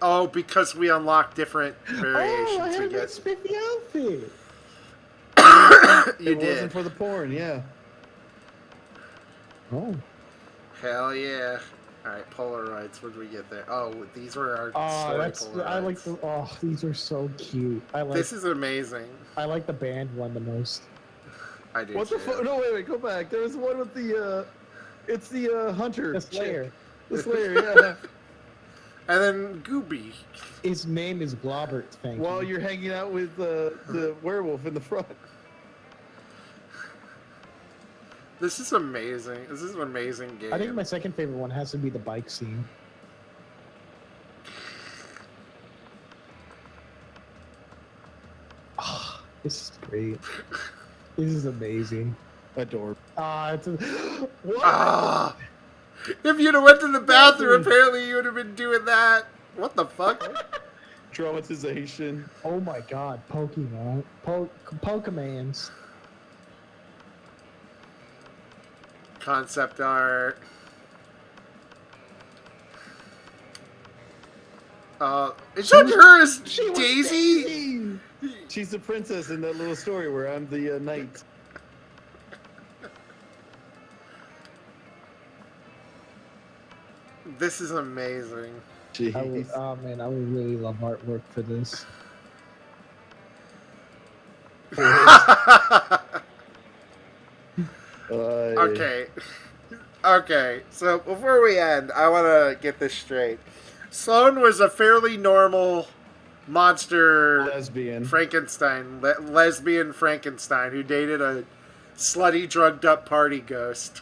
Oh, because we unlock different Oh, I variations, we have a get. spiffy outfit. You It did. wasn't for the porn. Yeah. Oh. Hell yeah. All right, Polaroids. What did we get there? Oh, these were our Oh, story that's Polaroids. I like the. Oh, these are so cute. This is amazing. I like the band one the most. I do. What the too. fuck? No, wait, go back. There was one with the. It's the hunter. The Slayer. chick. The Slayer. Yeah. And then Gooby. His name is Blobbert. Thank While you. you're hanging out with the werewolf in the front. This is amazing. This is an amazing game. I think my second favorite one has to be the bike scene. Ah, this is great. This is amazing. Adore. Ah, it's a, what? Ah! If you'd have went to the bathroom, apparently you would have been doing that. What the fuck? Traumatization. Oh my God, Pokemon, Pokemans. Concept art. Is that her as Daisy? She's the princess in that little story where I'm the knight. This is amazing. Jeez. Oh man, I would really love artwork for this. Okay. Okay, so before we end, I want to get this straight. Sloan was a fairly normal monster Lesbian. Frankenstein, lesbian Frankenstein who dated a slutty, drugged up party ghost.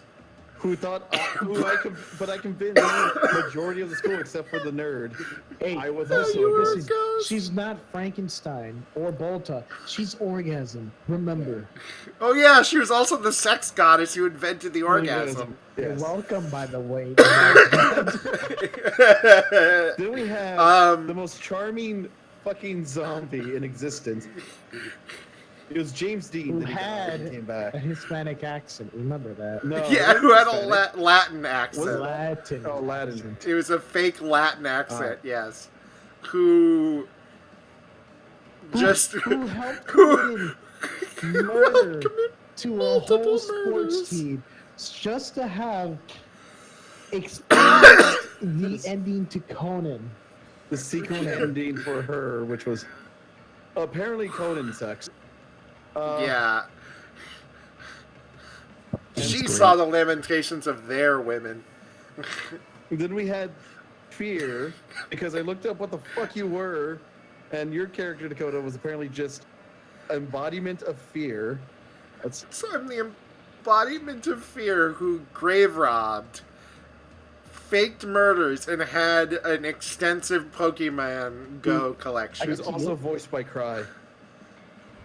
Who thought? But I convinced the majority of the school except for the nerd. Hey, I was you also. were- listen, ghost. she's not Frankenstein or Bolta. She's Orgasm. Remember. Oh yeah, she was also the sex goddess who invented the orgasm. You're Yes. welcome, by the way. Then we have the um, most charming fucking zombie in existence. It was James Dean Who that had came back. a Hispanic accent. Remember that. No, yeah, it who had a Hispanic. Latin accent. Latin. Oh, Latin. accent. It was a fake Latin accent, yes. Who just Who helped who commit murder to a multiple whole sports murders. team just to have experienced the ending to Conan. The secret ending for her, which was apparently Conan sex. yeah. She great. saw the lamentations of their women. Then we had Fear, because I looked up what the fuck you were, and your character, Dakota, was apparently just embodiment of fear. That's So I'm the embodiment of fear who grave robbed, faked murders, and had an extensive Pokemon Go I collection. was also voiced by Cry.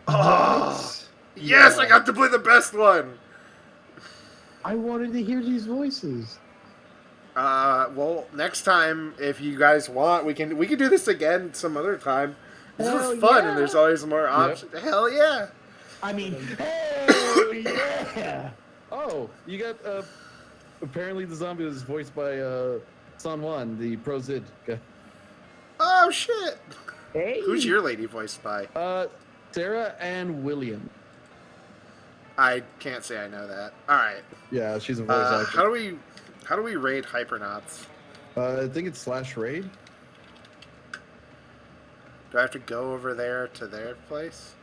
Oh, yes, I got to play the best one. I wanted to hear these voices. Well, next time, if you guys want, we can do this again some other time. This was Hell fun, yeah. and there's always more options. Hell yeah! I mean, hell yeah. Oh, you got apparently the zombie was voiced by San Juan, the Pro Zid guy. Oh shit! Hey. Who's your lady voiced by? Sarah and William. I can't say I know that. All right. Yeah, she's a voice actor. How do we raid Hypernauts? I think it's /raid. Do I have to go over there to their place?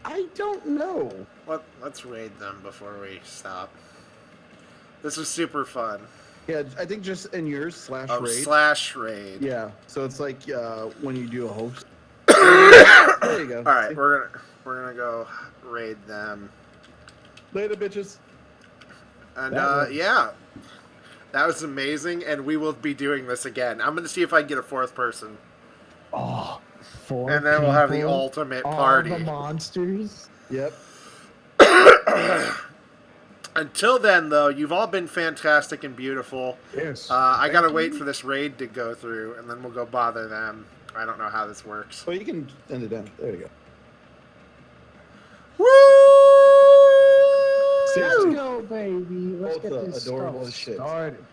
I don't know. Let's raid them before we stop. This was super fun. Yeah, I think just in yours /raid. Oh, /raid. Yeah, so it's like when you do a host. There you go. All right, we're gonna go raid them. Later, bitches. And yeah, that was amazing. And we will be doing this again. I'm gonna see if I can get a fourth person. Oh, 4 And then we'll have the people, ultimate all party. the monsters. Yep. Until then, though, you've all been fantastic and beautiful. Yes. I gotta wait for this raid to go through, and then we'll go bother them. I don't know how this works. Well, you can end it down. There you go. Woo! Let's go, baby. Let's Both, get this adorable stuff as shit. started.